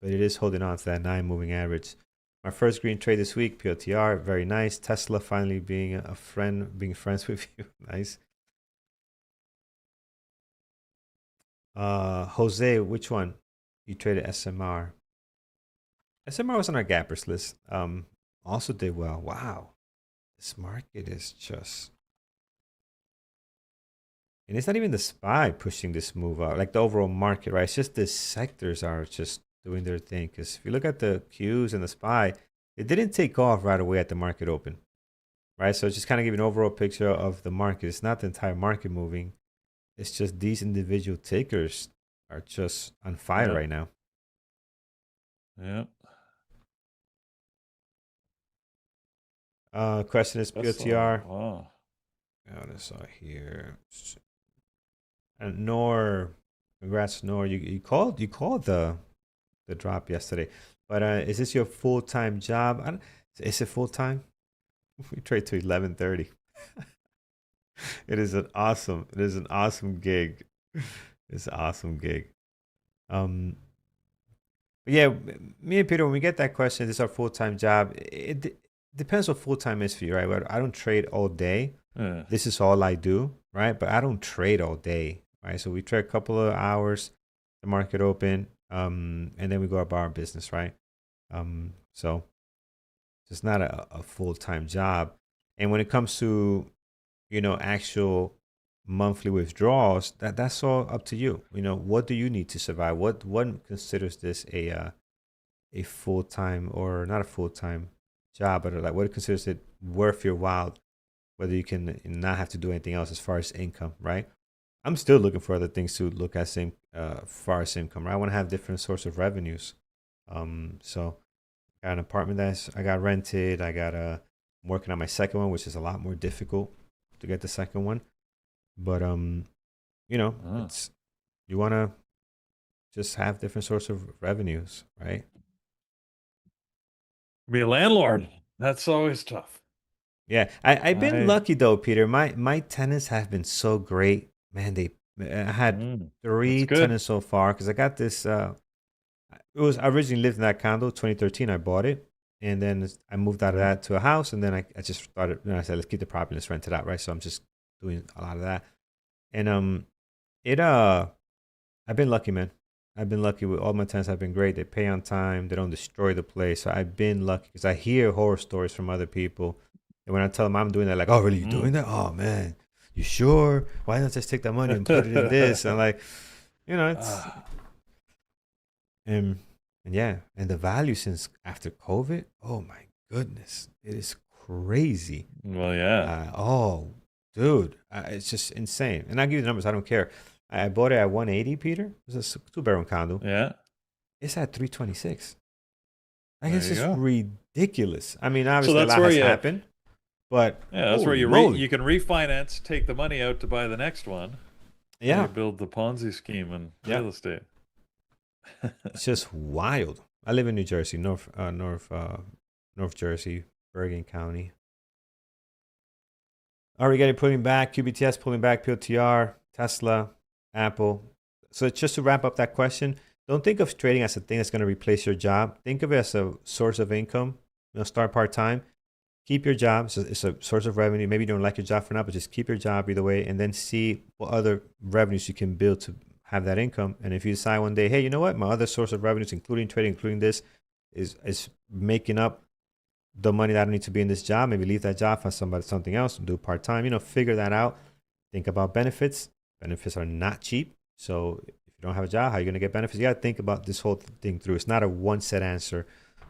it is holding on to that 9 moving average. My first green trade this week, PLTR, very nice. Tesla finally being a friend, being friends with you. Nice. Jose, which one? You traded SMR. SMR was on our gappers list. Also did well. Wow. This market is just, and it's not even the SPY pushing this move out, like the overall market, right? It's just the sectors are just doing their thing. Because if you look at the Qs and the SPY, it didn't take off right away at the market open, right? So it's just kind of giving an overall picture of the market. It's not the entire market moving. It's just these individual takers are just on fire right now. Yeah. Question is PLTR. Wow. Oh, this out here. And Nor, congrats, Nor. You called the drop yesterday. But is this your full-time job? Is it full-time? We trade to 11:30. It is an awesome gig. It's an awesome gig. But yeah, me and Peter, when we get that question, this is our full-time job. It depends what full-time is for you, right? I don't trade all day. Yeah. This is all I do, right? But I don't trade all day, right? So we trade a couple of hours, the market open, and then we go about our business, right? So it's not a full-time job. And when it comes to, actual monthly withdrawals, that's all up to you. What do you need to survive? What considers this a full-time, or not a full-time job, but like what considers it worth your while, whether you can not have to do anything else as far as income, right? I'm still looking for other things to look at far as income, right? I want to have different source of revenues. So I got an apartment I got rented. I'm working on my second one, which is a lot more difficult to get the second one. But it's, you want to just have different source of revenues, right? Be a landlord. That's always tough. Yeah, I've been lucky though, Peter. My tenants have been so great, man. I had 3 tenants so far, because I got this. I originally lived in that condo, 2013. I bought it, and then I moved out of that to a house, and then I just started. I said, let's keep the property, let's rent it out, right? So I'm just doing a lot of that, and I've been lucky, man. I've been lucky with all my tenants. Have been great. They pay on time. They don't destroy the place. So I've been lucky because I hear horror stories from other people, and when I tell them I'm doing that, like, oh, really, you doing that? Oh man, you sure? Why not just take that money and put it in this? And like, it's and yeah, and the value since after COVID. Oh my goodness, it is crazy. Well, yeah. Oh, dude, it's just insane. And I'll give you the numbers. I don't care. I bought it at 180, Peter. It's a 2-bedroom condo. Yeah. It's at 326. I There guess you it's go. ridiculous. I mean, obviously a that's lot where has you- happened, but Yeah, that's where holy you can refinance, take the money out to buy the next one. and yeah, you build the Ponzi scheme in Yeah. real estate. it's just wild. I live in New Jersey, North Jersey, Bergen County. Are we getting pulling back? QBTS pulling back, POTR, Tesla, Apple. So just to wrap up that question, don't think of trading as a thing that's going to replace your job. Think of it as a source of income. Start part-time. Keep your job. So it's a source of revenue. Maybe you don't like your job for now, but just keep your job either way, and then see what other revenues you can build to have that income. And if you decide one day, hey, you know what? My other source of revenues, including trading, including this, is making up the money that I don't need to be in this job. Maybe leave that job, find something else, and do part-time. Figure that out. Think about benefits. Benefits are not cheap. So if you don't have a job, how are you going to get benefits? You got to think about this whole thing through. It's not a one set answer.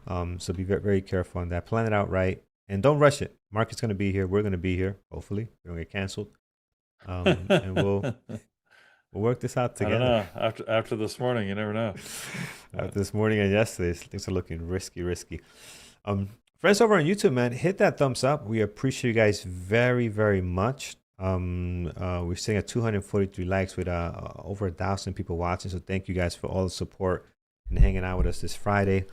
So be very, very careful on that. Plan it out right. And don't rush it. Market's going to be here. We're going to be here. Hopefully, we don't get canceled. And we'll work this out together. I don't know. After this morning, you never know. After this morning and yesterday, things are looking risky. Friends over on YouTube, man, hit that thumbs up. We appreciate you guys very, very much. We're sitting at 243 likes with over 1,000 people watching. So thank you guys for all the support and hanging out with us this Friday.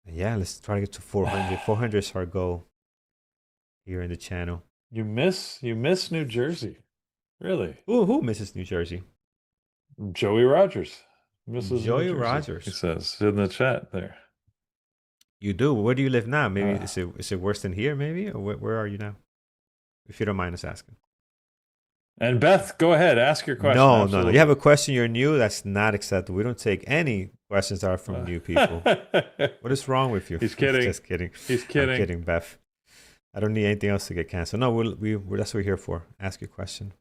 Yeah, let's try to get to 400. 400 is our goal here in the channel. You miss New Jersey, really? Who misses New Jersey? Joey Rogers misses Joey New Jersey, Rogers. he says in the chat there. You do. Where do you live now? Maybe is it worse than here? Maybe, or where are you now? If you don't mind us asking. And Beth, go ahead, ask your question. No. Absolutely. You have a question. You're new. That's not acceptable. We don't take any questions that are from new people. What is wrong with you? He's kidding. Just kidding. He's kidding. I'm kidding, Beth. I don't need anything else to get canceled. No, we're that's what we're here for. Ask your question.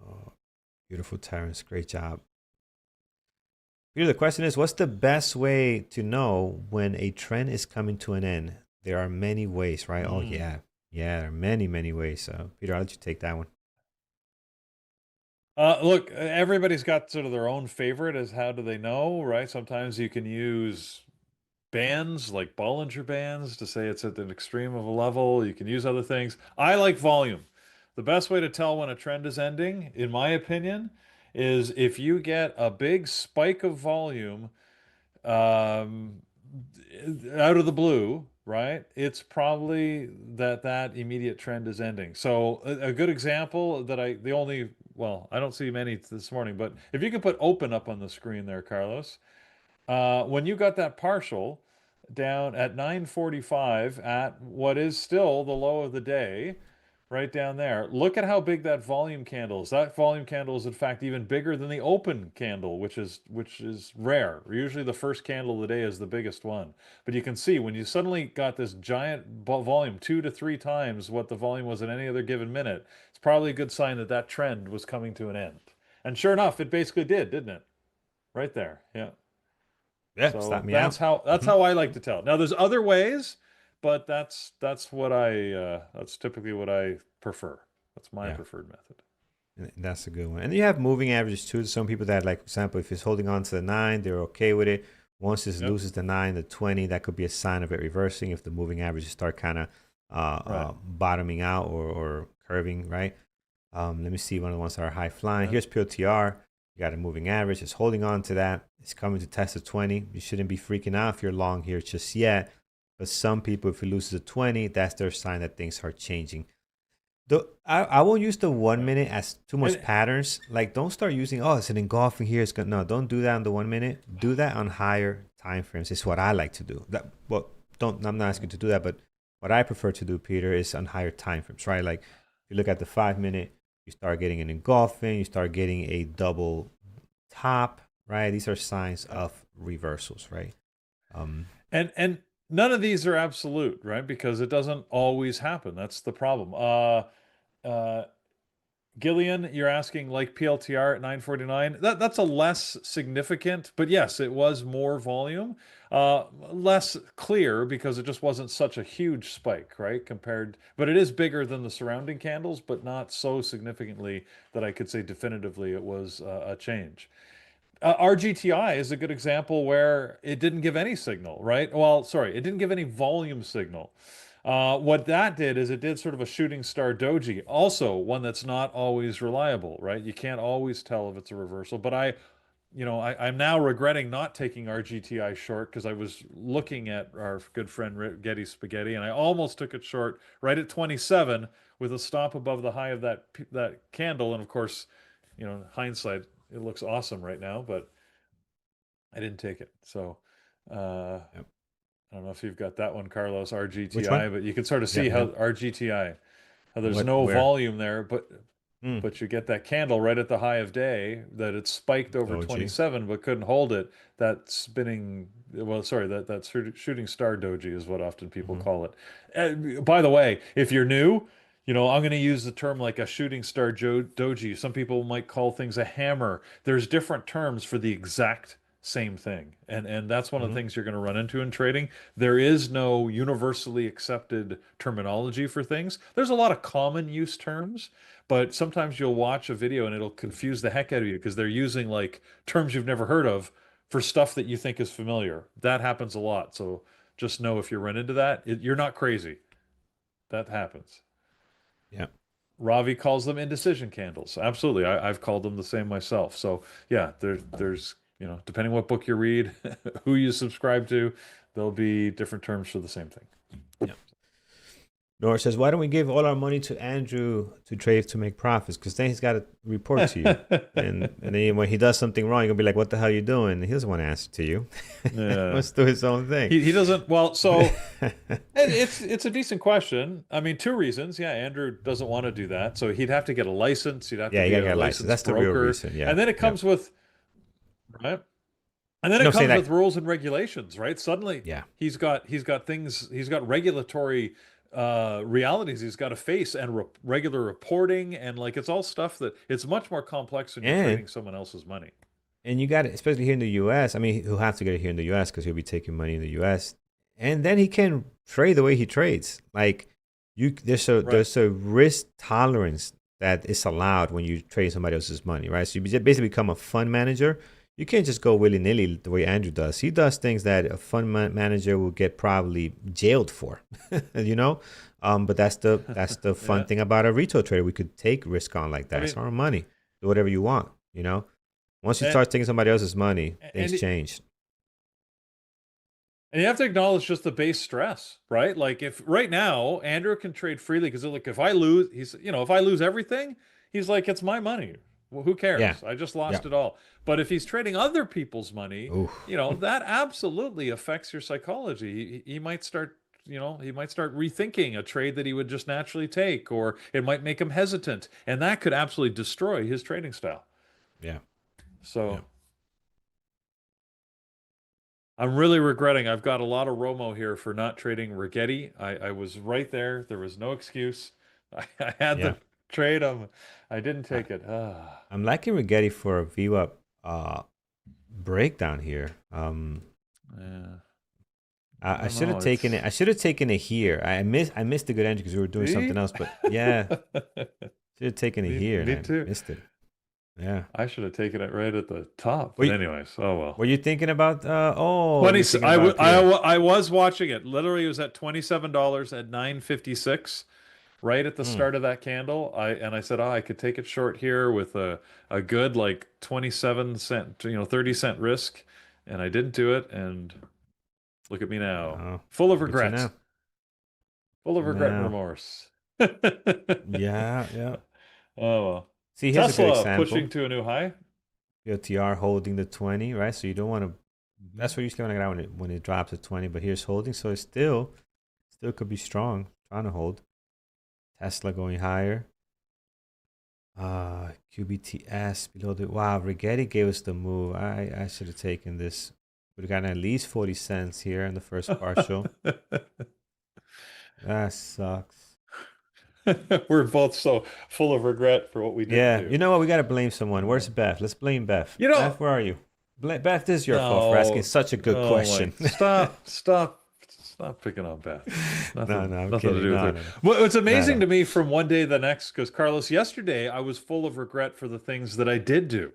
Oh, beautiful, Terrence. Great job. Peter, the question is, what's the best way to know when a trend is coming to an end? There are many ways, right? Oh, yeah. Yeah, there are many, many ways. Peter, I'll let you take that one. Look, everybody's got sort of their own favorite as how do they know, right? Sometimes you can use bands like Bollinger Bands to say it's at an extreme of a level. You can use other things. I like volume. The best way to tell when a trend is ending, in my opinion, is if you get a big spike of volume out of the blue, right? It's probably that immediate trend is ending. So a good example that I don't see many this morning, but if you can put open up on the screen there, Carlos, when you got that partial down at 9:45 at what is still the low of the day, right down there, look at how big that volume candle is. That volume candle is in fact even bigger than the open candle, which is rare. Usually the first candle of the day is the biggest one. But you can see when you suddenly got this giant volume, 2 to 3 times what the volume was in any other given minute, it's probably a good sign that trend was coming to an end. And sure enough, it basically did, didn't it? Right there. Yeah. Yeah, So stop me that's out. how I like to tell. Now there's other ways, but that's what that's typically what I prefer. That's my preferred method. And that's a good one. And you have moving averages too. Some people that, like, for example, if it's holding on to the 9, they're okay with it. Once it loses the 9, the 20, that could be a sign of it reversing if the moving averages start kind of bottoming out or curving, right? Let me see one of the ones that are high flying. Here's POTR. You got a moving average. It's holding on to that. It's coming to test the 20. You shouldn't be freaking out if you're long here just yet. But some people, if it loses a 20, that's their sign that things are changing. I won't use the 1 minute as too much patterns. Like, don't start using, it's an engulfing here. No, don't do that on the 1 minute. Do that on higher time frames. It's what I like to do. I'm not asking you to do that, but what I prefer to do, Peter, is on higher time frames, right? Like, if you look at the 5 minute, You start getting an engulfing. You start getting a double top, right? These are signs of reversals, right? And none of these are absolute, right? Because it doesn't always happen. That's the problem. Gillian, you're asking like PLTR at 949. That's a less significant, but yes, it was more volume, less clear because it just wasn't such a huge spike, right? But it is bigger than the surrounding candles, but not so significantly that I could say definitively it was a change. RGTI is a good example where it didn't give any signal, right? Well, sorry, it didn't give any volume signal. What that did is it did sort of a shooting star doji, also one that's not always reliable, right? You can't always tell if it's a reversal. But I'm now regretting not taking RGTI short because I was looking at our good friend Getty Spaghetti, and I almost took it short right at 27 with a stop above the high of that candle. And of course, hindsight, it looks awesome right now, but I didn't take it. So Yep. I don't know if you've got that one, Carlos, Which one? RGTI, but you can sort of see Yep, how yep. RGTI, how there's What? no Where? volume there, Mm. but you get that candle right at the high of day that it spiked over Doji. 27 but couldn't hold it. That spinning, well, sorry, that shooting star doji is what often people Mm-hmm. call it. By the way, if you're new, I'm going to use the term like a shooting star doji. Some people might call things a hammer. There's different terms for the exact same thing. And that's one of the Mm-hmm. things you're going to run into in trading. There is no universally accepted terminology for things. There's a lot of common use terms, but sometimes you'll watch a video and it'll confuse the heck out of you because they're using like terms you've never heard of for stuff that you think is familiar. That happens a lot. So just know if you run into that, you're not crazy. That happens. Yeah. Ravi calls them indecision candles. Absolutely. I've called them the same myself. So yeah, there's, depending what book you read, who you subscribe to, there'll be different terms for the same thing. Yeah. Nora says, why don't we give all our money to Andrew to trade to make profits? Because then he's got to report to you. and then when he does something wrong, you're going to be like, what the hell are you doing? And he doesn't want to answer to you. Yeah. He wants to do his own thing. He doesn't. Well, so it's a decent question. I mean, two reasons. Yeah, Andrew doesn't want to do that, so he'd have to get a license. He'd have to Yeah, you be got to get a a license. That's licensed the real broker, reason. Yeah. and then it comes with right. And then No, it say comes that. with rules and regulations, right? Suddenly, Yeah. he's got things. He's got regulatory realities he's got to face and regular reporting, and like it's all stuff that it's much more complex when you're And trading someone else's money. and you got it, especially here in the U.S. I mean, he'll have to get it here in the U.S. because he'll be taking money in the U.S. And then he can trade the way he trades. Like there's a risk tolerance that is allowed when you trade somebody else's money, right? So you basically become a fund manager. You can't just go willy nilly the way Andrew does. He does things that a fund manager will get probably jailed for, But that's the fun thing about a retail trader. We could take risk on like that. It's our money. Do whatever you want. Once you start taking somebody else's money, things change. And you have to acknowledge just the base stress, right? Like if right now Andrew can trade freely because like if I lose, if I lose everything, he's like, it's my money. Well, who cares? Yeah. I just lost it all. But if he's trading other people's money, Oof. That absolutely affects your psychology. He might start, rethinking a trade that he would just naturally take, or it might make him hesitant, and that could absolutely destroy his trading style. Yeah. So. Yeah. I'm really regretting. I've got a lot of Romo here for not trading Rigetti. I was right there. There was no excuse. I had the trade. I didn't take it. I'm liking Rigetti for a VWAP breakdown here. Yeah. I should have taken it. I should have taken it here. I missed the good entry because we were doing something else. But yeah, should have taken it here. Me too. I missed it. Yeah, I should have taken it right at the top. But anyways, oh well. Were you thinking about? 20. I was watching it. Literally, it was at $27 at 9:56, right at the start of that candle. I said, I could take it short here with a good like 27 cent, 30 cent risk, and I didn't do it. And look at me now, full of regret, full of regret and remorse. Yeah. Oh well. See, here's Tesla a good example. pushing to a new high. TR holding the 20, right? So you don't want to. That's what you usually want to get when it drops to 20. But here's holding, so it still could be strong. Trying to hold. Tesla going higher. QBTS below the wow. Rigetti gave us the move. I should have taken this. Would have gotten at least 40 cents here in the first partial. That sucks. We're both so full of regret for what we didn't Yeah, do. you know what? We got to blame someone. Where's Beth? Let's blame Beth. You know, Beth, where are you? Beth, this is your fault for asking no, such a good question. stop picking on Beth. No, I'm Nothing to kidding. do with No, her. no, Well, it's amazing no. to me from one day to the next, because Carlos, yesterday I was full of regret for the things that I did do,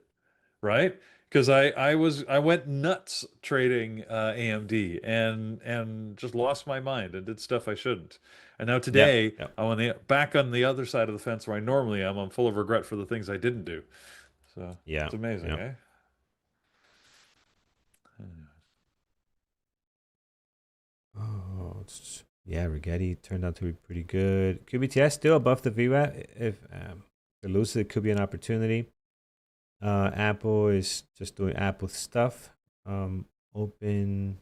right? Because I went nuts trading AMD and just lost my mind and did stuff I shouldn't. And now Yep, today yep. I'm back on the other side of the fence where I normally am. I'm full of regret for the things I didn't do. So Yeah, it's amazing, yeah. eh? Oh, yeah, Rigetti turned out to be pretty good. QBTS still above the VWAP. If it loses, it could be an opportunity. Apple is just doing Apple stuff. Open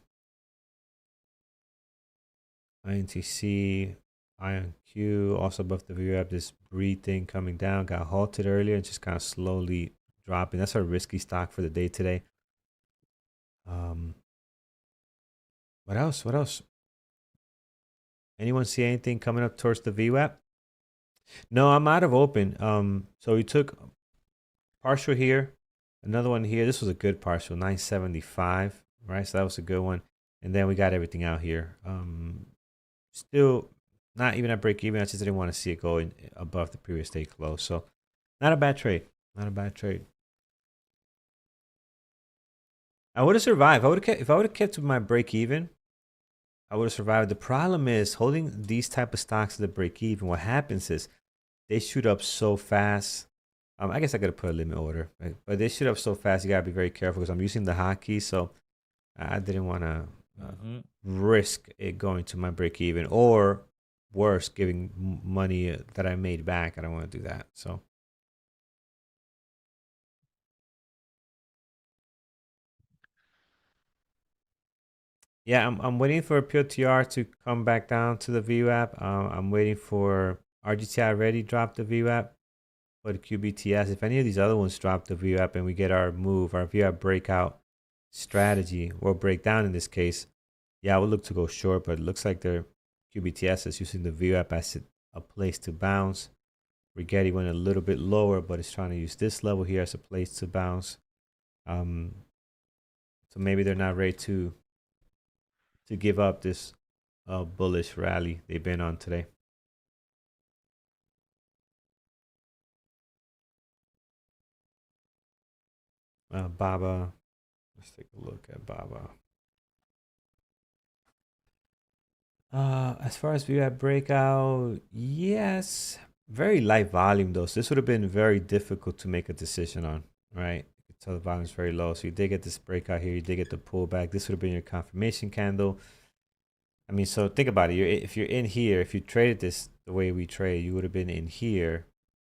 INTC, IonQ also above the VWAP. This BREA thing coming down got halted earlier and just kind of slowly dropping. That's our risky stock for the day today. What else? What else? Anyone see anything coming up towards the VWAP? No, I'm out of open. So we took partial here, another one here. This was a good partial, 975, right? So that was a good one. And then we got everything out here. Still not even at break even. I just didn't want to see it go above the previous day close. So not a bad trade. Not a bad trade. I would have survived. If I would have kept to my break even, I would have survived. The problem is holding these type of stocks to the break even. What happens is they shoot up so fast. I guess I gotta put a limit order, right? But they shoot up so fast. You gotta be very careful because I'm using the Hotkeys, so I didn't want to risk it going to my break even, or worse, giving money that I made back. I don't want to do that. So yeah, I'm waiting for POTR to come back down to the VWAP. I'm waiting for RGTI already dropped the VWAP, but QBTS. If any of these other ones drop the VWAP and we get our move, our VWAP breakout strategy or breakdown in this case, yeah, I would look to go short, but it looks like their QBTS is using the VWAP as a place to bounce. Rigetti went a little bit lower, but it's trying to use this level here as a place to bounce. So maybe they're not ready to give up this bullish rally they've been on today. Baba, let's take a look at Baba. As far as VWAP breakout, yes, very light volume though. So this would have been very difficult to make a decision on, right? So the volume is very low. So you did get this breakout here. You did get the pullback. This would have been your confirmation candle. I mean, so think about it. If you're in here, if you traded this the way we trade, you would have been in here,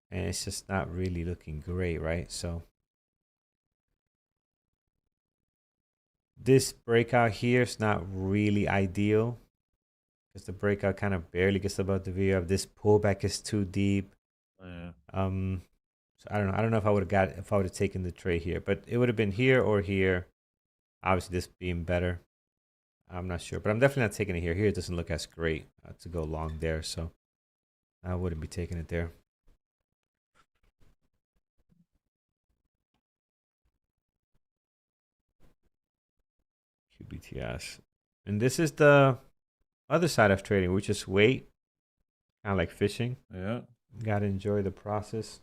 and it's just not really looking great, right? So this breakout here is not really ideal because the breakout kind of barely gets above the VWAP. This pullback is too deep. Yeah. So I don't know. I don't know if I would have taken the trade here, but it would have been here or here. Obviously, this being better. I'm not sure, but I'm definitely not taking it here. Here it doesn't look as great to go long there, so I wouldn't be taking it there. QBTS. And this is the other side of trading. We just wait, kind of like fishing. Yeah. Gotta enjoy the process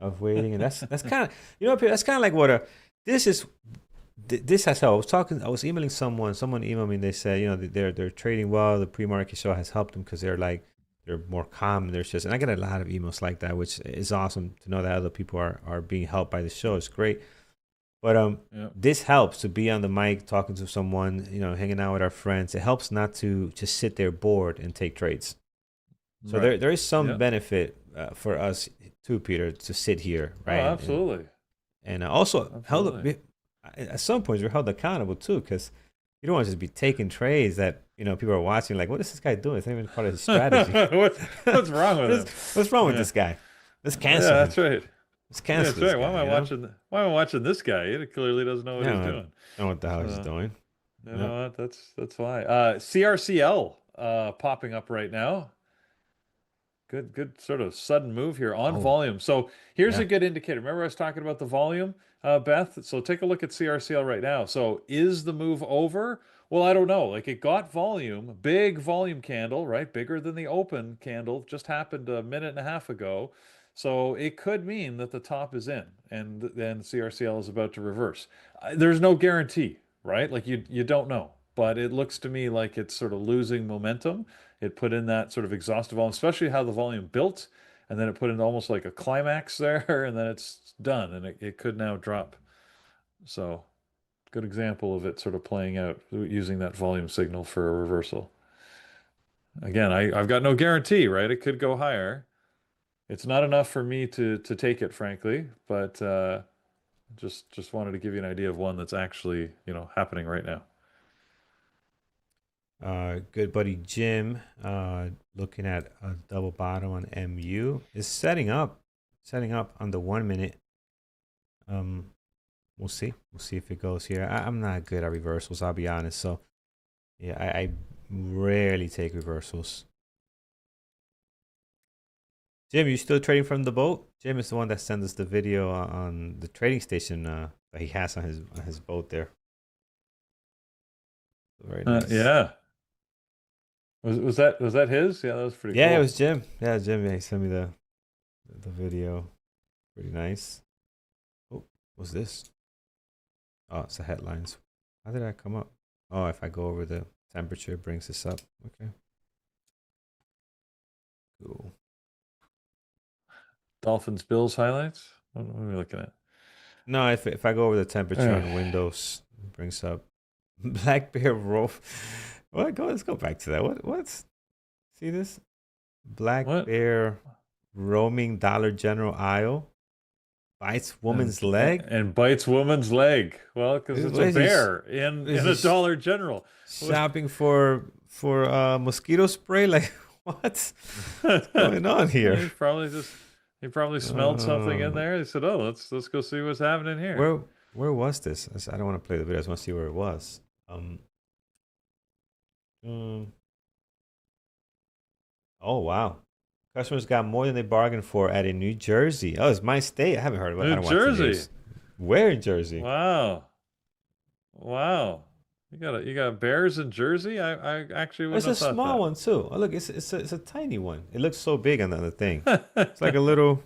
of waiting, and that's kind of that's kind of like what this is. This has helped. I was emailing someone. Someone emailed me. And they said, they're trading well. The pre-market show has helped them because they're more calm. And there's and I get a lot of emails like that, which is awesome to know that other people are being helped by the show. It's great. But this helps to be on the mic, talking to someone, hanging out with our friends. It helps not to just sit there bored and take trades. So right. there is some benefit for us too, Peter, to sit here, right? Oh, absolutely. And also at some points we're held accountable too, because you don't want to just be taking trades that people are watching like, what is this guy doing? It's not even part of his strategy. What's wrong with him? What's wrong with this guy? Let's Yeah, cancel him. that's right. Let's Yeah, cancel that's this right. Why guy, am I you know? watching? Why am I watching this guy? He clearly doesn't know what Yeah, he's I don't doing. know what the hell he's So doing. you Yeah. know what? That's why. CRCL popping up right now. Good sort of sudden move here on Oh, volume. So here's yeah. a good indicator. Remember I was talking about the volume, Beth? So take a look at CRCL right now. So is the move over? Well, I don't know. Like it got volume, big volume candle, right? Bigger than the open candle. Just happened a minute and a half ago. So it could mean that the top is in and then CRCL is about to reverse. There's no guarantee, right? Like you don't know. But it looks to me like it's sort of losing momentum. It put in that sort of exhaustive volume, especially how the volume built, and then it put in almost like a climax there, and then it's done, and it could now drop. So, good example of it sort of playing out using that volume signal for a reversal. Again, I've got no guarantee, right? It could go higher. It's not enough for me to take it, frankly, but just wanted to give you an idea of one that's actually, happening right now. Good buddy Jim, looking at a double bottom on MU is setting up on the 1 minute. We'll see if it goes here. I'm not good at reversals, I'll be honest. So yeah, I rarely take reversals. Jim, you still trading from the boat? Jim is the one that sent us the video on the trading station that he has on his boat there. Very nice. Yeah. Was that his? Yeah, that was pretty Yeah, cool. it was Jim. Yeah, Jim. Yeah, he sent me the video. Pretty nice. Oh, what's this? Oh, it's the headlines. How did that come up? Oh, if I go over the temperature, it brings this up. Okay. Cool. Dolphins Bills highlights? What are we looking at? No, if I go over the temperature on Windows, it brings up Black Bear roll. What? Let's go back to that. What's see this? Black Bear roaming Dollar General aisle bites woman's leg and bites woman's leg. Well, because it's a bear in a Dollar General shopping for mosquito spray. Like what's going on here? He probably smelled something in there. He said, "Oh, let's go see what's happening here." Where was this? I don't want to play the video. I just want to see where it was. Oh wow. Customers got more than they bargained for at in New Jersey. Oh, it's my state. I haven't heard of it. New Jersey. Where in Jersey? Wow. You got bears in Jersey? I actually wouldn't have thought that. It's a small one too. Oh, look, it's a tiny one. It looks so big on the other thing. It's like a little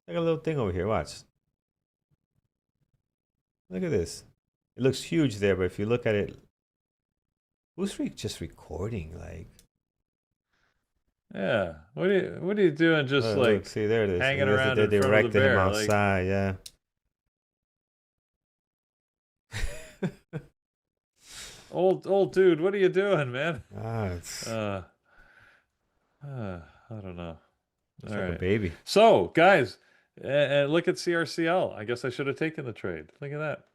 thing over here. Watch. Look at this. It looks huge there, but if you look at it, who's just recording? Like, yeah. What are you doing? Just look, see there it is. hanging around in front of the directed bear. him outside. Yeah. Old dude, what are you doing, man? It's I don't know. All right. A baby. So, guys, look at CRCL. I guess I should have taken the trade. Look at that.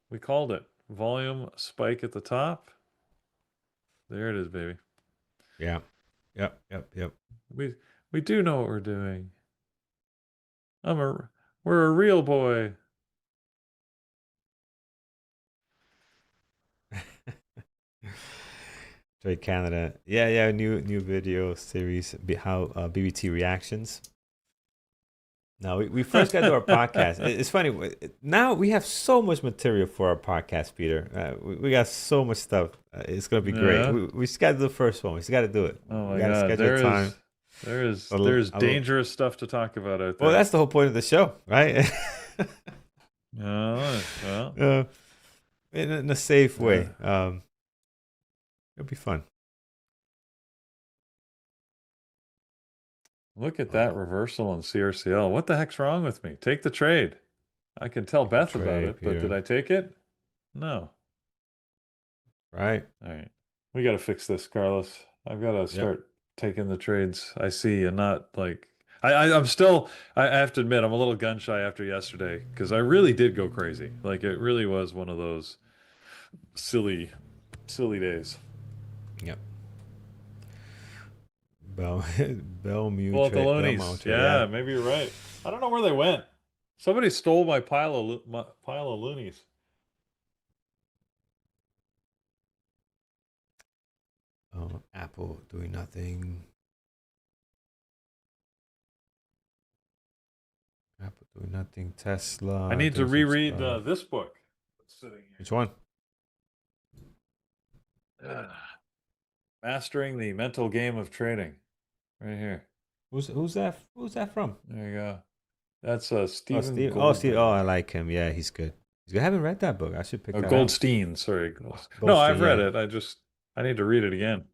We called it. Volume spike at the top. There it is, baby. Yeah. Yep. We do know what we're doing. We're a real boy. Trade Canada. Yeah, new video series, how BBT reactions. Now we first got to our podcast. It's funny. Now we have so much material for our podcast, Peter. We got so much stuff. It's gonna be great. We just got to do the first one. We just got to do it. Oh my God! There's dangerous stuff to talk about out there. Well, that's the whole point of the show, right? Well, in a safe way. It'll be fun. Look at that reversal on CRCL. What the heck's wrong with me? Take the trade. I can tell Beth about it, but did I take it? No. Right. All right. We got to fix this, Carlos. I've got to start taking the trades I see and not like I'm still, I have to admit, I'm a little gun shy after yesterday because I really did go crazy. Like it really was one of those silly days. Yep. Bell Belmont Well, at the Trade loonies. Yeah, maybe you're right. I don't know where they went. Somebody stole my pile of loonies. Oh, Apple doing nothing. Apple doing nothing. Tesla. I need to doing some reread stuff. this book that's sitting here. Which one? Mastering the Mental Game of Trading. Right here. Who's that? Who's that from? There you go. That's Oh, Stephen Steve. Oh, Goldberg. Steve. Oh, I like him. Yeah, he's good. He's good. I haven't read that book. I should pick that up. Goldstein. Sorry. No, Goldstein, I've read yeah. it. I need to read it again.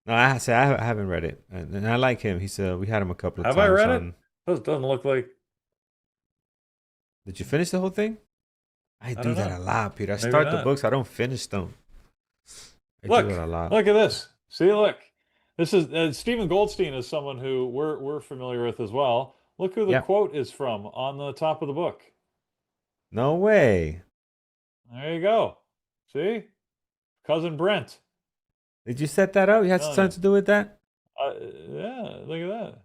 No, I haven't read it, and I like him. He's we had him a couple of Have times I read on. it? Doesn't look like. Did you finish the whole thing? I do don't that know. a lot, Peter. I Maybe start the not. books, I don't finish them. I Look, do it a lot. look at this. See, look. This is Stephen Goldstein is someone who we're familiar with as well. Look who the Yeah. quote is from on the top of the book. No way. There you go. See, cousin Brent. Did you set that up? You had Oh, something yeah. to do with that? Yeah, look at that.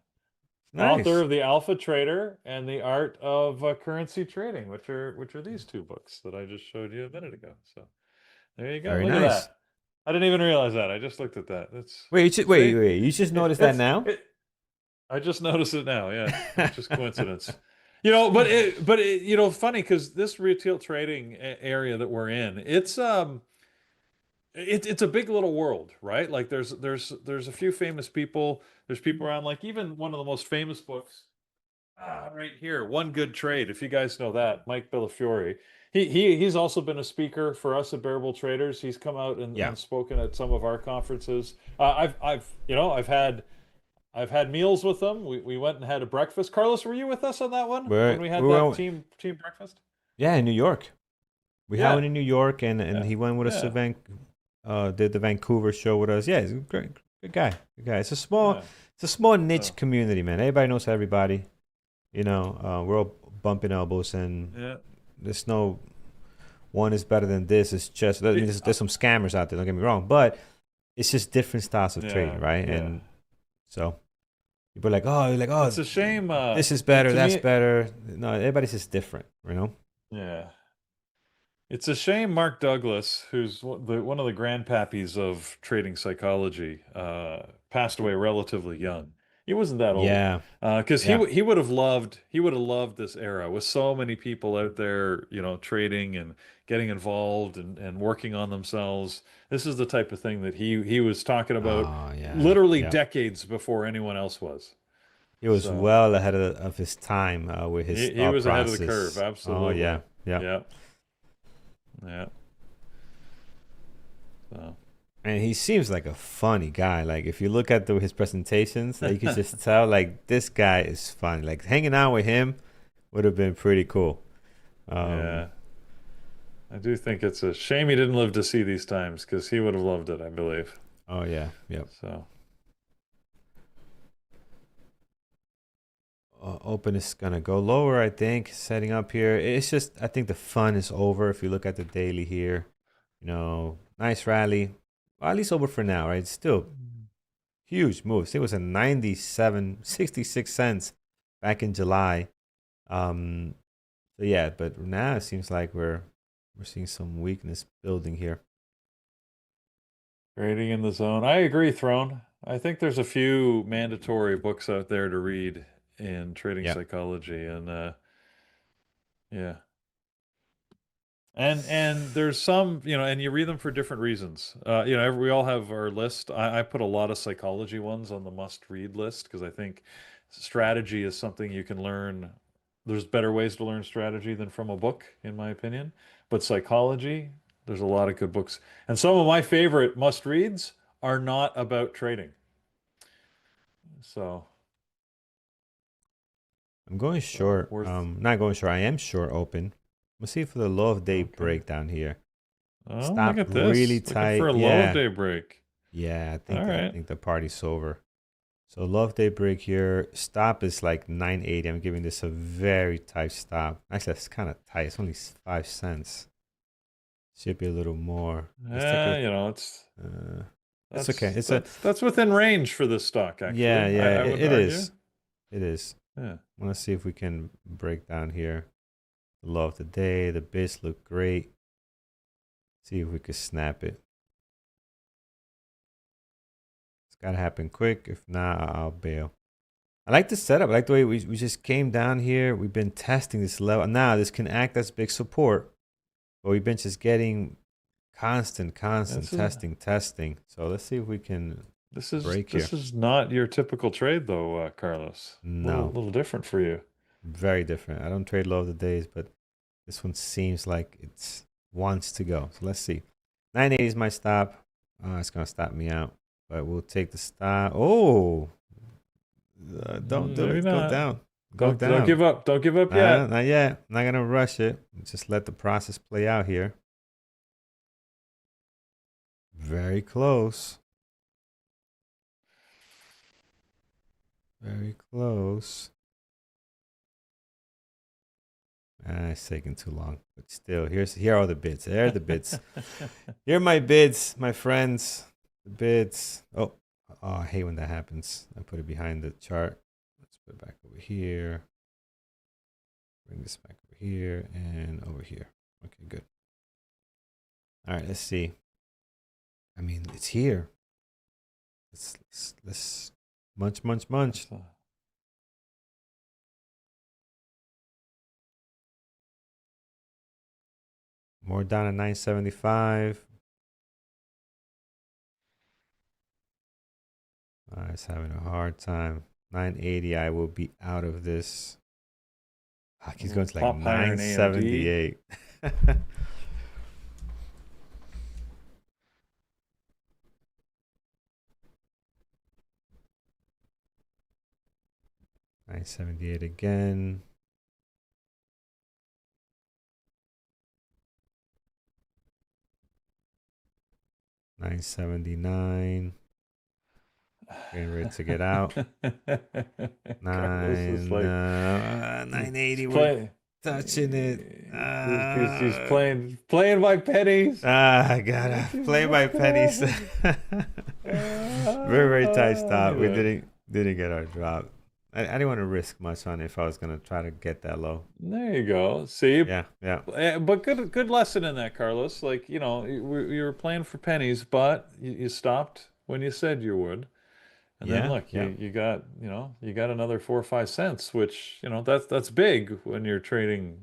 Nice. Author of The Alpha Trader and The Art of Currency Trading, which are these two books that I just showed you a minute ago. So there you go. Very Look nice. at that. I didn't even realize that. I just looked at that. That's Wait, see? wait. You just noticed that now? I just noticed it now. Yeah, it's just coincidence. Funny because this retail trading area that we're in, it's a big little world, right? Like there's a few famous people. There's people around. Like even one of the most famous books, right here, One Good Trade. If you guys know that, Mike Bellafiore. He's also been a speaker for us at Bearable Traders. He's come out and spoken at some of our conferences. I've had meals with them. We went and had a breakfast. Carlos, were you with us on that one when we had that team breakfast? Yeah, in New York. We had one in New York, and he went with us to did the Vancouver show with us. Yeah, he's a good guy. Good guy. It's a small niche community, man. Everybody knows everybody. We're all bumping elbows, and there's no one is better than this. It's just there's some scammers out there. Don't get me wrong, but it's just different styles of trading, right? Yeah. And so people are like, it's a shame. This is better. That's better. No, everybody's just different, Yeah. It's a shame Mark Douglas, who's one of the grandpappies of trading psychology, passed away relatively young. He wasn't that old. Yeah. Because he would have loved this era with so many people out there, trading and getting involved and working on themselves. This is the type of thing that he was talking about literally decades before anyone else was. He was well ahead of his time with his he was ahead of the curve, absolutely. Oh, yeah. So. And he seems like a funny guy. Like if you look at his presentations, you can just tell like this guy is fun. Like hanging out with him would have been pretty cool. I do think it's a shame he didn't live to see these times because he would have loved it, I believe. Oh yeah, yep. So. Open is gonna go lower, I think. Setting up here, it's just I think the fun is over. If you look at the daily here, nice rally. Well, at least over for now, right? It's still huge moves. It was a 66 cents back in July. So yeah, but now it seems like we're seeing some weakness building here. Trading in the zone. I agree, Throne. I think there's a few mandatory books out there to read in trading psychology, and and there's some, and you read them for different reasons. We all have our list. I put a lot of psychology ones on the must-read list because I think strategy is something you can learn. There's better ways to learn strategy than from a book, in my opinion. But psychology, there's a lot of good books, and some of my favorite must-reads are not about trading. So. I'm going short. Not going short. I am short open. Let's see for the low of day break down here. Oh, Stop look at this. Really tight. For a low of day break. Yeah, I think the party's over. So low of day break here. Stop is like 980. I'm giving this a very tight stop. Actually, that's kind of tight. It's only 5 cents. Should be a little more. It's. It's okay. It's that's within range for this stock, actually. yeah, yeah. I would It argue. is. It is. Yeah. Let's see if we can break down here. The low of the day. The bids look great. See if we could snap it. It's gotta happen quick. If not, I'll bail. I like the setup. I like the way we just came down here. We've been testing this level. Now this can act as big support, but we've been just getting constant testing. So let's see if we can break here. This is not your typical trade, though, Carlos. No, a little different for you. Very different. I don't trade low of the days, but this one seems like it wants to go. So let's see. 980 is my stop. It's gonna stop me out, but we'll take the stop. Oh, don't do it. Go down. Go down. Don't give up. Don't give up yet. Not yet. I'm not gonna rush it. Just let the process play out here. Very close. Very close. It's taking too long, but still, here are the bids. There are the bids. Here are my bids, my friends. The bids. Oh, I hate when that happens. I put it behind the chart. Let's put it back over here. Bring this back over here and over here. Okay, good. All right, let's see. I mean, it's here. Let's munch. More down at 975. It's having a hard time. 980, I will be out of this. He's going to like 978. 978 again. $979. Getting ready to get out. 980. We're touching it. He's playing by pennies. I gotta play by pennies. Very tight stop. We didn't get our drop. I didn't want to risk much on it if I was gonna try to get that low. There you go. See, yeah. But good lesson in that, Carlos. Like, you were playing for pennies, but you stopped when you said you would, and then look, you got another 4 or 5 cents, which that's big when you're trading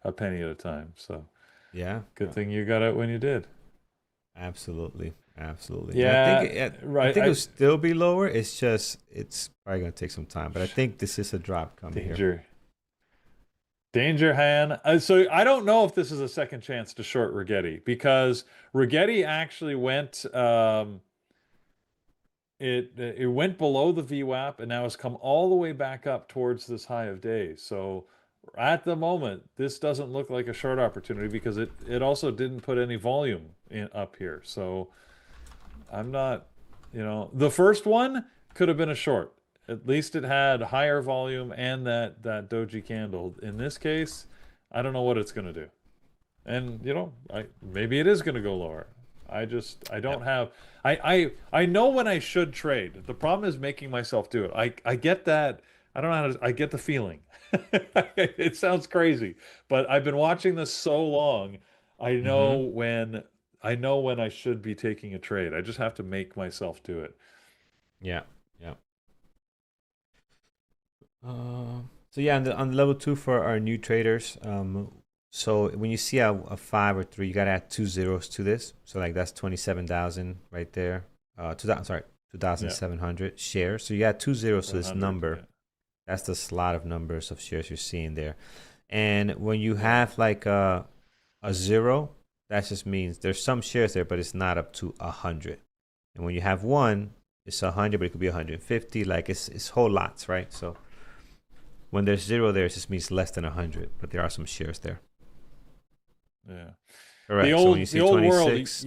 a penny at a time. So good thing you got it when you did. Absolutely. Yeah, I think it'll still be lower. It's probably gonna take some time, but I think this is a drop coming here. Danger, Han. So I don't know if this is a second chance to short Rigetti, because Rigetti actually went. It went below the VWAP and now has come all the way back up towards this high of days. So at the moment, this doesn't look like a short opportunity because it also didn't put any volume up here. So I'm not, the first one could have been a short. At least it had higher volume and that doji candle. In this case, I don't know what it's going to do. And, maybe it is going to go lower. I don't have, I know when I should trade. The problem is making myself do it. I get that. I don't know I get the feeling. It sounds crazy, but I've been watching this so long. I know when I should be taking a trade. I just have to make myself do it. Yeah. So on the level 2 for our new traders, so when you see a 5 or 3, you gotta add 2 zeros to this. So like that's 27,000 right there. 2,700 shares. So you add 2 zeros to this number. Yeah. That's the slot of numbers of shares you're seeing there. And when you have like a 0, that just means there's some shares there, but it's not up to 100. And when you have 1, it's 100, but it could be 150. Like it's whole lots, right? So when there's 0 there, it just means less than 100, but there are some shares there. Yeah. Correct. The old world is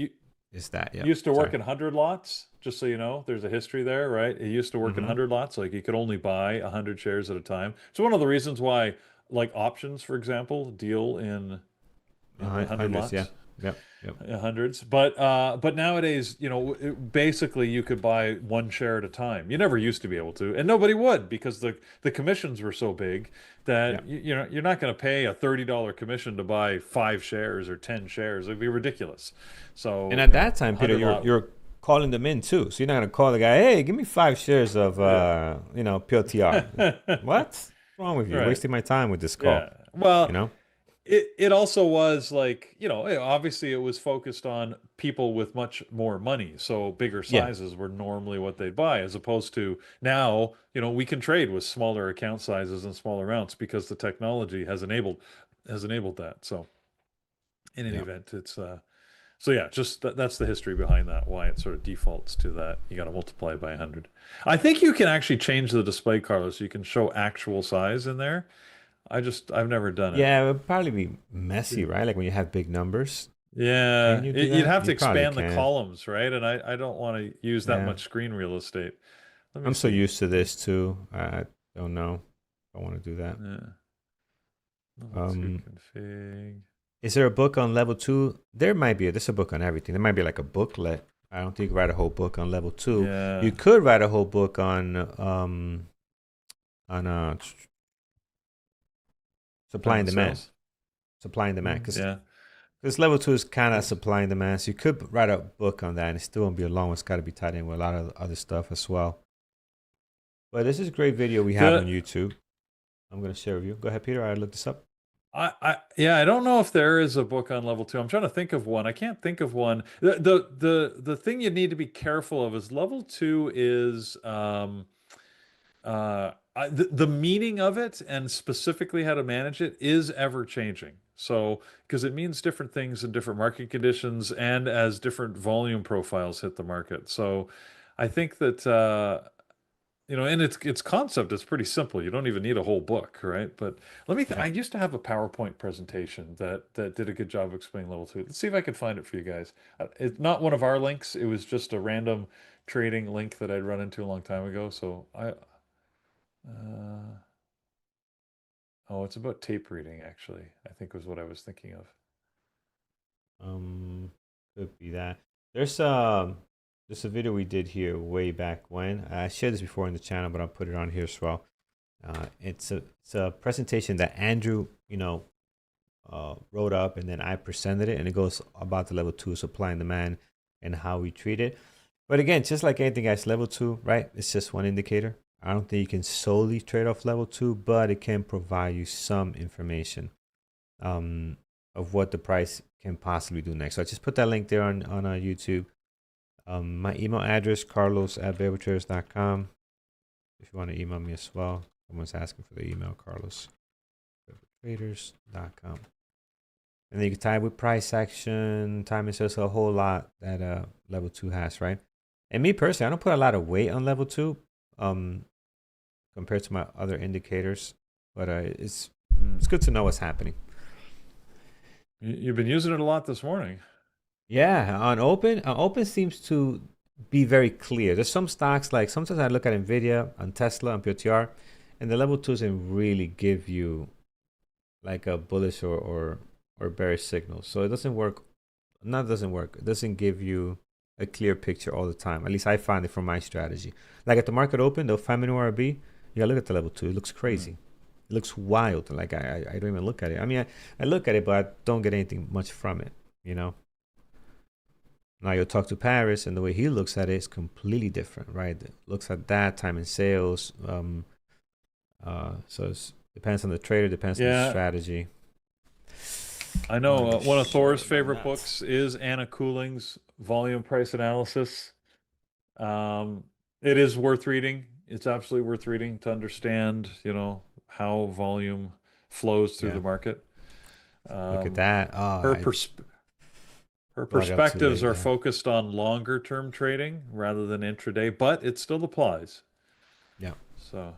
that. Yeah. Used to work in 100 lots, just so you know. There's a history there, right? It used to work in 100 lots. Like you could only buy 100 shares at a time. It's one of the reasons why, like options, for example, deal in 100 lots. Yep. Yep. hundreds. But nowadays, basically you could buy one share at a time. You never used to be able to, and nobody would because the commissions were so big that Yep. you're not going to pay a $30 commission to buy 5 shares or 10 shares. It'd be ridiculous. And So, at that time, Peter, 100 you're lot. you're calling them in too. So you're not gonna call the guy, hey, give me 5 shares of PLTR. What? What's wrong with you? Right. Wasting my time with this call. Yeah. You Well, know? it also was like, obviously it was focused on people with much more money. So bigger Yeah. sizes were normally what they'd buy, as opposed to now, we can trade with smaller account sizes and smaller amounts because the technology has enabled that. So in any Yeah. event, it's so yeah, just that's the history behind that, why it sort of defaults to that. You got to multiply it by 100. I think you can actually change the display, Carlos. You can show actual size in there. I've never done it. Yeah, it would probably be messy, right? Like when you have big numbers. Can Yeah, you do you'd that? have to You probably expand the can. columns, right? And I don't want to use that Yeah. much screen real estate. Let me I'm so see. used to this too. I don't know if I want to do that. Yeah. Level 2 Um, config. is there a book on level two? There might be. There's a book on everything. There might be like a booklet. I don't think you write a whole book on level two. Yeah. You could write a whole book on supply and demand. Sales. Supply and demand. Because Yeah. level two is kind of Yes. supply and demand. So you could write a book on that and it still won't be a long one. It's got to be tied in with a lot of other stuff as well. But this is a great video we have on YouTube. I'm going to share with you. Go ahead, Peter. I looked this up. I don't know if there is a book on level 2. I'm trying to think of one. I can't think of one. The thing you need to be careful of is level 2 is the meaning of it and specifically how to manage it is ever changing. So, because it means different things in different market conditions and as different volume profiles hit the market. So, I think that and its concept is pretty simple. You don't even need a whole book, right? But I Yeah. used to have a PowerPoint presentation that did a good job of explaining level 2. Let's see if I could find it for you guys. It's not one of our links. It was just a random trading link that I'd run into a long time ago. So uh, oh, it's about tape reading, actually, I think was what I was thinking of. Could be that. There's a video we did here way back when. I shared this before in the channel, but I'll put it on here as well. It's a presentation that Andrew, wrote up, and then I presented it, and it goes about the level 2 supply and demand and how we treat it. But again, just like anything guys, level 2, right? It's just one indicator. I don't think you can solely trade off level 2, but it can provide you some information of what the price can possibly do next. So I just put that link there on YouTube. My email address, carlos@beartraders.com. If you want to email me as well. Someone's asking for the email, carlos@beartraders.com. And then you can tie with price action, time and sales, a whole lot that level 2 has, right? And me personally, I don't put a lot of weight on level 2 compared to my other indicators, but it's good to know what's happening. You've been using it a lot this morning. Yeah, on open seems to be very clear. There's some stocks, like sometimes I look at Nvidia, on Tesla, on PTR, and the level 2 doesn't really give you like a bullish or bearish signal. So it doesn't work. It doesn't give you a clear picture all the time. At least I find it from my strategy. Like at the market open, the 5-minute RB, you gotta look at the level 2. It looks crazy. It looks wild. Like I don't even look at it. I mean, I look at it, but I don't get anything much from it, Now you'll talk to Paris, and the way he looks at it is completely different, right? It looks at that time in sales. So it depends on the trader, depends on the strategy. I know one of Thor's favorite books is Anna Cooling's Volume Price Analysis. It is worth reading. It's absolutely worth reading to understand, how volume flows through the market. Look at that. Her perspectives are focused on longer term trading rather than intraday, but it still applies. Yeah. So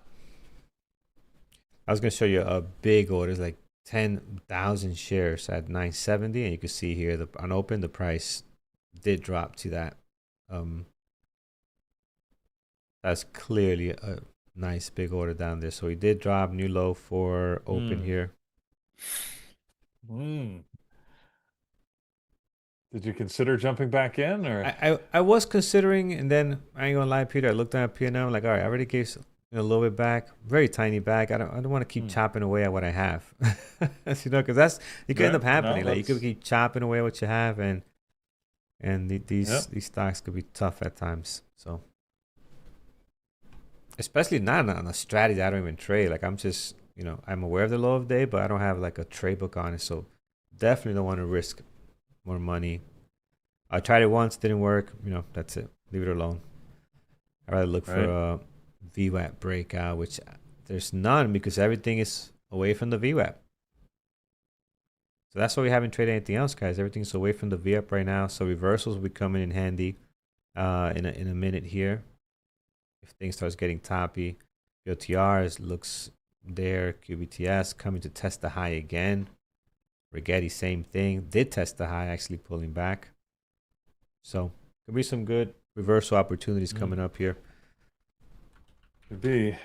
I was going to show you a big order. It's like 10,000 shares at 970, and you can see here on open the price did drop to that. That's clearly a nice big order down there. So we did drop new low for open here. Did you consider jumping back in, or? I was considering, and then I ain't gonna lie, Peter. I looked at P and I'm like, all right, I already gave a little bit back, very tiny back. I don't want to keep chopping away at what I have, because that's it could end up happening. No, Like you could keep chopping away what you have, and Yep. these stocks could be tough at times. So, especially not on a strategy I don't even trade. Like I'm just, I'm aware of the low of the day, but I don't have like a trade book on it. So definitely don't want to risk more money. I tried it once, didn't work. That's it. Leave it alone. I'd rather look for a VWAP breakout, which there's none because everything is away from the VWAP. So that's why we haven't traded anything else, guys. Everything's away from the VWAP right now. So reversals will be coming in handy in a minute here. If things starts getting toppy, OTRs looks there. QBTS coming to test the high again. Rigetti, same thing. Did test the high, actually pulling back. So could be some good reversal opportunities coming up here. Could be.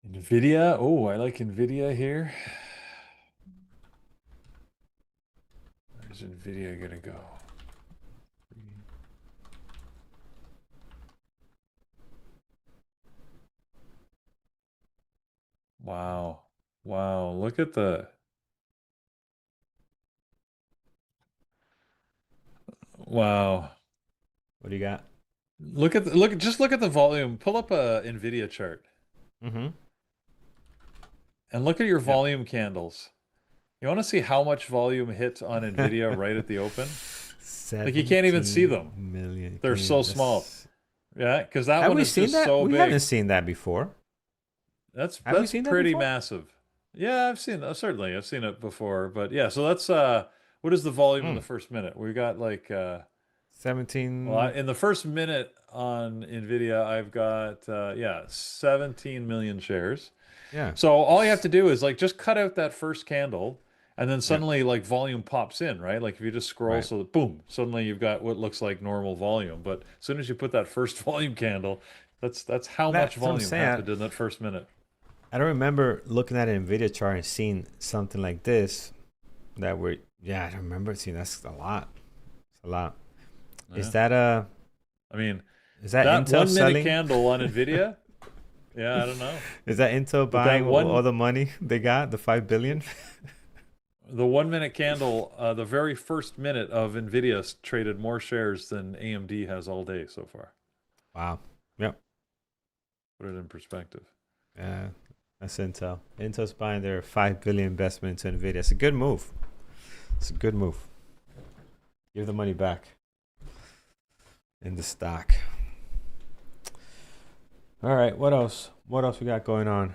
NVIDIA. Oh, I like NVIDIA here. Where's NVIDIA gonna go? Wow. Wow. Look at the. Wow. What do you got? Look at just look at the volume. Pull up a NVIDIA chart Mm-hmm. and look at your volume candles. You want to see how much volume hit on NVIDIA right at the open? Like you can't even see them. Million. They're so small. Yeah, because that one is just so we big. haven't seen that before. That's Have we seen that pretty before? massive. Yeah, I've seen certainly I've seen it before. But yeah, so that's what is the volume in the first minute? We got like 17. well, in the first minute on NVIDIA, I've got 17 million shares. Yeah. So all you have to do is like just cut out that first candle, and then suddenly like volume pops in, right? Like if you just scroll, Right. so that, boom, suddenly you've got what looks like normal volume. But as soon as you put that first volume candle, that's how much That's what I'm volume saying. happened in that first minute. I don't remember looking at an NVIDIA chart and seeing something like this. I don't remember seeing. That's a lot. It's a lot. Yeah. Is that I mean, is that that Intel 1 minute selling? candle on NVIDIA? Yeah, I don't know. Is that Intel But that buying one- all the money they got, the $5 billion? The 1 minute candle, the very first minute of NVIDIA traded more shares than AMD has all day so far. Wow. Yep. Put it in perspective. Yeah, that's Intel. Intel's buying their $5 billion investment into NVIDIA. It's a good move. It's a good move. Give the money back in the stock. All right, what else? What else we got going on?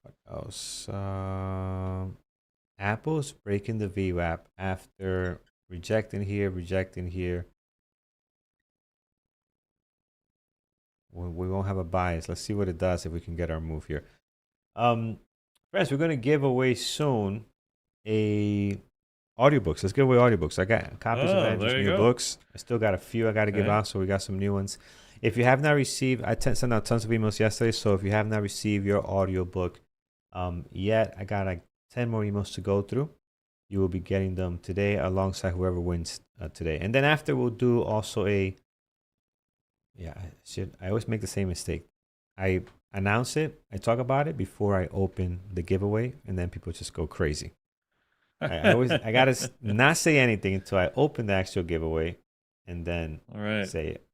What else? Apple's breaking the VWAP after rejecting here. We won't have a bias. Let's see what it does if we can get our move here. Friends, we're going to give away soon audiobooks. Let's give away audiobooks. I got copies of Andrew's new books. I still got a few I got to give out, so we got some new ones. If you have not received, I sent out tons of emails yesterday, so if you have not received your audiobook yet, I got like 10 more emails to go through. You will be getting them today alongside whoever wins today. And then after, we'll do also I always make the same mistake. I announce it, I talk about it before I open the giveaway, and then people just go crazy. I gotta not say anything until I open the actual giveaway, and then say it.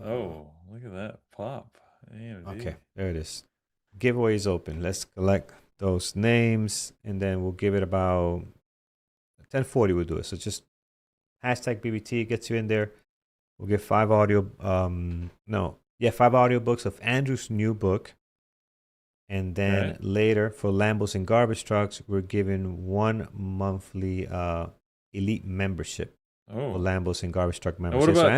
Oh, look at that pop! AMD. Okay, there it is. Giveaway is open. Let's collect those names, and then we'll give it about 10:40. We'll do it. So just hashtag BBT gets you in there. We'll give 5 audiobooks of Andrew's new book. And then later for Lambos and Garbage Trucks, we're giving 1 monthly elite membership for Lambos and Garbage Truck membership. So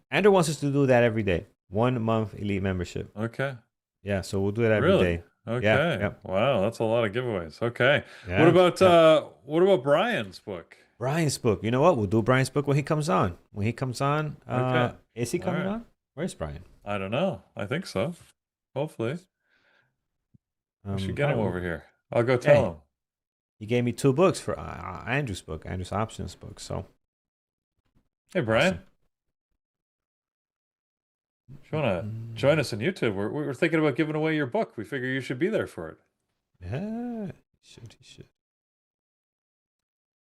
Andrew wants us to do that every day. 1 month elite membership. Okay. Yeah, so we'll do it every day. Okay. Yeah, yep. Wow, that's a lot of giveaways. Okay. Yeah, what about Brian's book? Brian's book. You know what? We'll do Brian's book when he comes on. Is he coming on? Where's Brian? I don't know. I think so. Hopefully. We should get all him right, over here. I'll go yeah, tell him. he gave me 2 books for Andrew's book, Andrew's options book. So Hey, Brian, awesome. if you want to join us on YouTube, we're thinking about giving away your book. We figure you should be there for it. Yeah, he should.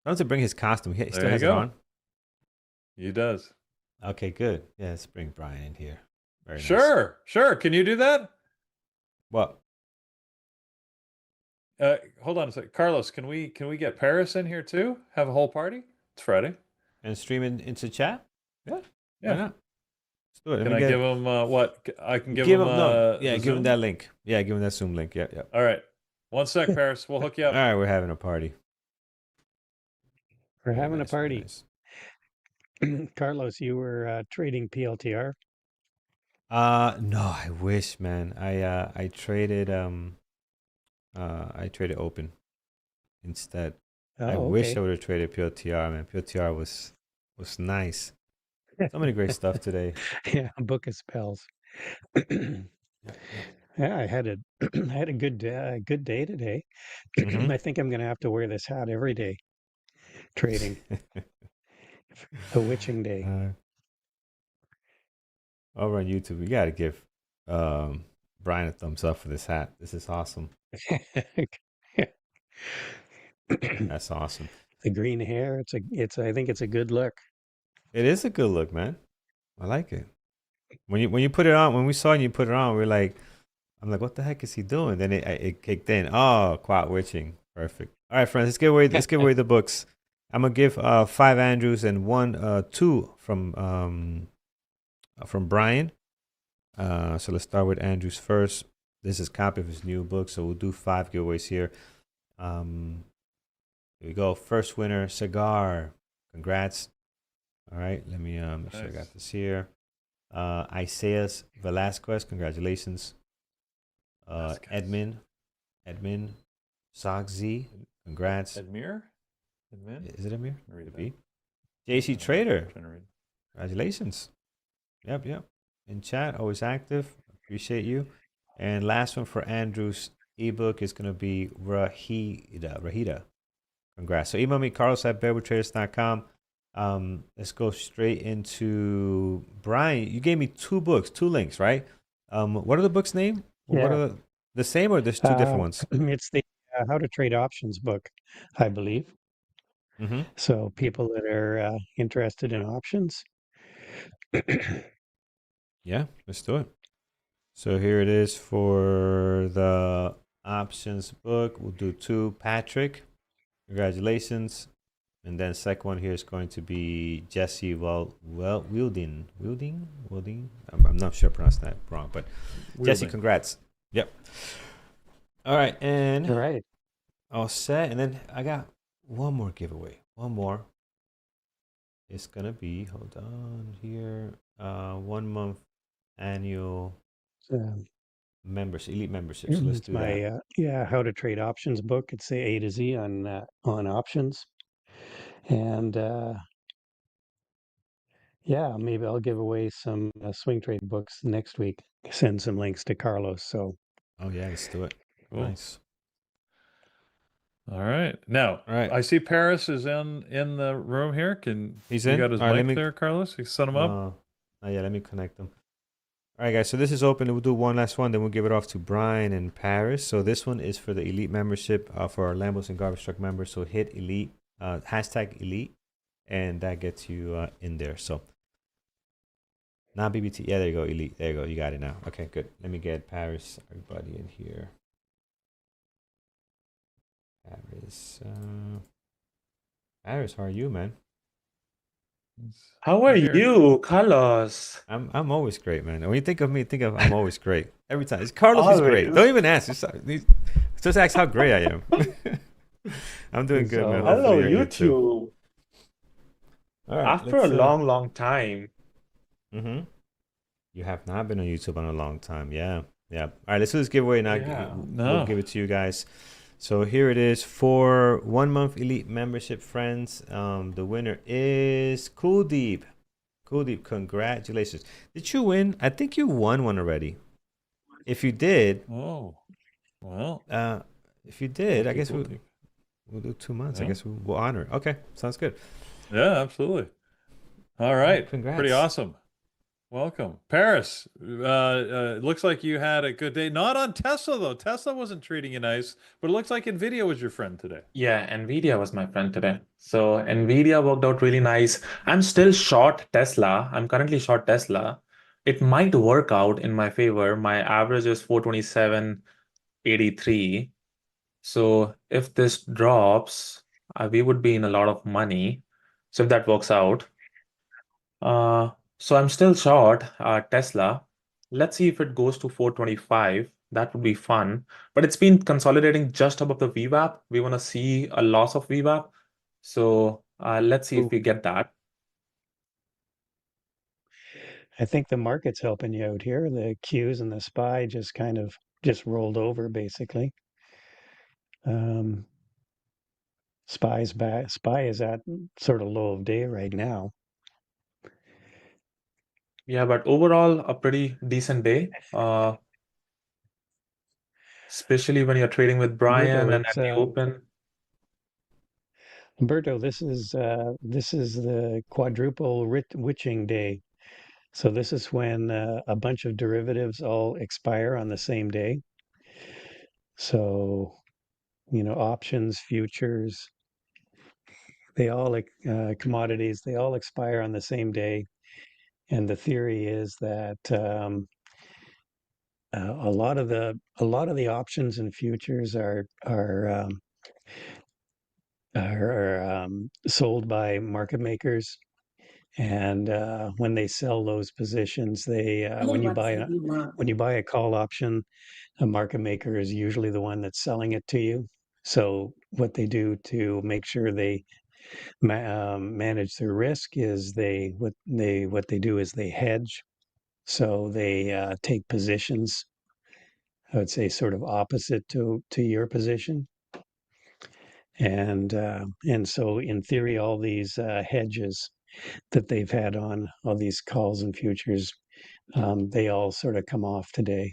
I want to bring his costume. He still There you has it go. on. He does. Okay, good. Yeah, let's bring Brian in here. Very nice. Sure. Can you do that? What? Hold on a second. Carlos, can we get Paris in here too? Have a whole party? It's Friday. And stream into chat? Yeah. Why Yeah. not? Let's do it. Can I give him what? I can give him no. Yeah, the give him Zoom? that link. Yeah, give him that Zoom link. Yeah. All right. One sec, Paris. We'll hook you All up. right, we're having a party. We're Very having nice, a very party. nice. Carlos, you were trading PLTR. No, I wish, man. I traded open instead. I wish I would have traded PLTR, man. PLTR was nice. So many great stuff today. Yeah, book of spells. Yeah, I had a I had a good day today. Mhm. I think I'm going to have to wear this hat every day. Trading a witching day. Over on YouTube, we gotta give Brian a thumbs up for this hat. This is awesome. That's awesome. The green hair. I think it's a good look. It is a good look, man. I like it. When you put it on, when we saw you put it on, I'm like, what the heck is he doing? Then it kicked in. Oh, quad witching. Perfect. All right, friends, let's give away the books. I'm gonna give 5 Andrews and 2 from Brian. So let's start with Andrews first. This is a copy of his new book, so we'll do 5 giveaways here. Here we go. First winner, Cigar. Congrats. All right, let me make sure I got this here. Isaias Velasquez, congratulations. Edmund Zagzi, congrats. Admir? Is it Amir? Read Could be. JC Trader, Trying to read. congratulations. Yep. In chat, always active. Appreciate you. And last one for Andrew's ebook is going to be Rahida. Congrats. So email me, carlos@bearwithtraders.com. Let's go straight into Brian. You gave me 2 books, 2 links, right? What are the books' name? Yeah. What are the same or there's 2 different ones? It's the How to Trade Options book, I believe. Mm-hmm. So people that are interested in options. Yeah, let's do it. So here it is for the options book. We'll do 2. Patrick, congratulations. And then second one here is going to be Jesse Wilding. I'm not sure I pronounced that wrong, but Jesse, congrats. Yep. All right, and All right. all set. And then I got one more giveaway. One more. It's gonna be, hold on here, 1 month annual membership, elite membership. So let's It's do my that. How to Trade Options book. It's the A to Z on options, and maybe I'll give away some swing trade books next week. Send some links to Carlos. So Oh yeah, let's do it. Cool. Nice. All right. Now, All right. I see Paris is in the room here. He's you in? got his All right, mic there, Carlos? You set him up? Yeah, let me connect them. All right, guys. So this is open. We'll do one last one, then we'll give it off to Brian and Paris. So this one is for the elite membership for our Lambos and Garbage Truck members. So hit elite, hashtag elite, and that gets you in there. So not BBT. Yeah, there you go, elite. There you go. You got it now. Okay, good. Let me get Paris, everybody in here. Paris, how are you, man? How are Here. you, Carlos? I'm always great, man. When you think of me, think of I'm always great. Every time. It's Carlos is great. Always. Don't even ask. Just ask how great I am. I'm doing good, man. Hello, Hopefully you're good too. YouTube. All right, After a long time. Mm-hmm. You have not been on YouTube in a long time. Yeah. All right, let's do this giveaway now. Yeah. We'll give it to you guys. So here it is for 1 month elite membership, friends. The winner is Cool Deep. Kuldeep, congratulations. Did you win? I think you won one already. If you did, Oh, well, if you did, I lucky guess Kuldeep. we'll do 2 months. I Yeah. guess we'll honor it. Okay, sounds good. Yeah, absolutely. All All right. congrats. Pretty awesome. Welcome. Paris, looks like you had a good day. Not on Tesla, though. Tesla wasn't treating you nice, but it looks like NVIDIA was your friend today. Yeah, Nvidia was my friend today. So Nvidia worked out really nice. I'm still short Tesla. I'm currently short Tesla. It might work out in my favor. My average is 427.83. So if this drops, we would be in a lot of money. So if that works out, Uh, so I'm still short Tesla. Let's see if it goes to 425. That would be fun. But it's been consolidating just above the VWAP. We want to see a loss of VWAP. So let's see if we get that. I think the market's helping you out here. The Qs and the SPY just kind of just rolled over basically. Um, SPY's back. SPY is at sort of low of day right now. Yeah, but overall, a pretty decent day. Especially when you're trading with Brian Umberto, and it's at the open. Umberto. This is the quadruple witching day. So this is when a bunch of derivatives all expire on the same day. So, you know, options, futures, they all commodities, they all expire on the same day. And the theory is that a lot of the options and futures are sold by market makers. And when they sell those positions, when you buy a call option, a market maker is usually the one that's selling it to you. So what they do to make sure they manage their risk is what they do is they hedge. So they take positions. I would say sort of opposite to your position, and so in theory, all these hedges that they've had on all these calls and futures, they all sort of come off today.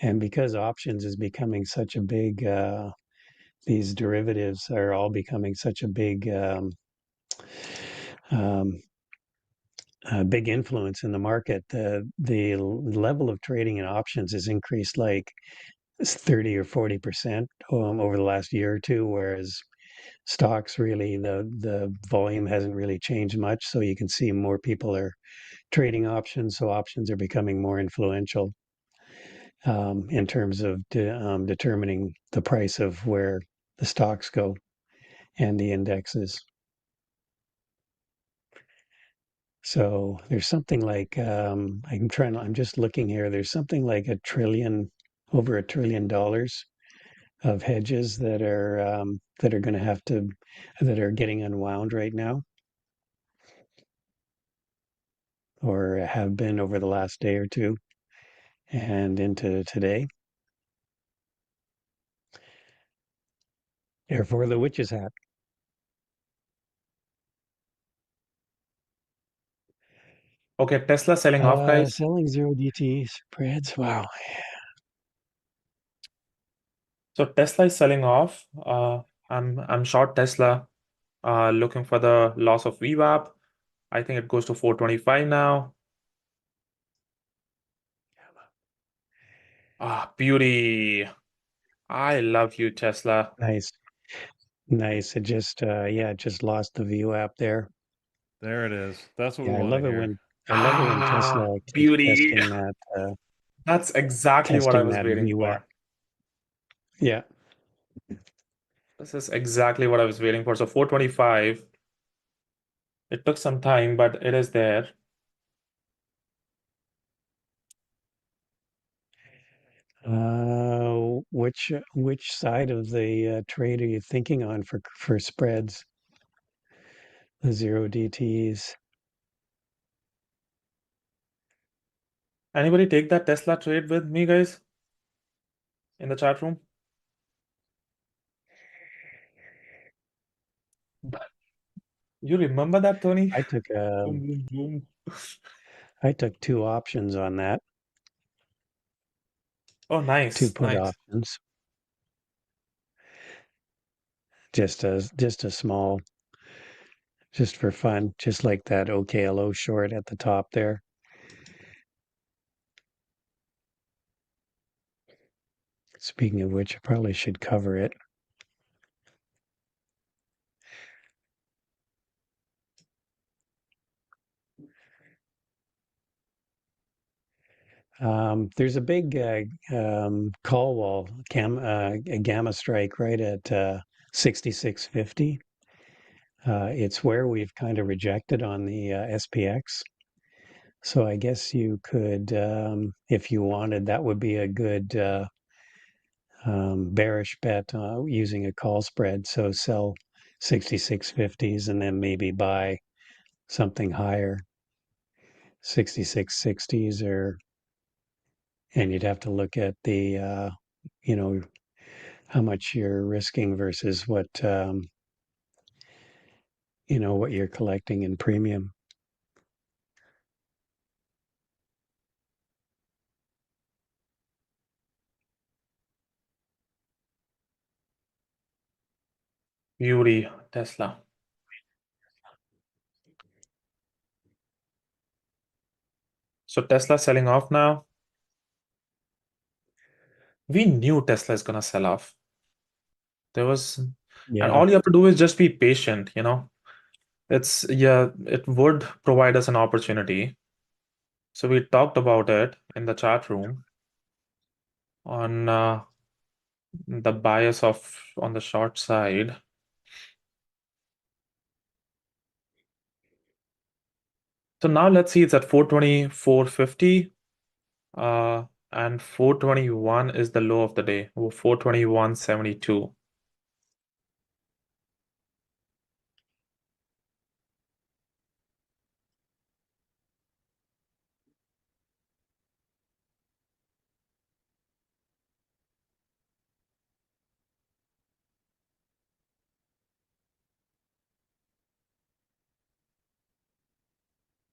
And because options is becoming such a big, these derivatives are all becoming such a um, big influence in the market. The level of trading in options has increased like 30 or 40% over the last year or two, whereas stocks really the volume hasn't really changed much. So you can see more people are trading options, so options are becoming more influential in terms of determining the price of where the stocks go and the indexes. So there's something like I'm just looking here. There's something like over $1 trillion of hedges that are going to that are getting unwound right now, or have been over the last day or two, and into today. Therefore, the witch's hat. Okay, Tesla selling off, guys. Selling zero DT spreads. Wow. So Tesla is selling off. I'm short Tesla, looking for the loss of VWAP. I think it goes to 425 now. Ah, beauty. I love you, Tesla. Nice. Nice. It just lost the view app there. There it is. That's what we Yeah, want to hear. I love it when Ah, Tesla keeps beauty. That's exactly what I testing was that waiting VWAP. for. Yeah. This is exactly what I was waiting for. So 425. It took some time, but it is there. Which side of the trade are you thinking on for spreads? The zero DTs. Anybody take that Tesla trade with me, guys, in the chat room? You remember that, Tony? I took Boom, boom, boom. I took two options on that, Oh, two nice, put nice. options, just a small, just for fun, just like that OKLO short at the top there. Speaking of which, I probably should cover it. There's a big call wall, a gamma strike right at 6650. It's where we've kind of rejected on the SPX. So I guess you could, if you wanted, that would be a good bearish bet using a call spread. So sell 6650s and then maybe buy something higher, 6660s, and you'd have to look at the, you know, how much you're risking versus what, what you're collecting in premium. Beauty, Tesla. So Tesla selling off now. We knew Tesla is gonna sell off. And Yeah. all you have to do is just be patient, you know. It would provide us an opportunity. So we talked about it in the chat room on the bias on the short side. So now let's see, it's at 420, 450, and 421 is the low of the day. 421.72.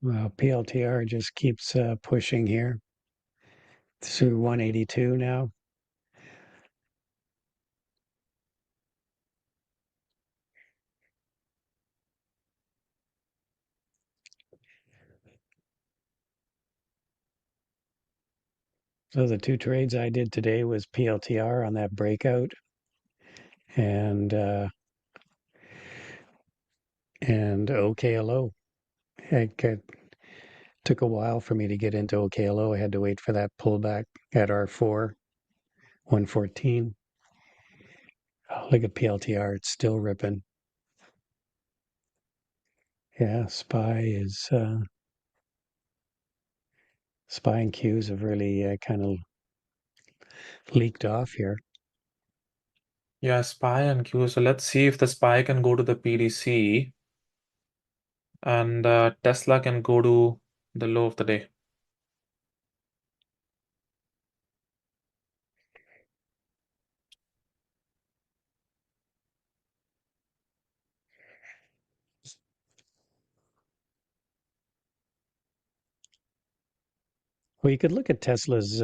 Well, PLTR just keeps pushing here through 182 now. So the two trades I did today was PLTR on that breakout and OKLO. It took a while for me to get into OKLO. I had to wait for that pullback at R4, 114. Oh, look at PLTR, it's still ripping. Yeah, SPY and Qs have really kind of leaked off here. Yeah, SPY and Q. So let's see if the SPY can go to the PDC and Tesla can go to the low of the day. Well, you could look at Tesla's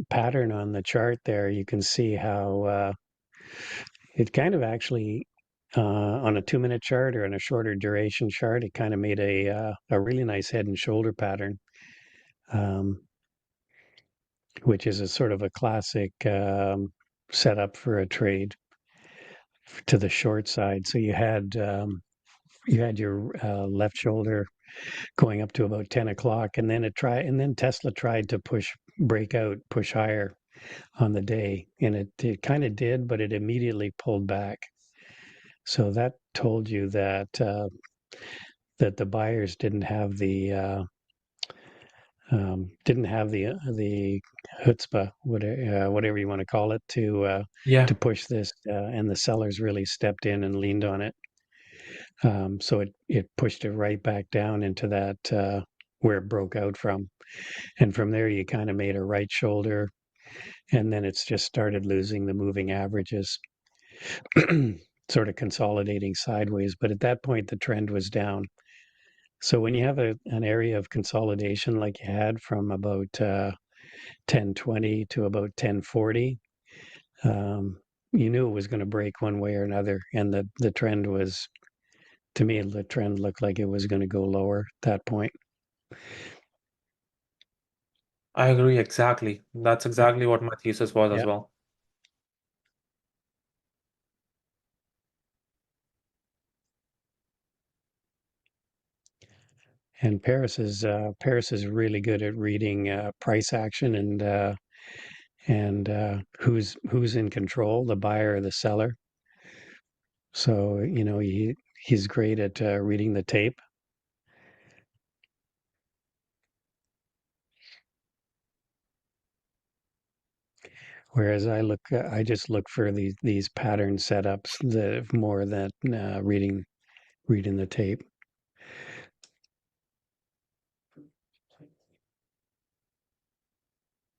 pattern on the chart there. You can see how it kind of actually, on a 2-minute chart or on a shorter duration chart, it kind of made a really nice head and shoulder pattern, um, which is a sort of a classic setup for a trade to the short side. So you had your left shoulder going up to about 10 o'clock, and then Tesla tried to push higher on the day, and it kind of did, but it immediately pulled back. So that told you that the buyers didn't have the chutzpah, whatever you want to call it, Yeah. to push this, and the sellers really stepped in and leaned on it. So it pushed it right back down into that where it broke out from, and from there you kind of made a right shoulder, and then it's just started losing the moving averages. sort of consolidating sideways, but at that point the trend was down. So when you have an area of consolidation like you had from about 1020 to about 1040, you knew it was going to break one way or another, and the trend was, to me, the trend looked like it was going to go lower at that point. I agree exactly. That's exactly what my thesis was as Yeah. well. And Paris is really good at reading price action and who's in control, the buyer or the seller. So he's great at reading the tape. Whereas I just look for these pattern setups that more than reading the tape.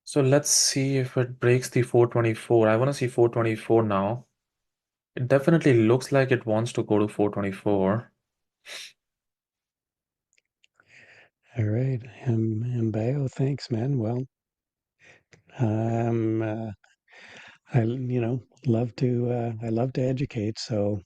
So let's see if it breaks the 424. I want to see 424 now. It definitely looks like it wants to go to 424. All right, Mbayo, thanks, man. Well, I I love to educate, so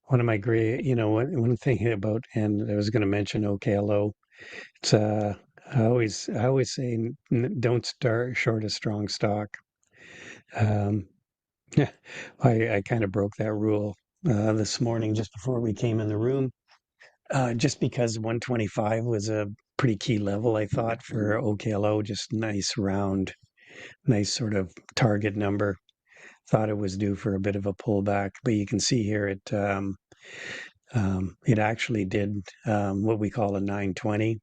one of my great, one thing about, and I was going to mention OKLO. It's I always say don't start short a strong stock. Um, I kind of broke that rule this morning just before we came in the room, just because 125 was a pretty key level, I thought, for OKLO. Just nice round, nice sort of target number. Thought it was due for a bit of a pullback, but you can see here it actually did what we call a 920.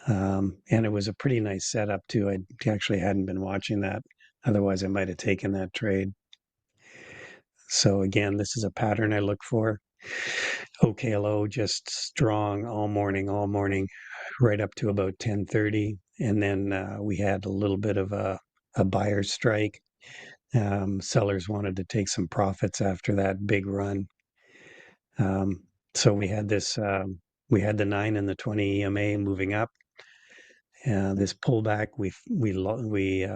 And it was a pretty nice setup too. I actually hadn't been watching that. Otherwise, I might have taken that trade. So again, this is a pattern I look for. OKLO just strong all morning, right up to about 10:30, and then we had a little bit of a buyer strike. Sellers wanted to take some profits after that big run. So we had we had the 9 and the 20 EMA moving up. This pullback, we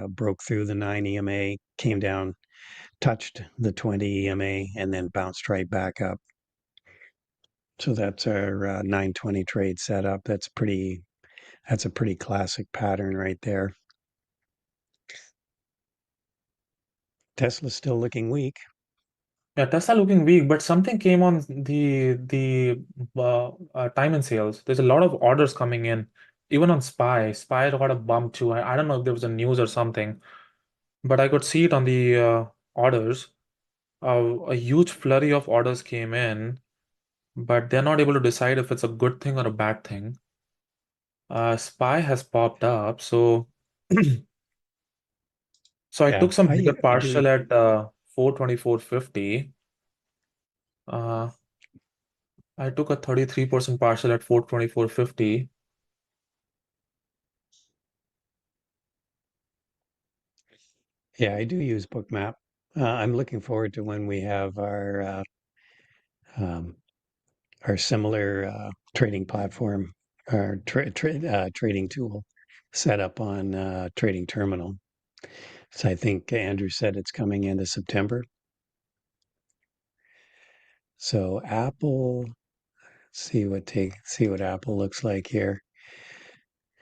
broke through the 9 EMA, came down, touched the 20 EMA, and then bounced right back up. So that's our 920 trade setup. That's a pretty classic pattern right there. Tesla's still looking weak. Yeah, Tesla looking weak, but something came on the time and sales. There's a lot of orders coming in, even on SPY. SPY got a bump too. I don't know if there was a news or something, but I could see it on the orders. A huge flurry of orders came in, but they're not able to decide if it's a good thing or a bad thing. SPY has popped up, so so I Yeah, took some I bigger used to do. partial at 424.50. Uh, I took a 33% partial at 424.50. Yeah, I do use Bookmap. I'm looking forward to when we have um, our similar trading platform, our trading tool set up on Trading Terminal. So I think Andrew said it's coming into September. So Apple, see what Apple looks like here.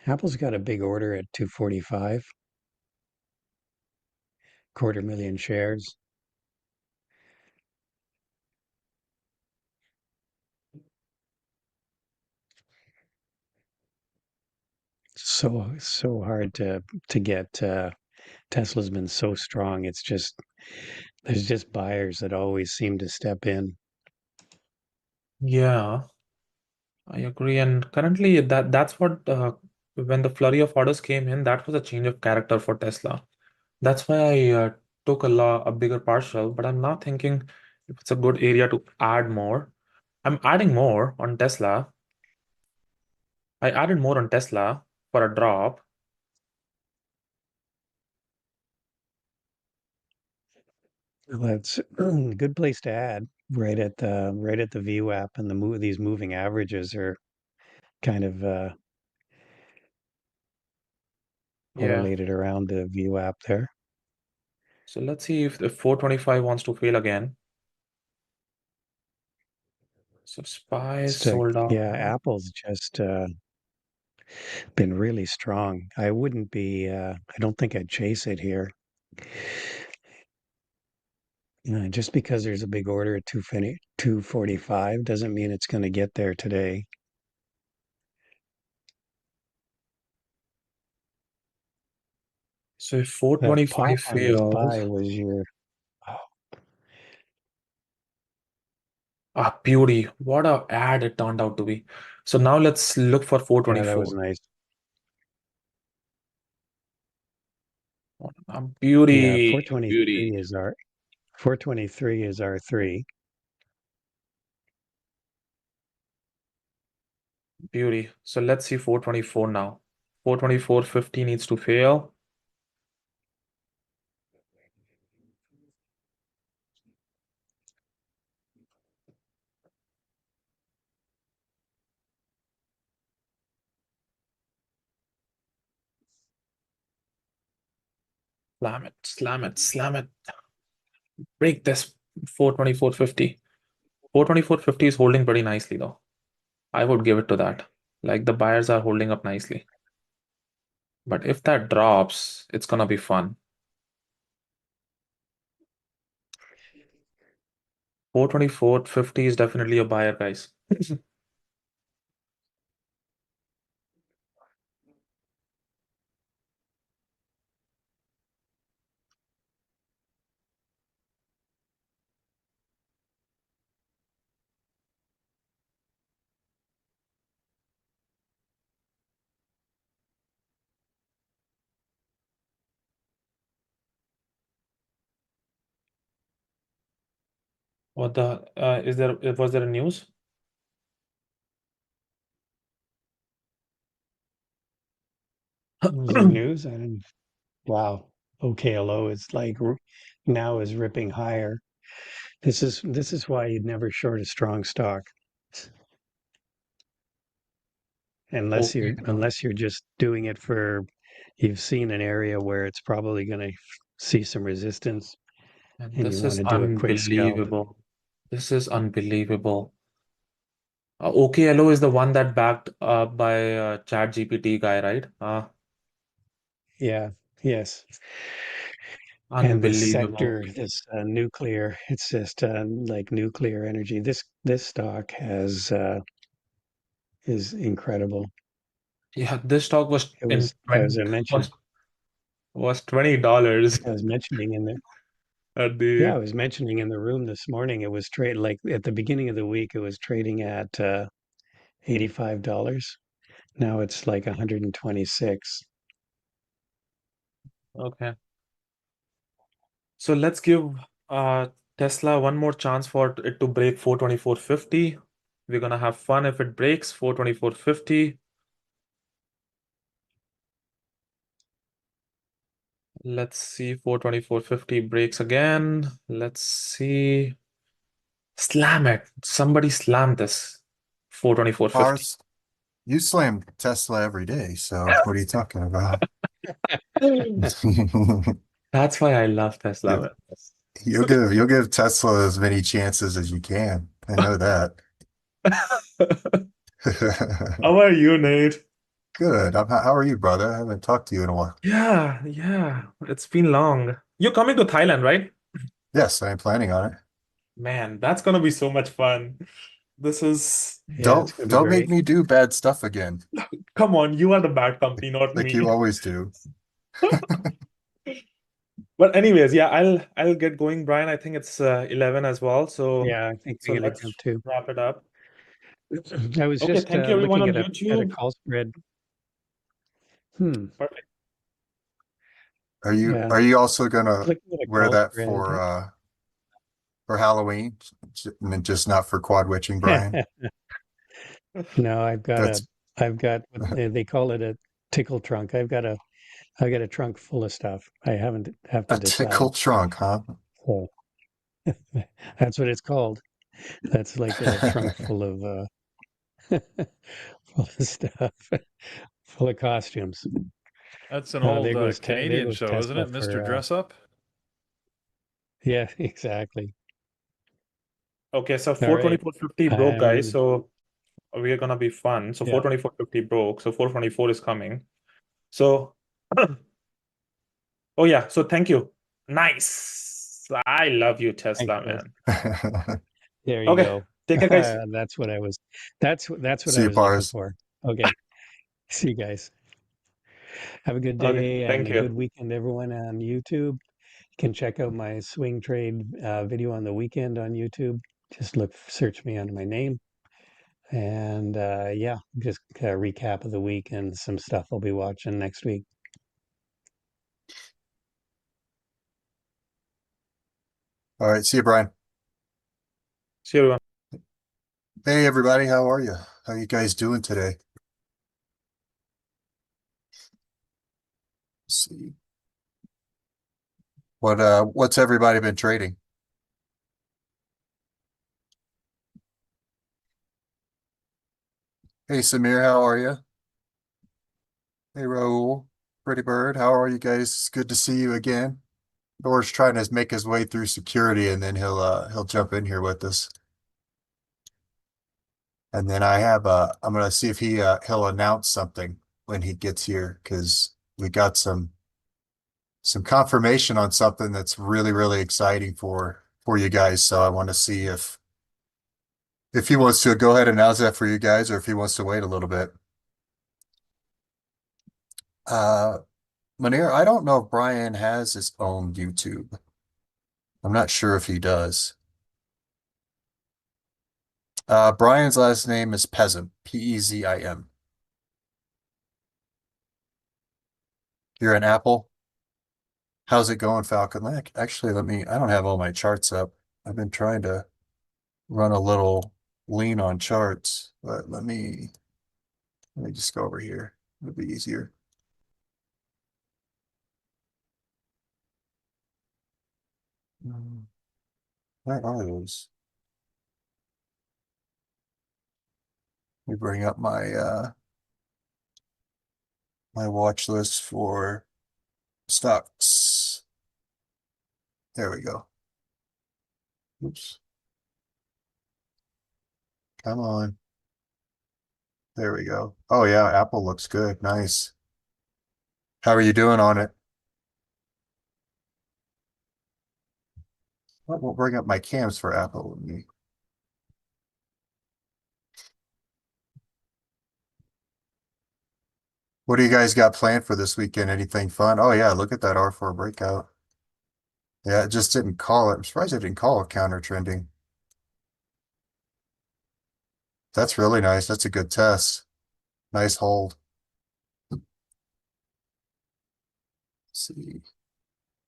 Apple's got a big order at 245, 250,000 shares. So hard to get. Tesla's been so strong. It's just there's just buyers that always seem to step in. Yeah, I agree. And currently, that's what when the flurry of orders came in, that was a change of character for Tesla. That's why I took a bigger partial. But I'm now thinking if it's a good area to add more. I'm adding more on Tesla. I added more on Tesla for a drop. Well, that's a good place to add right at the VWAP, and these moving averages are kind of Yeah. correlated around the VWAP there. So let's see if the 425 wants to fail again. So SPY is sold out. Yeah, Apple's just been really strong. I wouldn't be. I don't think I'd chase it here. Just because there's a big order at 245 doesn't mean it's going to get there today. So if That 425 pop on the fails, SPY was your. Oh, beauty. What a ad it turned out to be. So now let's look for yeah, that was 424. nice. Yeah, Beauty, 423 beauty, is our 423 is our three. beauty. So let's see 424 now. 424.50 needs to fail. Slam it, slam it, slam it. Break this 424.50. 424.50 is holding pretty nicely though. I would give it to that. Like the buyers are holding up nicely. But if that drops, it's gonna be fun. 424.50 is definitely a buyer, guys. What the was there a news? Was there news? I didn't. Wow. OKLO is now is ripping higher. This is why you'd never short a strong stock Okay. unless you're just doing it for you've seen an area where it's probably going to see some resistance And and you this want is to do a quick scalp. unbelievable. This is unbelievable. OKLO is the one that backed by ChatGPT guy, right? Yeah. Yes. And this Unbelievable. sector, this nuclear, it's just like nuclear energy. This stock has is incredible. Yeah, this stock was It in was, 20 as I mentioned, was $20 I was mentioning in the at yeah, the I was mentioning in the room this morning. It was trade like at the beginning of the week. It was trading at $85. Now it's like 126. okay. So let's give Tesla one more chance for it to break 424.50. We're gonna have fun if it breaks 424.50. Let's see 424.50 breaks again. Let's see. Slam it. Somebody slam this 424.50. Ours, you slam Tesla every day, so what are you talking about? That's why I love Tesla, You- man. you'll give Tesla as many chances as you can. I know that. How are you, Nate? Good. How are you, brother? I haven't talked to you in a while. Yeah, yeah. It's been long. You're coming to Thailand, right? Yes, I'm planning on it. Man, that's gonna be so much fun. This is, Yeah, it's Don't going to be don't make great. me do bad stuff again, come on, you are the bad company, not like you me. always do. But anyways, yeah, I'll get going, Brian. I think it's 11 as well. So Yeah, I think so I'm going to let's jump too. wrap it up. I was Okay, just thank you everyone looking on at a YouTube. call spread. Hmm. Perfect. Are you Yeah, are you also gonna looking at a wear call that spread. for for Halloween, just not for quad witching, Brian. No, That's I've got what they call it a tickle trunk. I've got a trunk full of stuff. I haven't have to a decide. tickle trunk, huh? So that's what it's called. That's like a trunk full of full of stuff, full of costumes. That's an old There Canadian goes show, isn't Tesla it? Mr. for Dress Up? yeah, exactly. Okay, so All right. 424.50 broke, guys. So we are gonna be fun. So Yeah. 424.50 broke. So 424 is coming. So oh yeah. So thank you. Nice. I love you, Thanks, Tesla, guys. man. There you Okay. go. Take care, guys. That's what I was that's what See I you, was looking Paris. for. Okay. See you guys. Have a good Okay. day and Thank a you. good weekend, everyone on YouTube. You can check out my swing trade video on the weekend on YouTube. Just search me under my name. And yeah, just a recap of the week and some stuff I'll be watching next week. All right, see you, Brian. See you, everyone. Hey, everybody, how are you? How you guys doing today? Let's see. What's everybody been trading? Hey, Samir, how are you? Hey, Raul, Pretty Bird, how are you guys? Good to see you again. Thor's trying to make his way through security, and then he'll jump in here with us. And then I'm gonna see if he'll announce something when he gets here, because we got some confirmation on something that's really, really exciting for you guys. So I want to see if he wants to go ahead and announce that for you guys, or if he wants to wait a little bit. Uh, Munir, I don't know if Brian has his own YouTube. I'm not sure if he does. Brian's last name is Pezim, P-E-Z-I-M. You're an Apple. How's it going, Falcon? Actually, I don't have all my charts up. I've been trying to run a little lean on charts, but let me just go over here. It'll be easier. Where are those? Let me bring up my watch list for stocks. There we go. Oops. Come on. There we go. Oh yeah, Apple looks good. Nice. How are you doing on it? I won't bring up my cams for Apple with me. What do you guys got planned for this weekend? Anything fun? Oh yeah, look at that R4 breakout. Yeah, it just didn't call it. I'm surprised it didn't call it counter trending. That's really nice. That's a good test. Nice hold. Let's see.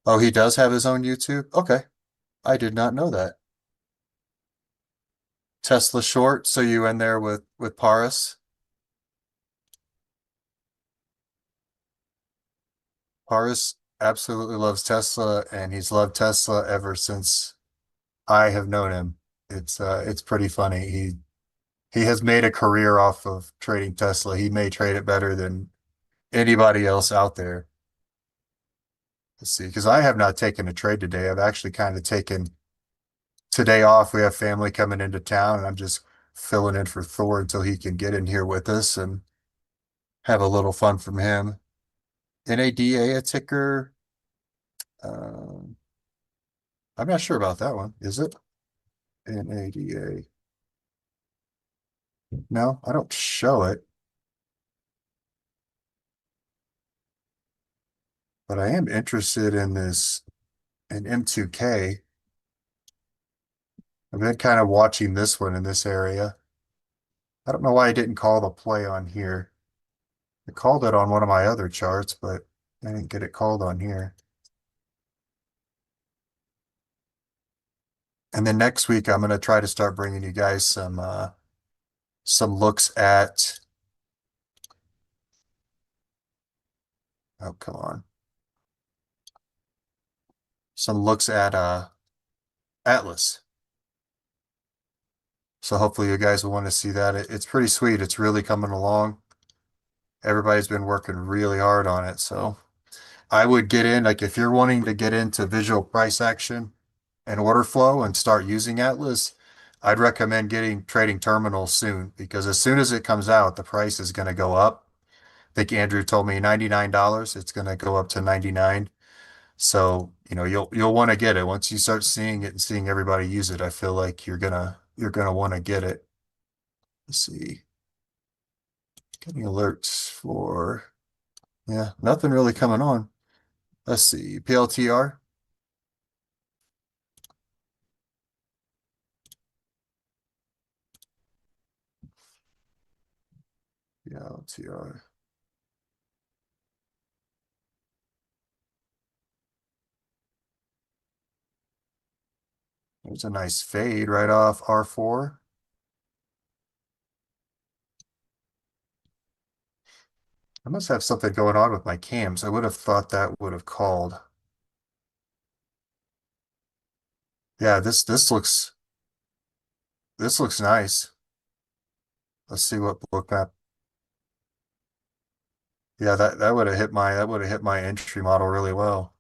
Oh, he does have his own YouTube? Okay. I did not know that. Tesla short, so you in there with Paris? Paris absolutely loves Tesla, and he's loved Tesla ever since I have known him. It's pretty funny. He has made a career off of trading Tesla. He may trade it better than anybody else out there. Let's see, because I have not taken a trade today. I've actually kind of taken today off. We have family coming into town, and I'm just filling in for Thor until he can get in here with us and have a little fun from him. NADA, a ticker. Um, I'm not sure about that one. Is it? NADA. No, I don't show it, but I am interested in in M2K. I've been kind of watching this one in this area. I don't know why I didn't call the play on here. I called it on one of my other charts, but I didn't get it called on here. And then next week, I'm going to try to start bringing you guys some looks at, oh, come on. Some looks at Atlas. So hopefully you guys will want to see that. It's pretty sweet. It's really coming along. Everybody's been working really hard on it. So I would get in, like if you're wanting to get into visual price action and order flow and start using Atlas, I'd recommend getting trading terminals soon because as soon as it comes out, the price is going to go up. I think Andrew told me $99. It's going to go up to 99. So, you'll want to get it once you start seeing it and seeing everybody use it. I feel like you're gonna want to get it. Let's see. Getting alerts for, yeah, nothing really coming on. Let's see. PLTR. PLTR. There's a nice fade right off R4. I must have something going on with my cams. I would have thought that would have called. Yeah, this looks nice. Let's see what book map. Yeah, that would have hit my entry model really well.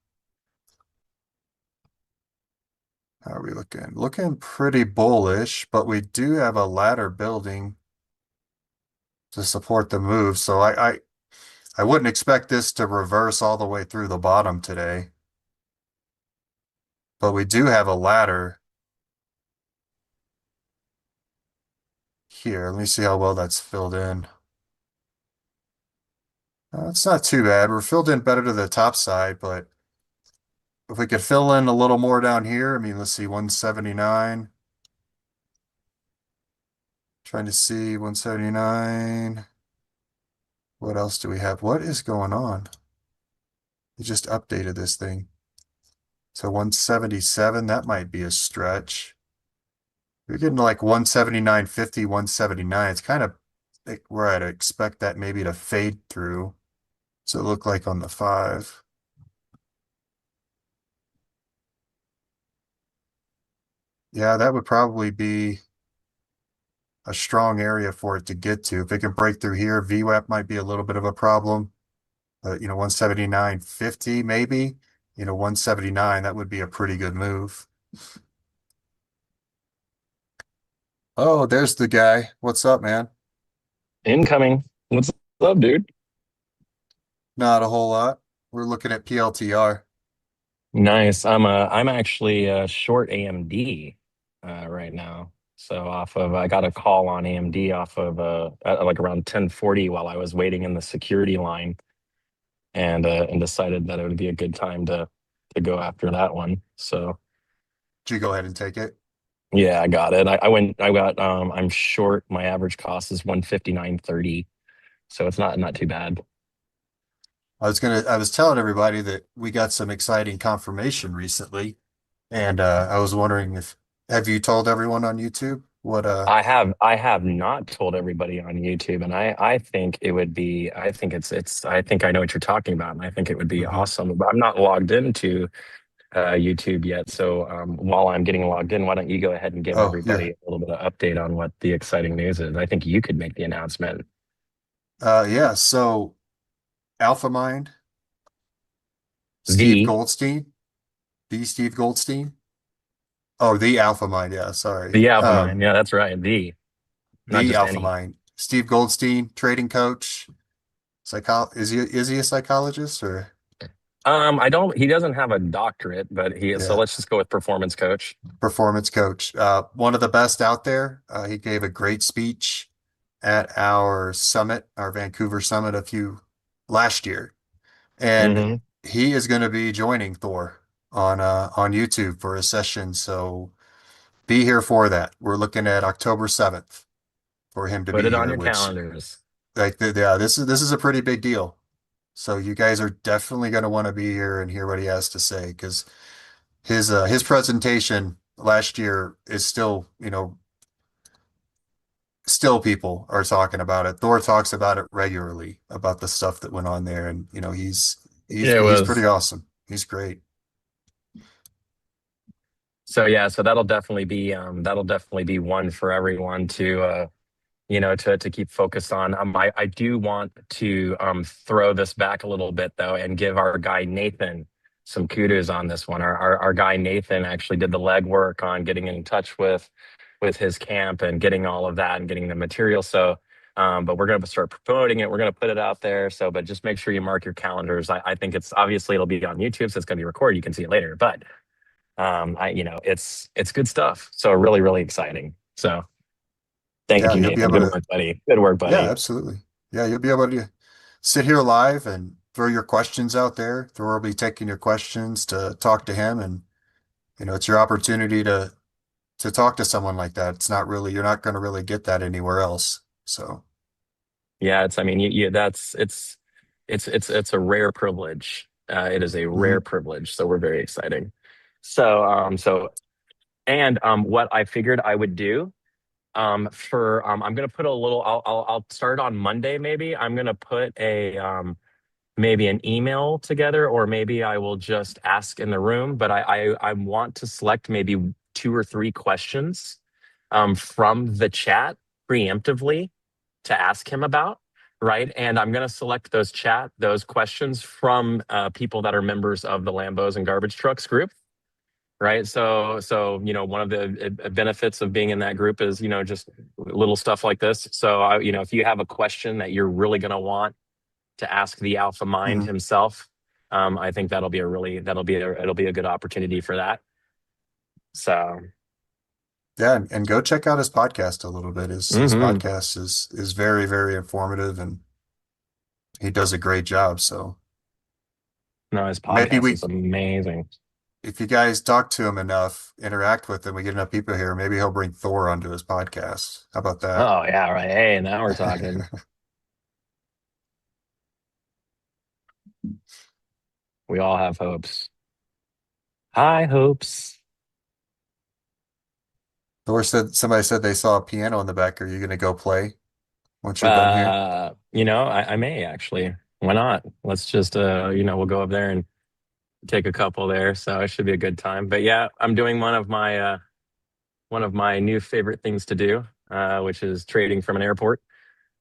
How are we looking? Looking pretty bullish, but we do have a ladder building to support the move. So I wouldn't expect this to reverse all the way through the bottom today. But we do have a ladder here. Let me see how well that's filled in. It's not too bad. We're filled in better to the top side, but if we could fill in a little more down here, I mean, let's see, 179. Trying to see 179. What else do we have? What is going on? We just updated this thing. So 177, that might be a stretch. We're getting to like 179.50, 179. It's kind of like where I'd expect that maybe to fade through. So it looked like on the 5. Yeah, that would probably be a strong area for it to get to. If it can break through here, VWAP might be a little bit of a problem. But 179.50 maybe. 179, that would be a pretty good move. Oh, there's the guy. What's up, man? Incoming. What's up, dude? Not a whole lot. We're looking at PLTR. Nice. I'm actually short AMD right now. So I got a call on AMD off of at like around 10:40 while I was waiting in the security line, and decided that it would be a good time to go after that one. So Did you go ahead and take it? yeah, I got it. I'm short. My average cost is 159.30, so it's not too bad. I was telling everybody that we got some exciting confirmation recently, and I was wondering have you told everyone on YouTube what I have not told everybody on YouTube, and I think it would be I think I know what you're talking about, and I think it would be Mhm. awesome. But I'm not logged into YouTube yet, so while I'm getting logged in, why don't you go ahead and give Oh, yeah. everybody a little bit of update on what the exciting news is? I think you could make the announcement. Yeah, so AlphaMind, Steve The Goldstein, the Steve Goldstein. Oh, the AlphaMind, yeah, sorry. the Alpha Mine, yeah, that's right. The Not The just any. AlphaMind. Steve Goldstein, trading coach, is he a psychologist or I don't. He doesn't have a doctorate, but he is. So yeah, let's just go with performance coach. performance coach. One of the best out there. He gave a great speech at our summit, our Vancouver summit last year. And Hmm. he is going to be joining Thor on YouTube for a session. So be here for that. We're looking at October 7th for him to Put be it on here, your which calendars. yeah, this is a pretty big deal. So you guys are definitely going to want to be here and hear what he has to say because his presentation last year is still, still people are talking about it. Thor talks about it regularly about the stuff that went on there, and Yeah, it he's pretty was. awesome. He's great. So yeah, so that'll definitely be one for everyone to to keep focused on. I do want to throw this back a little bit though and give our guy Nathan some kudos on this one. Our guy Nathan actually did the legwork on getting in touch with his camp and getting all of that and getting the material. So but we're going to start promoting it. We're going to put it out there. So, but just make sure you mark your calendars. I think it's obviously it'll be on YouTube, so it's going to be recorded. You can see it later, but it's good stuff. So really, really exciting. So thank Yeah, you, you'll be Nathan. able Good to. work, buddy. Good work, Yeah, buddy. absolutely. Yeah, you'll be able to sit here live and throw your questions out there. Thor will be taking your questions to talk to him, and it's your opportunity to talk to someone like that. It's not really, you're not going to really get that anywhere else. So, Yeah, I mean, it's a rare privilege. It is a rare mhm. privilege. So we're very exciting. So what I figured I would do for I'm gonna put a little. I'll start on Monday. Maybe I'm gonna put a maybe an email together, or maybe I will just ask in the room. But I want to select maybe 2 or 3 questions from the chat preemptively to ask him about, right? And I'm going to select those questions from people that are members of the Lambos and Garbage Trucks group, right? So one of the benefits of being in that group is just little stuff like this. So if you have a question that you're really going to want to ask the Alpha Mind Mhm. himself, I think it'll be a good opportunity for that. So. Yeah, and go check out his podcast a little bit. His Mhm. podcast is very, very informative, and he does a great job. So No, his maybe podcast is amazing. if you guys talk to him enough, interact with him, we get enough people here, maybe he'll bring Thor onto his podcast. How about that? Oh yeah, right. Hey, now we're talking. We all have hopes. High hopes. Somebody said they saw a piano in the back. Are you going to go play once you're done here? I may actually. Why not? Let's just we'll go up there and take a couple there. So it should be a good time. But yeah, I'm doing one of my new favorite things to do, which is trading from an airport.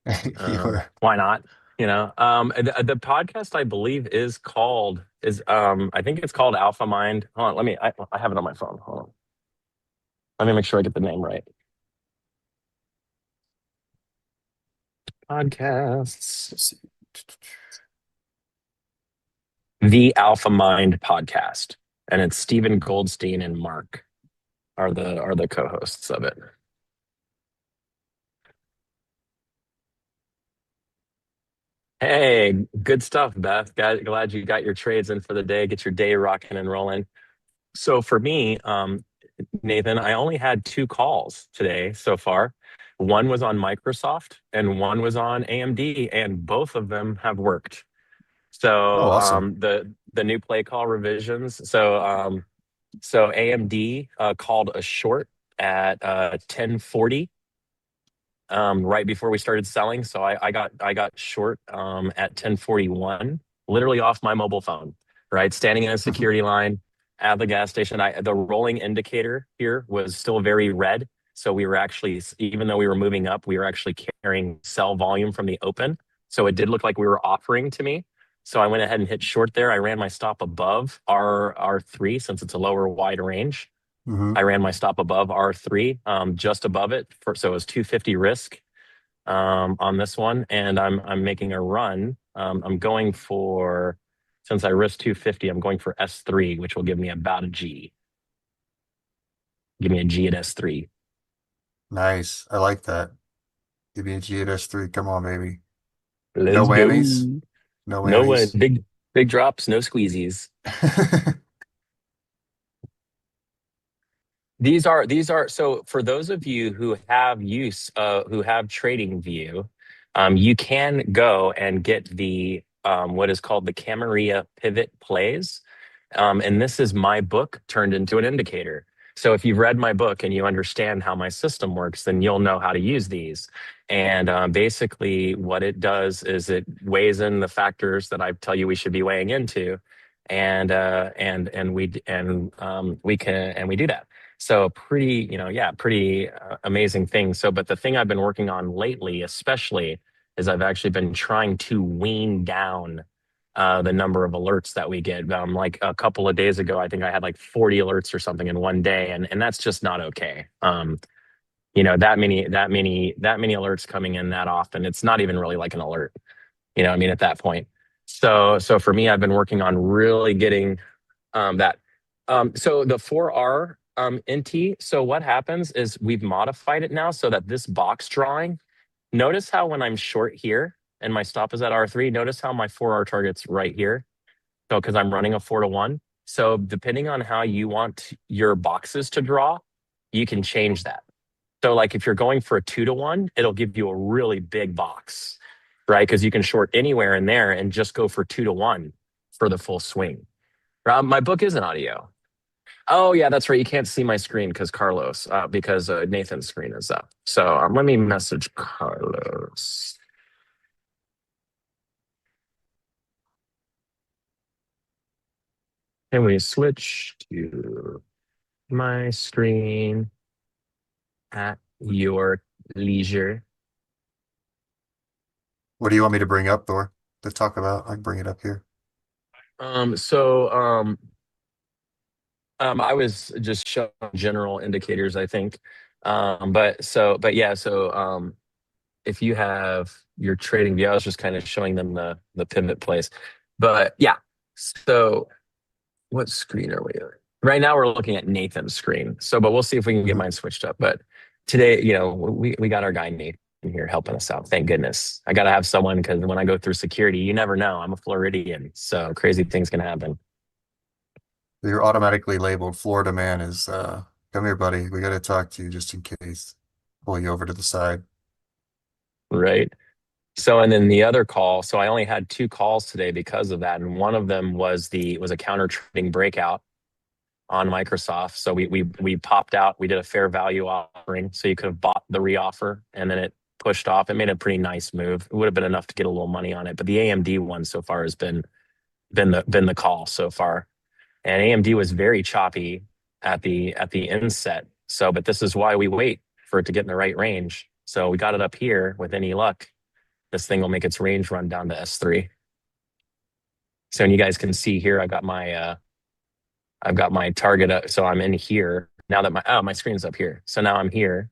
You were. Why not? The podcast I believe I think it's called Alpha Mind. Hold on, I have it on my phone. Hold on. Let me make sure I get the name right. Podcasts. The Alpha Mind podcast. And it's Stephen Goldstein and Mark are the co-hosts of it. Hey, good stuff, Beth. Glad you got your trades in for the day. Get your day rocking and rolling. So for me, Nathan, I only had 2 calls today so far. One was on Microsoft and one was on AMD, and both of them have worked. Oh, So awesome. the new play call revisions. So AMD called a short at 10:40 right before we started selling. So I got short at 10:41, literally off my mobile phone, right? Standing in a security line at the gas station. The rolling indicator here was still very red. So we were actually, even though we were moving up, we were actually carrying sell volume from the open. So it did look like we were offering to me. So I went ahead and hit short there. I ran my stop above R3 since it's a lower wide range. Hmm. I ran my stop above R3, just above it. So it was 250 risk on this one, and I'm making a run. I'm going for, since I risked 250, I'm going for S3, which will give me about a G. Give me a G at S3. Nice. I like that. Give me a G at S3. Come on, baby. No Let's whammies. go. No No whammies. big drops, no squeezies. These are so for those of you who have who have trading view, you can go and get the what is called the Camarilla pivot plays. And this is my book turned into an indicator. So if you've read my book and you understand how my system works, then you'll know how to use these. And basically, what it does is it weighs in the factors that I tell you we should be weighing into, and we do that. So pretty, pretty amazing thing. So, but the thing I've been working on lately, especially, is I've actually been trying to wean down the number of alerts that we get. Like a couple of days ago, I think I had like 40 alerts or something in one day, and that's just not okay. That many alerts coming in that often, it's not even really like an alert. I mean, at that point. So for me, I've been working on really getting that. So the 4R NT. So what happens is we've modified it now so that this box drawing. Notice how when I'm short here and my stop is at R3, notice how my 4R target's right here. So because I'm running a 4-to-1. So depending on how you want your boxes to draw, you can change that. So like if you're going for a 2-to-1, it'll give you a really big box, right? Because you can short anywhere in there and just go for 2-to-1 for the full swing. My book is an audio. Oh yeah, that's right. You can't see my screen because Nathan's screen is up. So let me message Carlos. Can we switch to my screen at your leisure? What do you want me to bring up, Thor, to talk about? I can bring it up here. I was just showing general indicators, I think. If you have your trading view, I was just kind of showing them the pivot place. But yeah, so what screen are we on? Right now we're looking at Nathan's screen. But we'll see if we can get mine switched up. But today, we got our guy Nathan here helping us out. Thank goodness. I got to have someone because when I go through security, you never know. I'm a Floridian, so crazy things can happen. You're automatically labeled Florida man is, come here, buddy. We got to talk to you just in case. Pull you over to the side. Right. So, and then the other call, so I only had 2 calls today because of that. And one of them was a counter trading breakout on Microsoft. So we popped out, we did a fair value offering. So you could have bought the reoffer and then it pushed off. It made a pretty nice move. It would have been enough to get a little money on it. But the AMD one so far has been the call so far. And AMD was very choppy at the inset. So, but this is why we wait for it to get in the right range. So we got it up here with any luck. This thing will make its range run down to S3. So, and you guys can see here, I've got my target up. So I'm in here now that my screen's up here. So now I'm here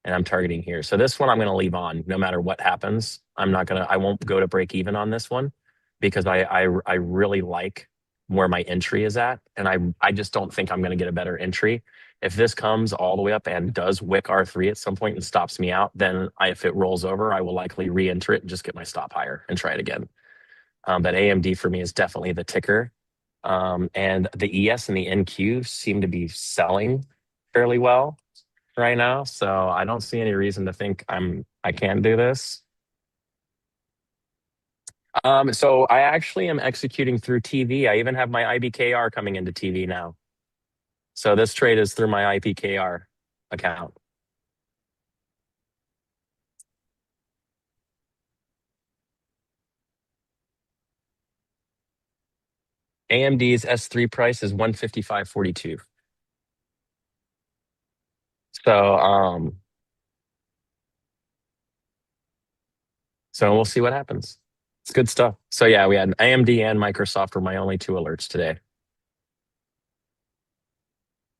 and I'm targeting here. So this one I'm going to leave on no matter what happens. I won't go to break even on this one because I really like where my entry is at. And I just don't think I'm going to get a better entry. If this comes all the way up and does wick R3 at some point and stops me out, then if it rolls over, I will likely re-enter it and just get my stop higher and try it again. But AMD for me is definitely the ticker. And the ES and the NQ seem to be selling fairly well right now. So I don't see any reason to think I can't do this. So I actually am executing through TV. I even have my IBKR coming into TV now. So this trade is through my IBKR account. AMD's S3 price is 155.42. So we'll see what happens. It's good stuff. So yeah, we had AMD and Microsoft were my only 2 alerts today.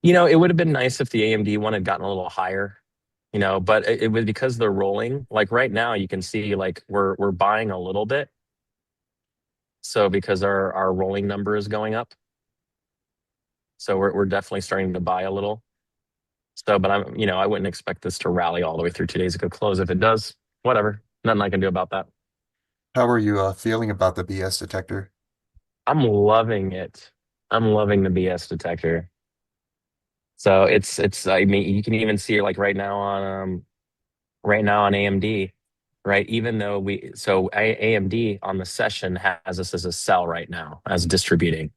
It would have been nice if the AMD one had gotten a little higher, but it was because they're rolling. Like right now, you can see like we're buying a little bit. So because our rolling number is going up. So we're definitely starting to buy a little. So, but I wouldn't expect this to rally all the way through today's good close. If it does, whatever. Nothing I can do about that. How are you feeling about the BS detector? I'm loving it. I'm loving the BS detector. So it's I mean you can even see like right now on AMD, right? Even though AMD on the session has us as a sell right now as distributing.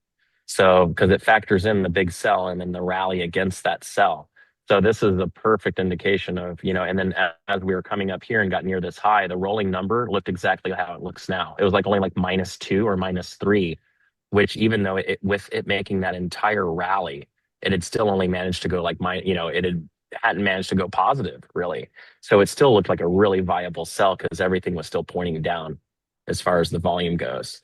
So because it factors in the big sell and then the rally against that sell. So this is a perfect indication of, and then as we were coming up here and got near this high, the rolling number looked exactly how it looks now. It was like only like -2 or -3, which even though with it making that entire rally, it had still only managed to go like hadn't managed to go positive really. So it still looked like a really viable sell because everything was still pointing down as far as the volume goes.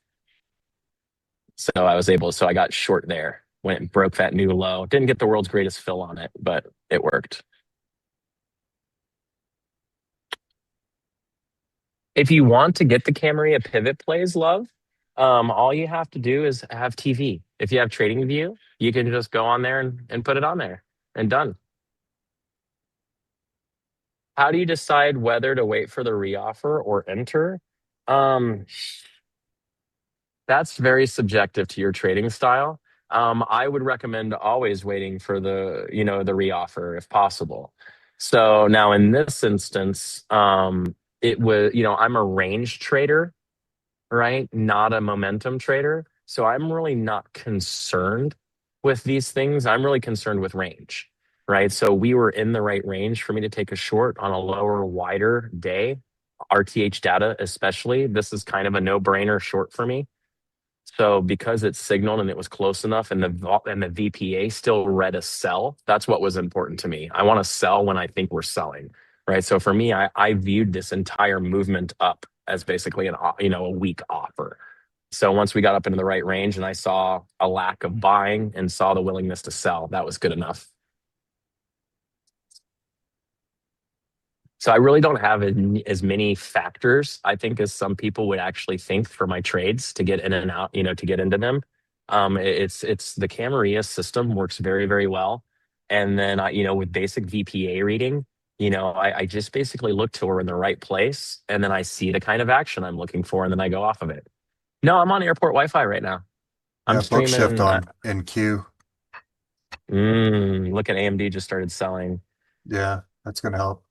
So I got short there when it broke that new low. Didn't get the world's greatest fill on it, but it worked. If you want to get the Camaria pivot plays, love, all you have to do is have TV. If you have TradingView, you can just go on there and put it on there and done. How do you decide whether to wait for the reoffer or enter? That's very subjective to your trading style. I would recommend always waiting for the reoffer if possible. So now in this instance, it was, I'm a range trader, right? Not a momentum trader. So I'm really not concerned with these things. I'm really concerned with range, right? So we were in the right range for me to take a short on a lower, wider day. RTH data, especially, this is kind of a no-brainer short for me. So because it signaled and it was close enough and the VPA still read a sell, that's what was important to me. I want to sell when I think we're selling, right? So for me, I viewed this entire movement up as basically a weak offer. So once we got up into the right range and I saw a lack of buying and saw the willingness to sell, that was good enough. So I really don't have as many factors, I think, as some people would actually think for my trades to get in and out, to get into them. It's the Camaria system works very, very well. And then, with basic VPA reading, I just basically look till we're in the right place. And then I see the kind of action I'm looking for. And then I go off of it. No, I'm on airport Wi-Fi right now. I'm Yeah, book shift streaming. on in Q. Look at AMD just started selling. Yeah, that's gonna help.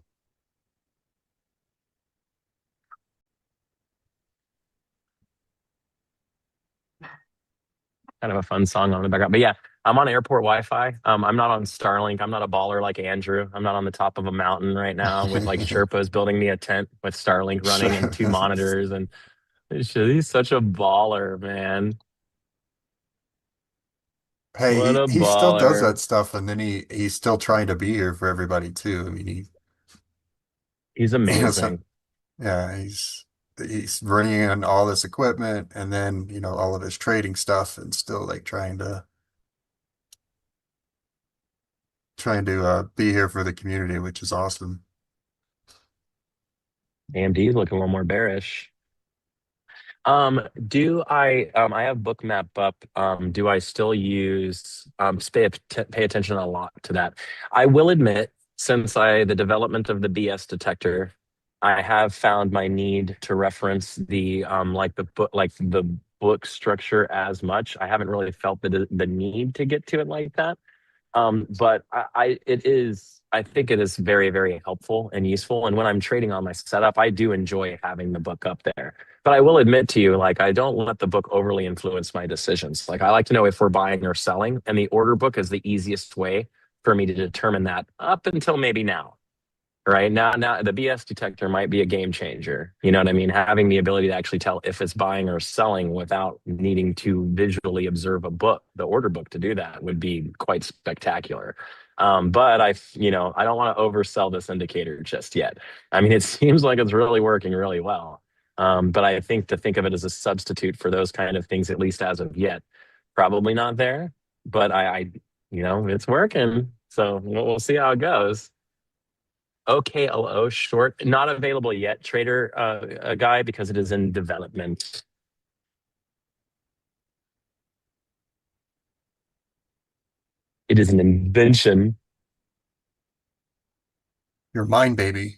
Kind of a fun song on the background. But yeah, I'm on airport Wi-Fi. I'm not on Starlink. I'm not a baller like Andrew. I'm not on the top of a mountain right now with like Sherpas building me a tent with Starlink running and 2 monitors. And he's such a baller, man. Hey, What a he still does baller. that stuff, and then he's still trying to be here for everybody too. I mean, He's amazing. yeah, he's running in all this equipment, and then all of his trading stuff, and still like trying to be here for the community, which is awesome. AMD is looking a little more bearish. Do I have bookmap up? Do I still use pay attention a lot to that? I will admit, since the development of the BS detector, I have found my need to reference the the book structure as much. I haven't really felt the need to get to it like that. But I think it is very, very helpful and useful. And when I'm trading on my setup, I do enjoy having the book up there. But I will admit to you, like, I don't let the book overly influence my decisions. Like, I like to know if we're buying or selling, and the order book is the easiest way for me to determine that up until maybe now. Right now, the BS detector might be a game changer. You know what I mean? Having the ability to actually tell if it's buying or selling without needing to visually observe the order book to do that would be quite spectacular. But I don't want to oversell this indicator just yet. I mean, it seems like it's really working really well. But I think to think of it as a substitute for those kind of things, at least as of yet, probably not there. But it's working. So we'll see how it goes. OKLO short, not available yet, trader guy, because it is in development. It is an invention. Your mind, baby.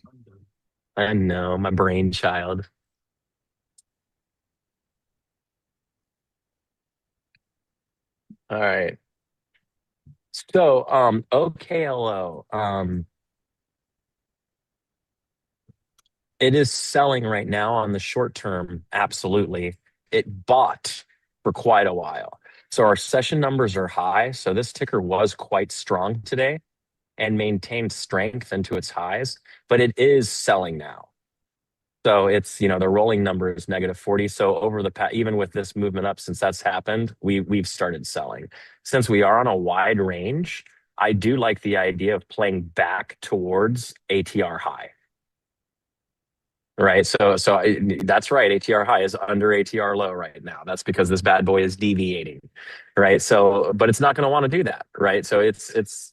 I know, my brainchild. All right. So, OKLO, it is selling right now on the short term. Absolutely. It bought for quite a while. So our session numbers are high. So this ticker was quite strong today and maintained strength into its highs, but it is selling now. So it's, the rolling number is -40. So over the past, even with this movement up, since that's happened, we've started selling. Since we are on a wide range, I do like the idea of playing back towards ATR high. Right. So that's right. ATR high is under ATR low right now. That's because this bad boy is deviating. Right. So, but it's not going to want to do that. Right. So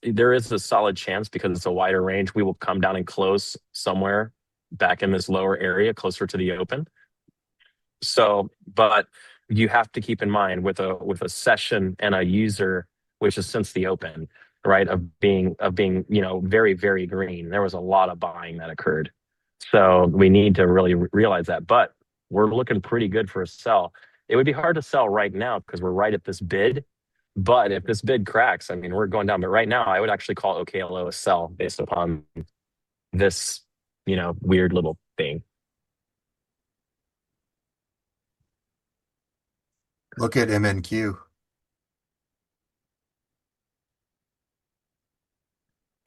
there is a solid chance, because it's a wider range, we will come down and close somewhere back in this lower area closer to the open. So, but you have to keep in mind with a session and a user, which is since the open, right, of being, very, very green. There was a lot of buying that occurred. So we need to really realize that. But we're looking pretty good for a sell. It would be hard to sell right now because we're right at this bid. But if this bid cracks, I mean, we're going down. But right now, I would actually call OKLO a sell based upon this, weird little thing. Look at MNQ.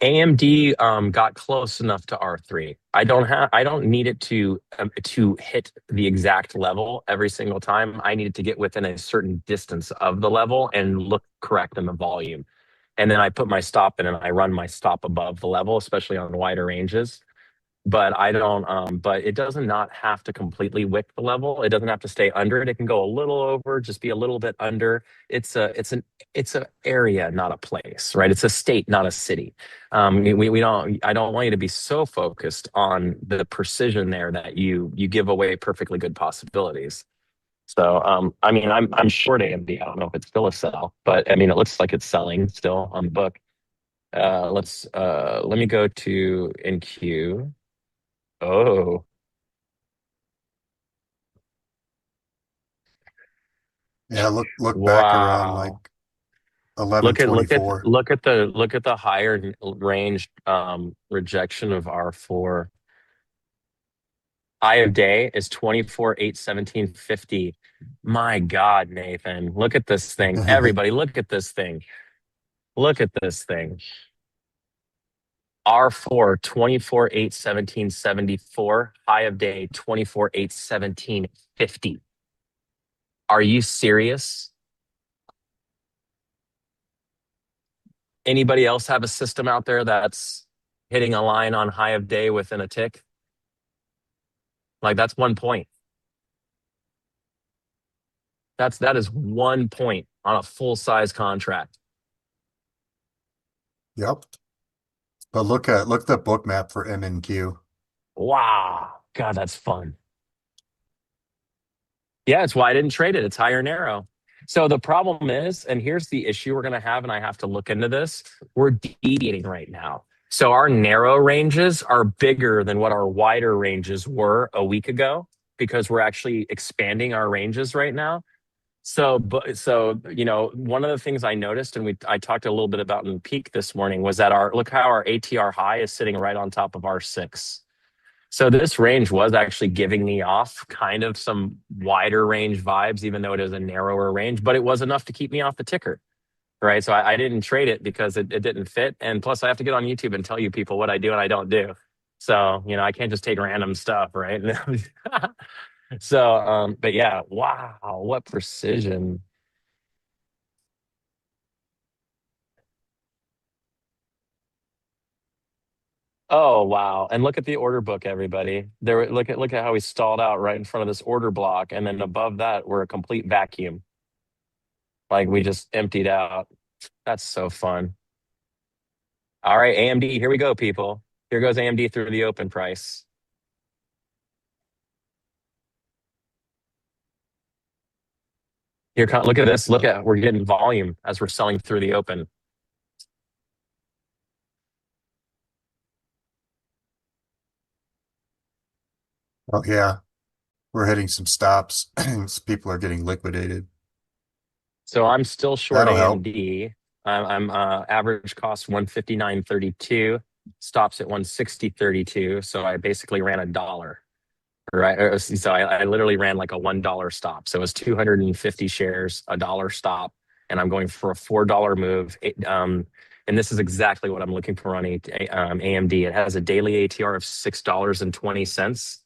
AMD got close enough to R3. I don't need it to hit the exact level every single time. I need it to get within a certain distance of the level and look correct in the volume. And then I put my stop in and I run my stop above the level, especially on wider ranges. But I don't, but it does not have to completely wick the level. It doesn't have to stay under it. It can go a little over, just be a little bit under. It's an area, not a place, right? It's a state, not a city. I don't want you to be so focused on the precision there that you give away perfectly good possibilities. So, I'm short AMD. I don't know if it's still a sell, but it looks like it's selling still on the book. Let me go to NQ. Oh, Yeah, look back around like wow. 1124. Look at the higher range rejection of R4. High of day is 24,817.50. My God, Nathan, look at this thing. Everybody, look at this thing. Look at this thing. R4, 24,817.74. High of day, 24,817.50. Are you serious? Anybody else have a system out there that's hitting a line on high of day within a tick? Like, that's 1 point. That is 1 point on a full size contract. Yep. But look at the book map for MNQ. Wow. God, that's fun. Yeah, it's why I didn't trade it. It's higher narrow. So the problem is, and here's the issue we're going to have, and I have to look into this, we're deviating right now. So our narrow ranges are bigger than what our wider ranges were a week ago, because we're actually expanding our ranges right now. So one of the things I noticed, and I talked a little bit about in peak this morning, was that look how our ATR high is sitting right on top of R6. So this range was actually giving me off kind of some wider range vibes, even though it is a narrower range, but it was enough to keep me off the ticker, right? So I didn't trade it because it didn't fit. And plus I have to get on YouTube and tell you people what I do and I don't do. So, I can't just take random stuff, right? So, but yeah, wow, what precision. Oh, wow. And look at the order book, everybody. Look at how we stalled out right in front of this order block. And then above that, we're a complete vacuum. Like, we just emptied out. That's so fun. All right, AMD, here we go, people. Here goes AMD through the open price. Here, look at this. We're getting volume as we're selling through the open. Oh yeah, we're hitting some stops. People are getting liquidated. So I'm still short That'll help. AMD. I'm average cost 159.32, stops at 160.32. So I basically ran $1, right? So I literally ran like a $1 stop. So it was 250 shares, $1 stop. and I'm going for a $4 move. And this is exactly what I'm looking for on AMD. It has a daily ATR of $6.20.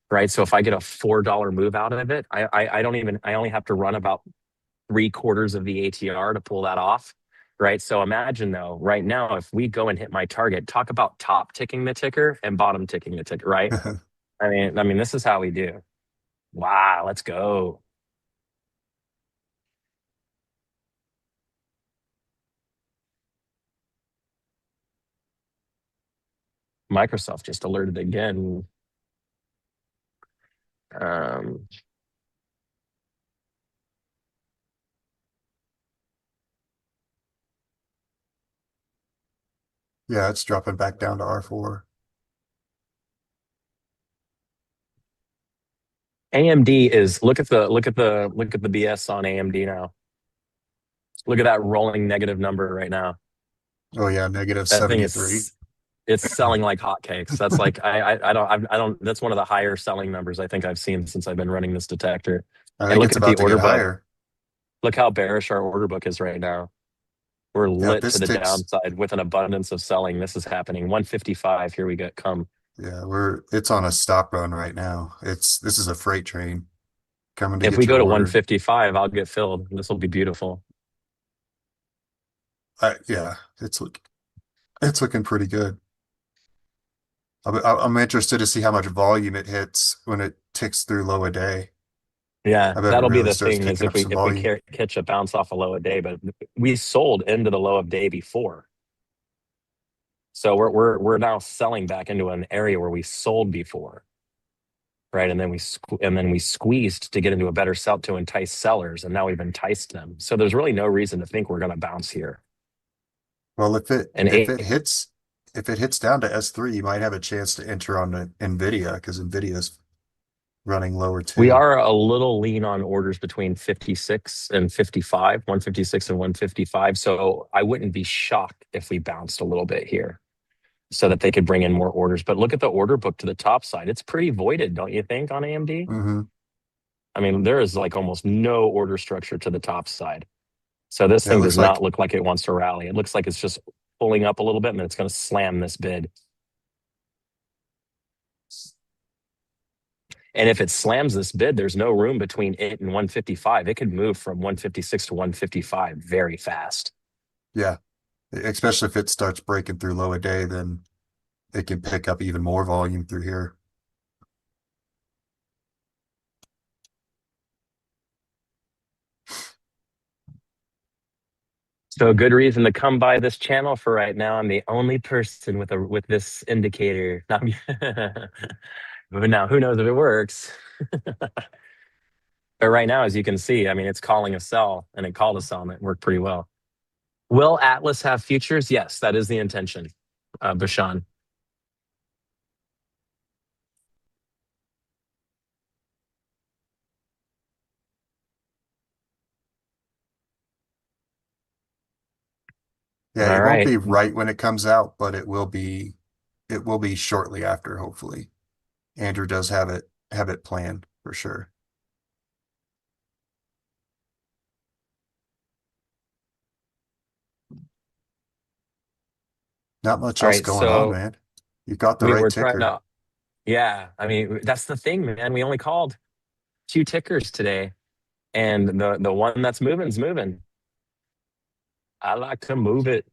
Right. So if I get a $4 move out of it, I only have to run about 3/4 of the ATR to pull that off. Right. So imagine though, right now, if we go and hit my target, talk about top ticking the ticker and bottom ticking the ticker. Right. I mean, this is how we do. Wow. Let's go. Microsoft just alerted again. Yeah, it's dropping back down to R4. AMD is look at the BS on AMD now. Look at that rolling negative number right now. Oh yeah, negative That thing 73. it's selling like hotcakes. That's like I don't. That's one of the higher selling numbers I think I've seen since I've been running this detector. I And think look it's at the about to order get book. higher. Look how bearish our order book is right now. We're Yeah, lit this to the ticks. downside with an abundance of selling. This is happening. 155. Here we go. Come. Yeah, it's on a stop run right now. This is a freight train coming to If get we your go to order. 155, I'll get filled. This will be beautiful. Yeah, it's looking pretty good. I'm interested to see how much volume it hits when it ticks through low a day. Yeah, I bet it that'll be really the starts thing is kicking if up we some volume. catch a bounce off a low of day, but we sold into the low of day before. So we're now selling back into an area where we sold before. Right. And then we squeezed to get into a better sell to entice sellers, and now we've enticed them. So there's really no reason to think we're going to bounce here. Well, if it And hits down to S3, you might have a chance to enter on the Nvidia because Nvidia's running lower too. we are a little lean on orders between 56 and 55, 156 and 155. So I wouldn't be shocked if we bounced a little bit here so that they could bring in more orders. But look at the order book to the top side. It's pretty voided, don't you think, on AMD? Mm-hmm. I mean, there is like almost no order structure to the top side. So this Yeah, it thing looks does not look like it wants to rally. It looks like it's just pulling up a little bit and then it's going to slam this bid. And if it slams this bid, there's no room between it and 155. It could move from 156 to 155 very fast. Yeah, especially if it starts breaking through low a day, then it can pick up even more volume through here. So a good reason to come by this channel for right now. I'm the only person with this indicator. Not me. But now who knows if it works? But right now, as you can see, I mean, it's calling a sell, and it called a sell, and it worked pretty well. Will Atlas have futures? Yes, that is the intention, Bashan. Yeah, All it won't right. be right when it comes out, but it will be shortly after, hopefully. Andrew does have it planned for sure. Not much All else right. going on, So man. You got the right we're trying ticker. to, yeah. I mean, that's the thing, man. We only called 2 tickers today, and the one that's moving is moving. I like to move it.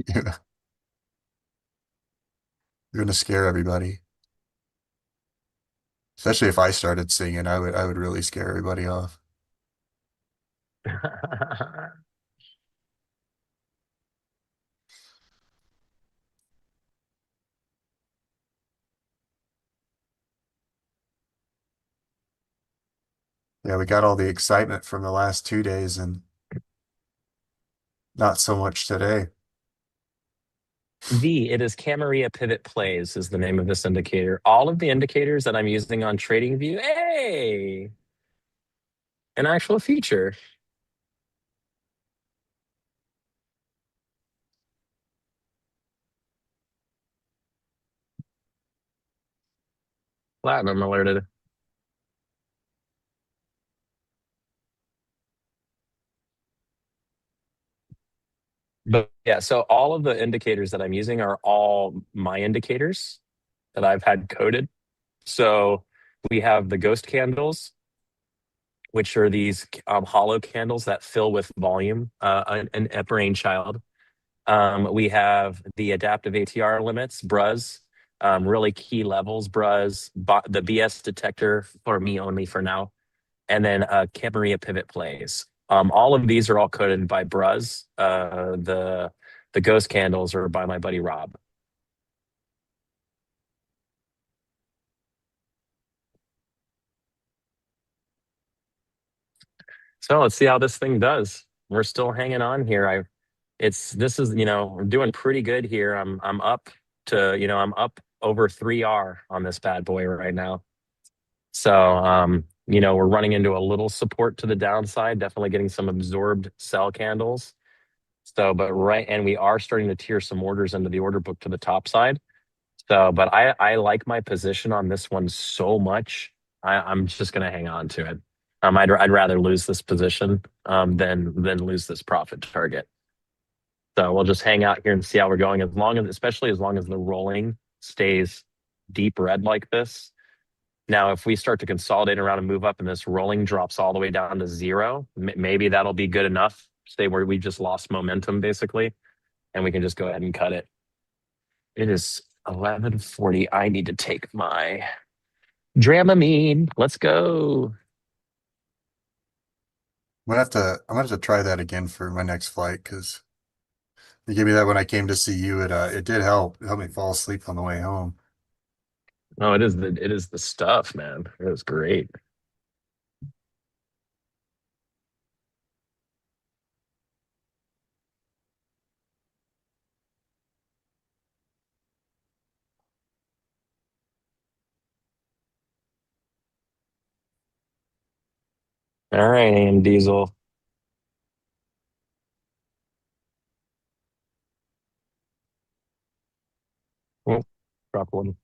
Yeah. You're gonna scare everybody. Especially if I started singing, I would really scare everybody off. Yeah, we got all the excitement from the last 2 days and not so much today. It is Camarilla Pivot Plays is the name of this indicator. All of the indicators that I'm using on TradingView, hey, an actual feature. Platinum alerted. But yeah, so all of the indicators that I'm using are all my indicators that I've had coded. So we have the ghost candles, which are these hollow candles that fill with volume, an brainchild. We have the adaptive ATR limits, BREAs, really key levels, BREAs, the BS detector for me only for now, and then BREA pivot plays. All of these are all coded by BREAs. The ghost candles are by my buddy Rob. So let's see how this thing does. We're still hanging on here. This is, we're doing pretty good here. I'm up to, I'm up over 3R on this bad boy right now. So, we're running into a little support to the downside, definitely getting some absorbed sell candles. So, and we are starting to tier some orders into the order book to the top side. So, but I like my position on this one so much. I'm just going to hang on to it. I'd rather lose this position than lose this profit target. So we'll just hang out here and see how we're going. Especially as long as the rolling stays deep red like this. Now, if we start to consolidate around and move up, and this rolling drops all the way down to 0, maybe that'll be good enough. Stay where we just lost momentum, basically, and we can just go ahead and cut it. It is 11:40. I need to take my Dramamine. Let's go. I'm gonna have to try that again for my next flight because you gave me that when I came to see you. It did help. It helped me fall asleep on the way home. Oh, it is the stuff, man. It was great. All right, AM Diesel. Oh, drop one.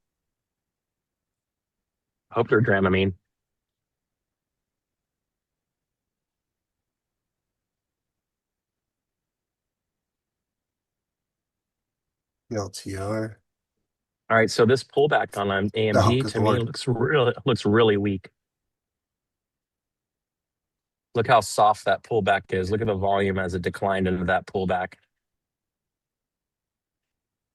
Hope they're Dramamine. LTR. All right, so this pullback on AMD good to me Lord. looks really weak. Look how soft that pullback is. Look at the volume as it declined into that pullback.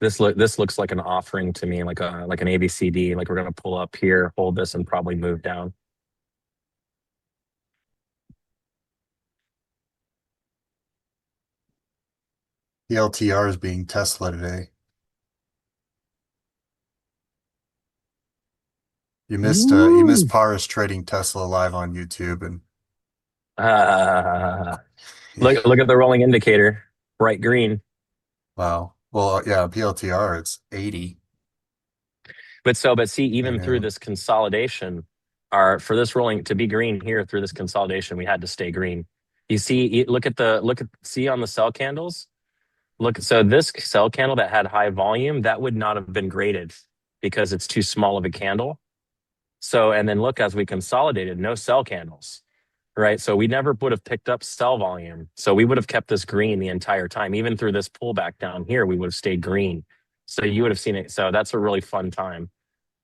This looks like an offering to me, like an ABCD. Like we're gonna pull up here, hold this, and probably move down. The LTR is being Tesla today. You missed Paris trading Tesla live on YouTube, and look at the rolling indicator, bright green. wow. Well, yeah, PLTR it's 80. But see, even through this consolidation, for this rolling to be green here through this consolidation, we had to stay green. You see, see on the sell candles. So this sell candle that had high volume, that would not have been graded because it's too small of a candle. So, and then look, as we consolidated, no sell candles, right? So we never would have picked up sell volume. So we would have kept this green the entire time. Even through this pullback down here, we would have stayed green. So you would have seen it. So that's a really fun time.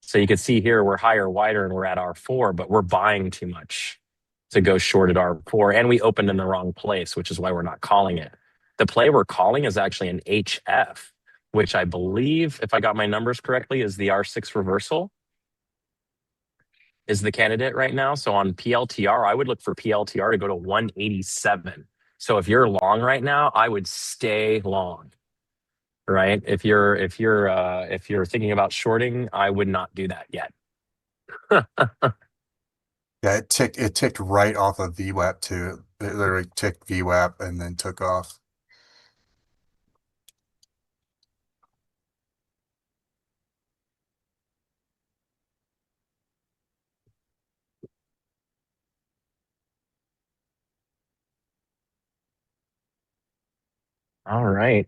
So you can see here, we're higher, wider, and we're at R4, but we're buying too much to go short at R4. And we opened in the wrong place, which is why we're not calling it. The play we're calling is actually an HF, which I believe, if I got my numbers correctly, is the R6 reversal, is the candidate right now. So on PLTR, I would look for PLTR to go to 187. So if you're long right now, I would stay long. Right? If you're thinking about shorting, I would not do that yet. Yeah, it ticked right off of VWAP too. It literally ticked VWAP and then took off. All right.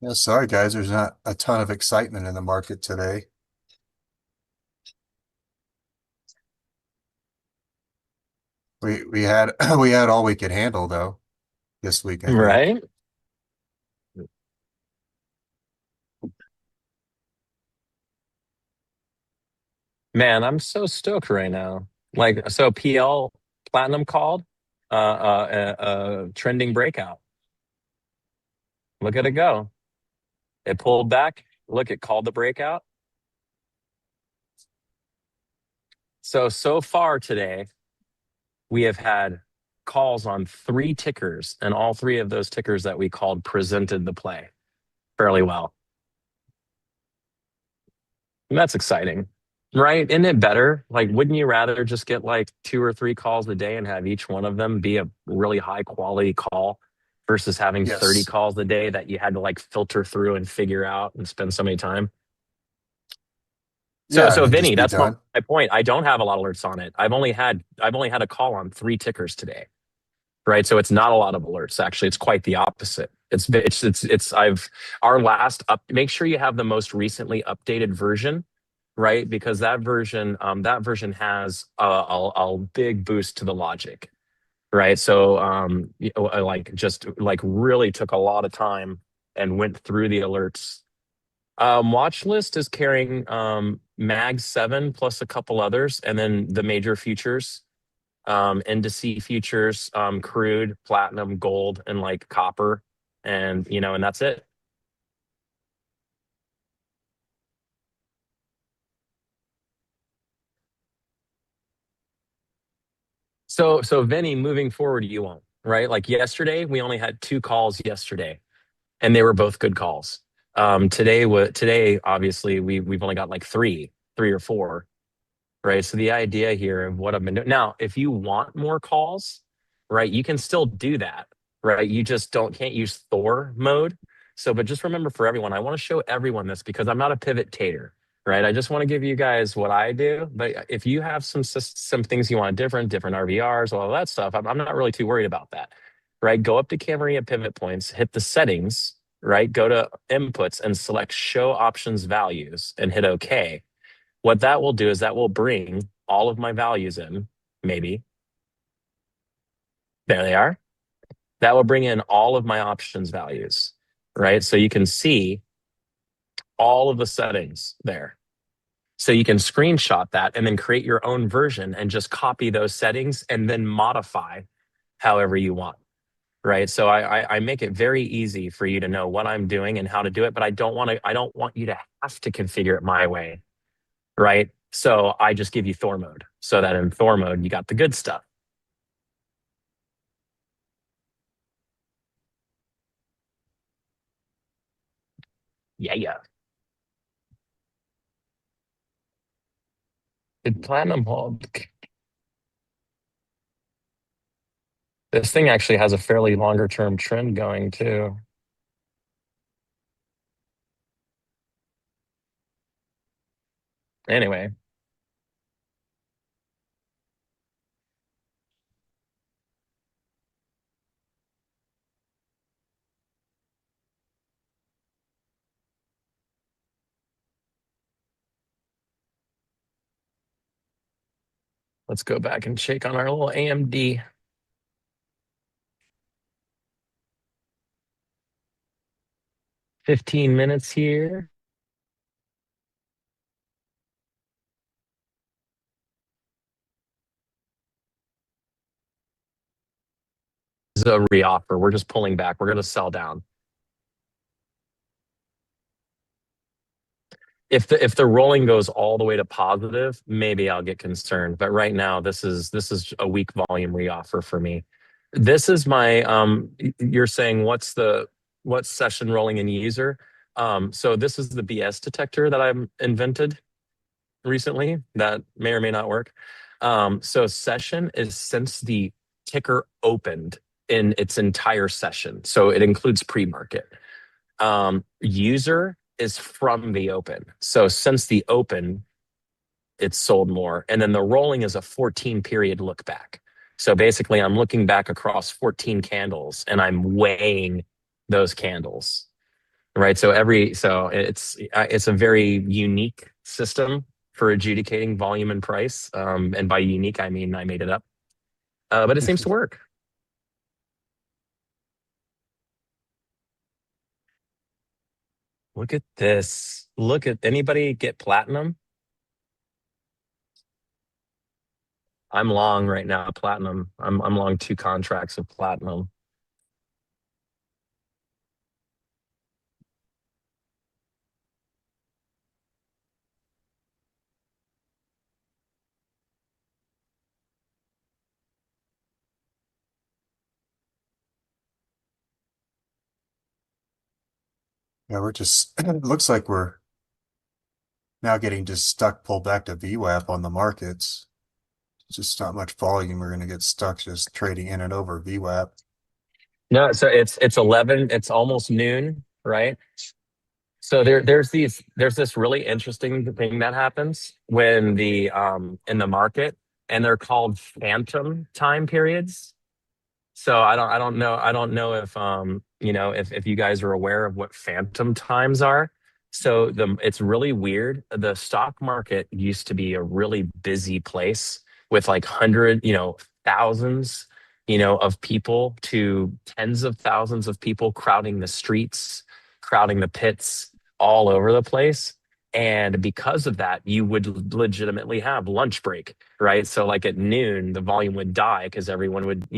Yeah, sorry guys, there's not a ton of excitement in the market today. We had we had all we could handle though this week, I think. Right? Man, I'm so stoked right now. Like, so PL Platinum called trending breakout. Look at it go. It pulled back. Look, it called the breakout. So far today, we have had calls on 3 tickers, and all 3 of those tickers that we called presented the play fairly well. And that's exciting, right? Isn't it better? Like, wouldn't you rather just get like 2 or 3 calls a day and have each one of them be a really high quality call versus having 30 Yes. calls a day that you had to like filter through and figure out and spend so many time? Yeah, So and then Vinny, just be that's my done. point. I don't have a lot of alerts on it. I've only had a call on 3 tickers today. Right. So it's not a lot of alerts. Actually, it's quite the opposite. Our last up, make sure you have the most recently updated version, right? Because that version has a big boost to the logic, right? So I like just like really took a lot of time and went through the alerts. Watchlist is carrying Mag 7 plus a couple others, and then the major futures, indice futures, crude, platinum, gold, and like copper, and and that's it. So Vinny, moving forward, you won't, right? Like yesterday, we only had 2 calls yesterday, and they were both good calls. Today, obviously, we've only got like three or four. Right. So the idea here of what I've been doing now, if you want more calls, right, you can still do that. Right. You just can't use Thor mode. So, but just remember for everyone, I want to show everyone this because I'm not a pivot tater. Right. I just want to give you guys what I do. But if you have some things you want different RVRs, all that stuff, I'm not really too worried about that. Right. Go up to Camaria pivot points, hit the settings, right? Go to inputs and select show options values and hit OK. What that will do is that will bring all of my values in, maybe. There they are. That will bring in all of my options values, right? So you can see all of the settings there. So you can screenshot that and then create your own version and just copy those settings and then modify however you want, right? So I make it very easy for you to know what I'm doing and how to do it, but I don't want you to have to configure it my way, right? So I just give you Thor mode so that in Thor mode, you got the good stuff. Yeah. Did platinum hold? This thing actually has a fairly longer term trend going too. Anyway. Let's go back and shake on our little AMD. "15 minutes here. This is a reoffer. We're just pulling back. We're going to sell down. If the rolling goes all the way to positive, maybe I'll get concerned. But right now, this is a weak volume reoffer for me. This is my you're saying what's session rolling in user? So this is the BS detector that I've invented recently that may or may not work. So session is since the ticker opened in its entire session. So it includes pre-market. User is from the open. So since the open, it's sold more. And then the rolling is a 14 period look back. So basically I'm looking back across 14 candles and I'm weighing those candles. Right. So it's a very unique system for adjudicating volume and price. And by unique, I mean I made it up. but it seems to work. Look at this. Look at anybody get platinum? I'm long right now, platinum. I'm long 2 contracts of platinum. Yeah, we're just it looks like we're now getting just stuck pulled back to VWAP on the markets. Just not much volume. We're going to get stuck just trading in and over VWAP. No, so it's 11. It's almost noon, right? So there's this really interesting thing that happens when the in the market, and they're called phantom time periods. So I don't know if if you guys are aware of what phantom times are. So it's really weird. The stock market used to be a really busy place with like thousands, of people to tens of thousands of people crowding the streets, crowding the pits all over the place. And because of that, you would legitimately have lunch break, right? So like at noon, the volume would die because everyone would,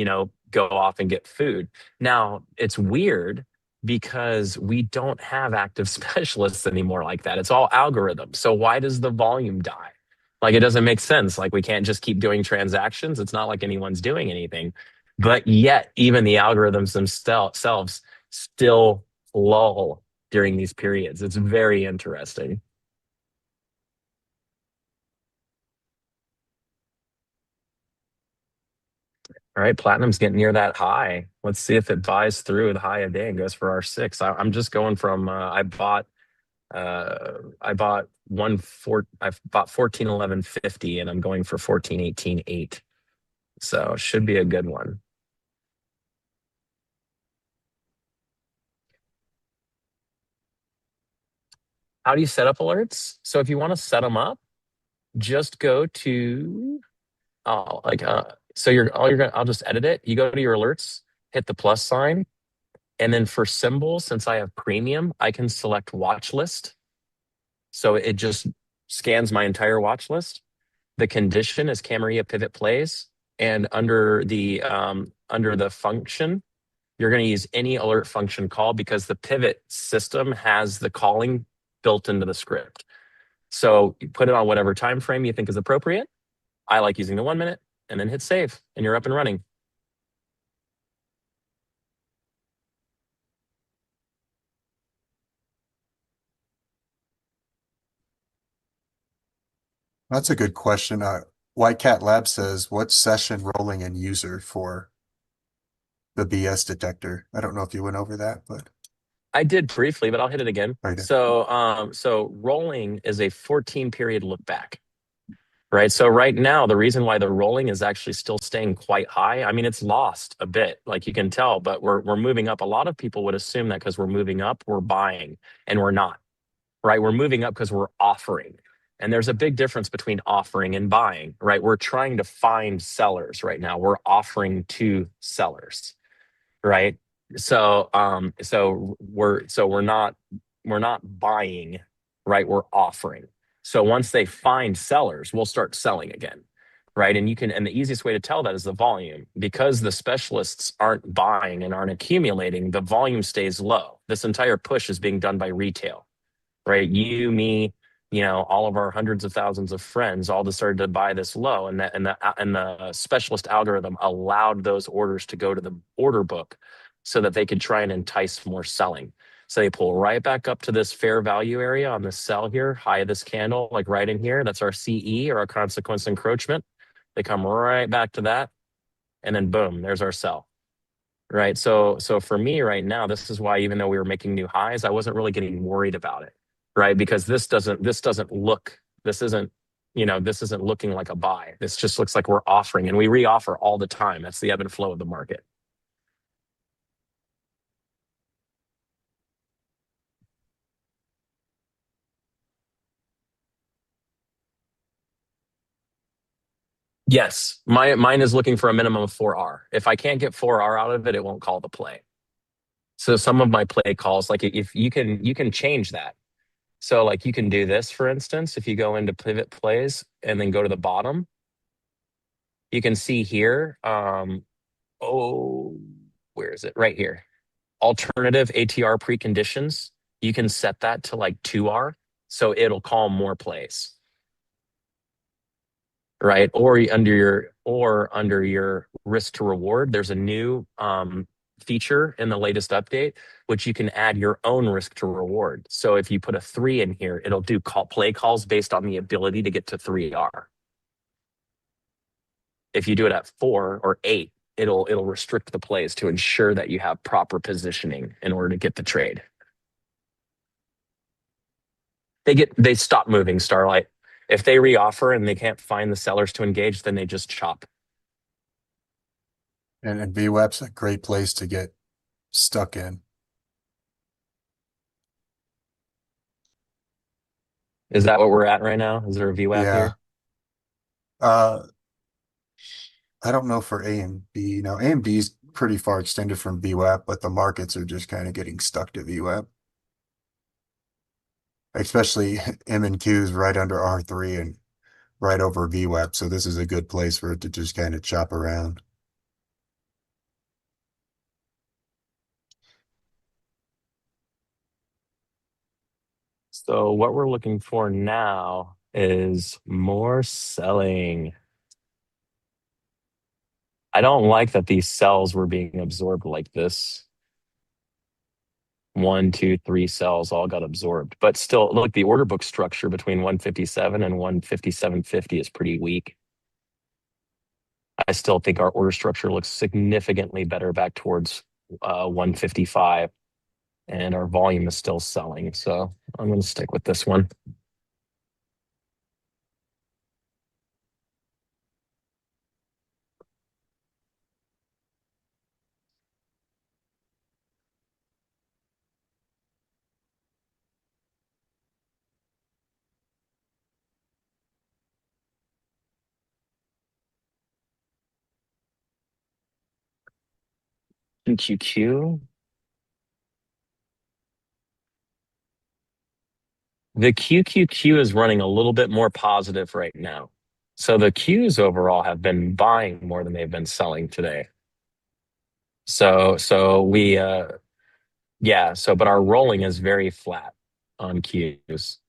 go off and get food. Now, it's weird because we don't have active specialists anymore like that. It's all algorithms. So why does the volume die? Like it doesn't make sense. Like we can't just keep doing transactions. It's not like anyone's doing anything. But yet, even the algorithms themselves still lull during these periods. It's very interesting. All right, platinum's getting near that high. Let's see if it buys through the high of day and goes for R6. I'm just going from I bought 14.1150 and I'm going for 14.18.8. So should be a good one. How do you set up alerts? So if you want to set them up, just go to I'll just edit it. You go to your alerts, hit the plus sign, and then for symbols, since I have premium, I can select watch list. So it just scans my entire watch list. The condition is Camaria pivot plays, and under the function, you're going to use any alert function call because the pivot system has the calling built into the script. So you put it on whatever time frame you think is appropriate. I like using the 1 minute, and then hit save, and you're up and running. That's a good question. White Cat Lab says, what's session rolling and user for the BS detector? I don't know if you went over that, but I did briefly, but I'll hit it again. Oh, you did. So rolling is a 14 period look back, right? So right now, the reason why the rolling is actually still staying quite high, I mean, it's lost a bit, like you can tell, but we're moving up. A lot of people would assume that because we're moving up, we're buying, and we're not, right? We're moving up because we're offering. And there's a big difference between offering and buying, right? We're trying to find sellers right now. We're offering to sellers, right? So we're not buying, right? We're offering. So once they find sellers, we'll start selling again, right? And the easiest way to tell that is the volume. Because the specialists aren't buying and aren't accumulating, the volume stays low. This entire push is being done by retail, right? You, me, all of our hundreds of thousands of friends all decided to buy this low, and the specialist algorithm allowed those orders to go to the order book so that they could try and entice more selling. So they pull right back up to this fair value area on the sell here, high of this candle, like right in here. That's our CE, or our consequence encroachment. They come right back to that, and then boom, there's our sell. Right. So for me right now, this is why, even though we were making new highs, I wasn't really getting worried about it. Right. Because this isn't looking like a buy. This just looks like we're offering, and we re-offer all the time. That's the ebb and flow of the market. Yes, mine is looking for a minimum of 4R. If I can't get 4R out of it, it won't call the play. So some of my play calls, like if you can change that. So like you can do this, for instance, if you go into pivot plays and then go to the bottom, you can see here, where is it? Right here. Alternative ATR preconditions. You can set that to like 2R, so it'll call more plays. Right? Or under your risk to reward, there's a new feature in the latest update, which you can add your own risk to reward. So if you put a 3 in here, it'll do play calls based on the ability to get to 3R. If you do it at 4 or 8, it'll restrict the plays to ensure that you have proper positioning in order to get the trade. They stop moving, Starlight. If they reoffer and they can't find the sellers to engage, then they just chop. And VWAP's a great place to get stuck in. Is that what we're at right now? Is there a VWAP Yeah. here? I don't know for AMD. Now, AMD is pretty far extended from VWAP, but the markets are just kind of getting stuck to VWAP. Especially M and Q's right under R3 and right over VWAP. So this is a good place for it to just kind of chop around. So what we're looking for now is more selling. I don't like that these sells were being absorbed like this. 1, 2, 3 cells all got absorbed. But still, look, the order book structure between 157 and 157.50 is pretty weak. I still think our order structure looks significantly better back towards 155, and our volume is still selling. So I'm going to stick with this one. QQQ. The QQQ is running a little bit more positive right now. So the Qs overall have been buying more than they've been selling today. So we but our rolling is very flat on Qs.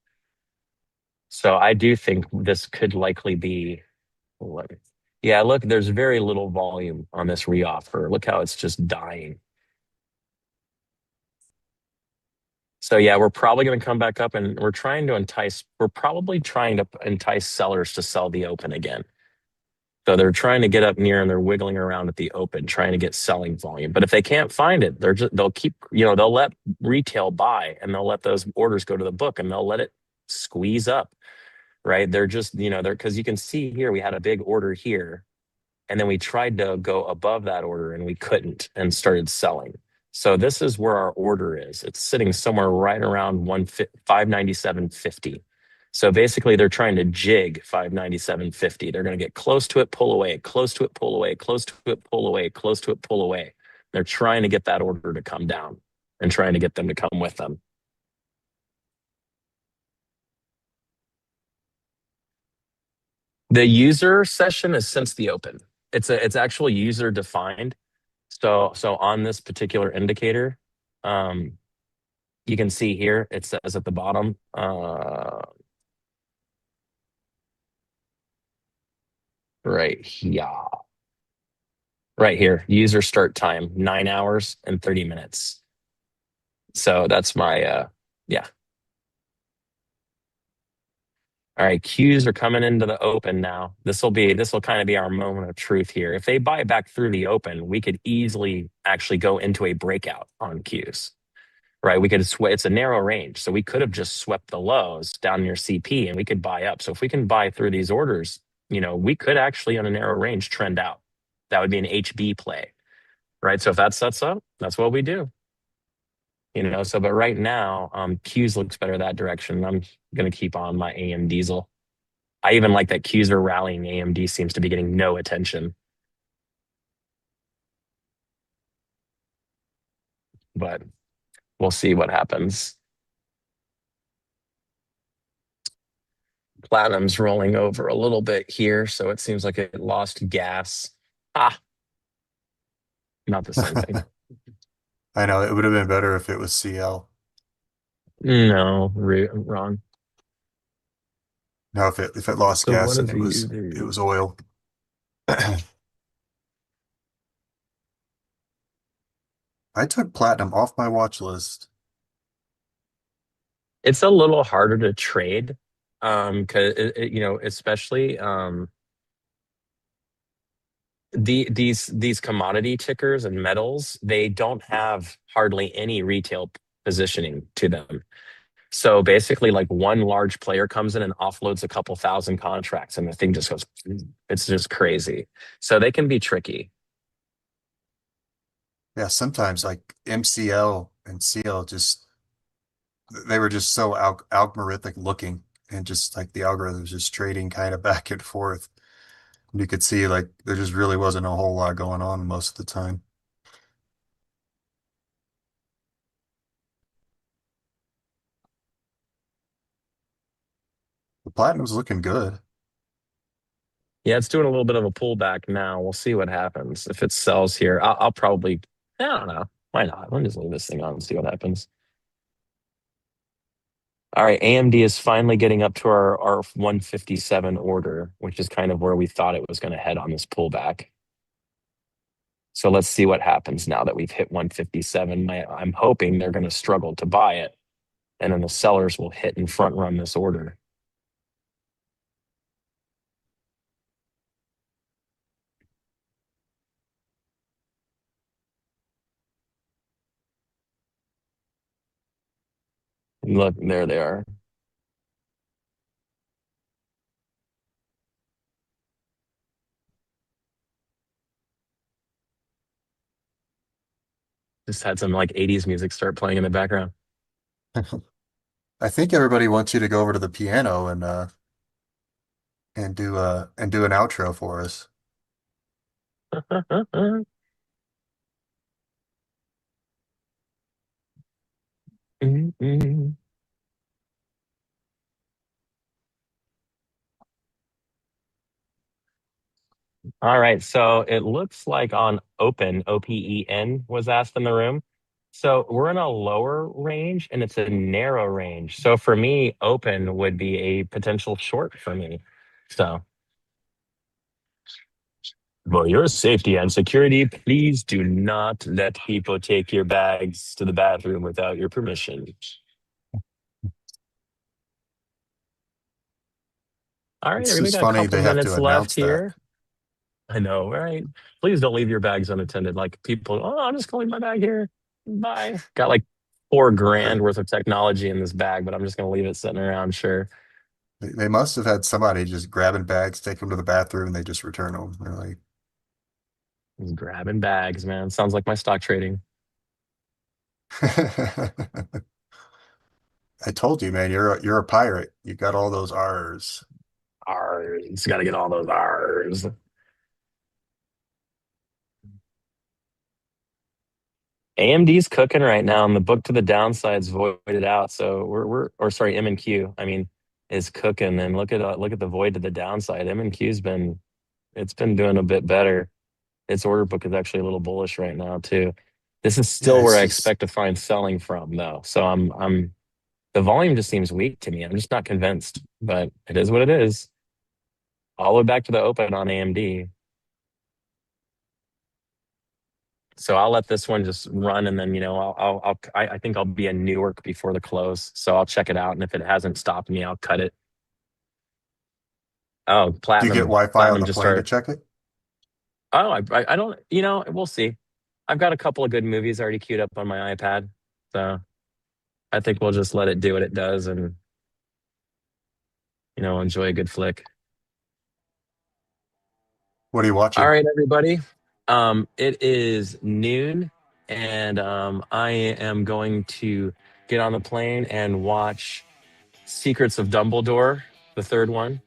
So I do think this could likely be yeah, look, there's very little volume on this reoffer. Look how it's just dying. So yeah, we're probably going to come back up and we're probably trying to entice sellers to sell the open again. So they're trying to get up near and they're wiggling around at the open, trying to get selling volume. But if they can't find it, they'll keep, they'll let retail buy and they'll let those orders go to the book and they'll let it squeeze up, right? They're just, because you can see here, we had a big order here and then we tried to go above that order and we couldn't and started selling. So this is where our order is. It's sitting somewhere right around 597.50. So basically they're trying to jig 597.50. They're going to get close to it, pull away, close to it, pull away, close to it, pull away, close to it, pull away. They're trying to get that order to come down and trying to get them to come with them. The user session is since the open. It's actually user defined. So on this particular indicator, you can see here, it says at the bottom, right here, user start time, 9 hours and 30 minutes. So that's my, yeah. All right, Qs are coming into the open now. This will kind of be our moment of truth here. If they buy back through the open, we could easily actually go into a breakout on Qs. Right, we could it's a narrow range, so we could have just swept the lows down near CP and we could buy up. So if we can buy through these orders, we could actually on a narrow range trend out. That would be an HB play, right? So if that sets up, that's what we do. But right now, Qs looks better that direction. I'm gonna keep on my AM diesel. I even like that Qs are rallying. AMD seems to be getting no attention. But we'll see what happens. Platinum's rolling over a little bit here, so it seems like it lost gas. Not the same thing. I know, it would have been better if it was CL. No, wrong. No, if it lost So gas what and is it was oil. I took platinum off my watch list. It's a little harder to trade, because especially these commodity tickers and metals, they don't have hardly any retail positioning to them. So basically, like one large player comes in and offloads a couple thousand contracts, and the thing just goes, it's just crazy. So they can be tricky. Yeah, sometimes like MCL and CL they were just so algorithmic looking, and just like the algorithms just trading kind of back and forth. You could see like there just really wasn't a whole lot going on most of the time. The platinum's looking good. Yeah, it's doing a little bit of a pullback now. We'll see what happens. If it sells here, I'll probably, I don't know. Why not? Let me just leave this thing on and see what happens. All right, AMD is finally getting up to our 157 order, which is kind of where we thought it was going to head on this pullback. So let's see what happens now that we've hit 157. I'm hoping they're going to struggle to buy it, and then the sellers will hit and front run this order. Look, there they are. Just had some like 80s music start playing in the background. I think everybody wants you to go over to the piano and do an outro for us. All right, so it looks like on open, OPEN was asked in the room. So we're in a lower range and it's a narrow range. So for me, open would be a potential short for me. So for your safety and security, please do not let people take your bags to the bathroom without your permission. All right, It's everybody just got a funny couple they have to minutes left announce that. here. I know, right? Please don't leave your bags unattended. Like people, oh, I'm just going to leave my bag here. Bye. Got like $4,000 worth of technology in this bag, but I'm just going to leave it sitting around. Sure. They must have had somebody just grabbing bags, take them to the bathroom, and they just return them. They're like, Just grabbing bags, man. Sounds like my stock trading. I told you, man, you're a pirate. You got all those R's. R's. Got to get all those R's. AMD's cooking right now, and the book to the downside's voided out. So M&Q, I mean, is cooking. And look at the void to the downside. M&Q's been doing a bit better. Its order book is actually a little bullish right now too. This is still where I expect to find selling from though. So the volume just seems weak to me. I'm just not convinced, but it is what it is. All the way back to the open on AMD. So I'll let this one just run, and then I think I'll be in Newark before the close, so I'll check it out, and if it hasn't stopped me, I'll cut it. Oh, Do you platinum. get Wi-Fi on Platinum the just plane to started. check it? Oh, I don't. We'll see. I've got a couple of good movies already queued up on my iPad, so I think we'll just let it do what it does, and enjoy a good flick. What are you watching? All right, everybody. It is noon, and I am going to get on the plane and watch Secrets of Dumbledore, the third one.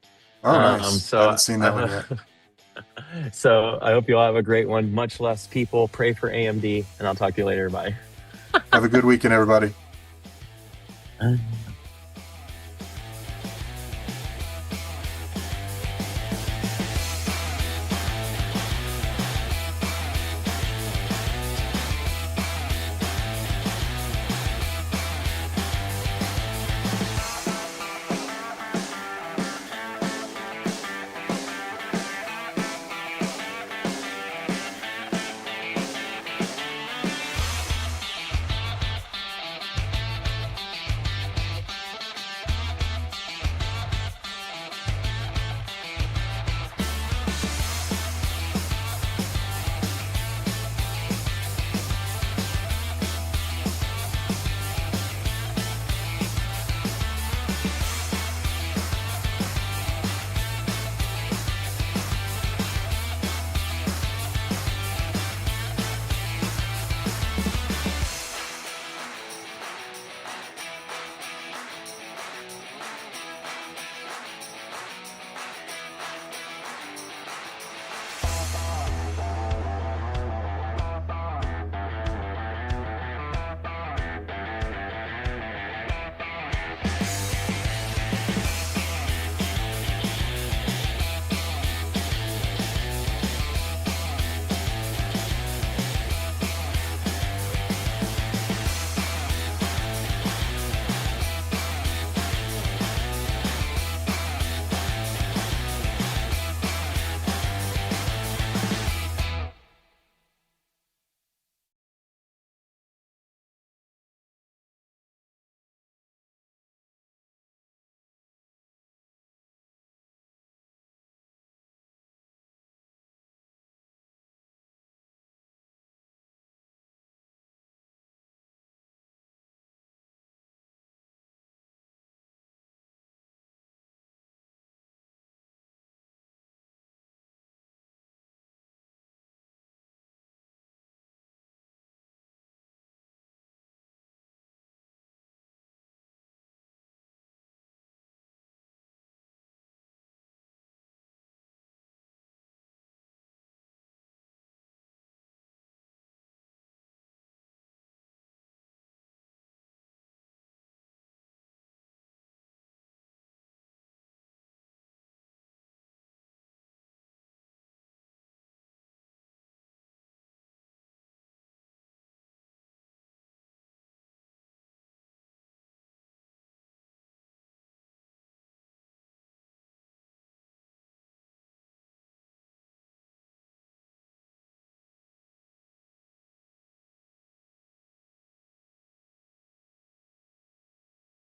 Oh, nice. So Haven't seen that one yet. So I hope you all have a great one. Much less people. Pray for AMD, and I'll talk to you later. Bye. Have a good weekend, everybody.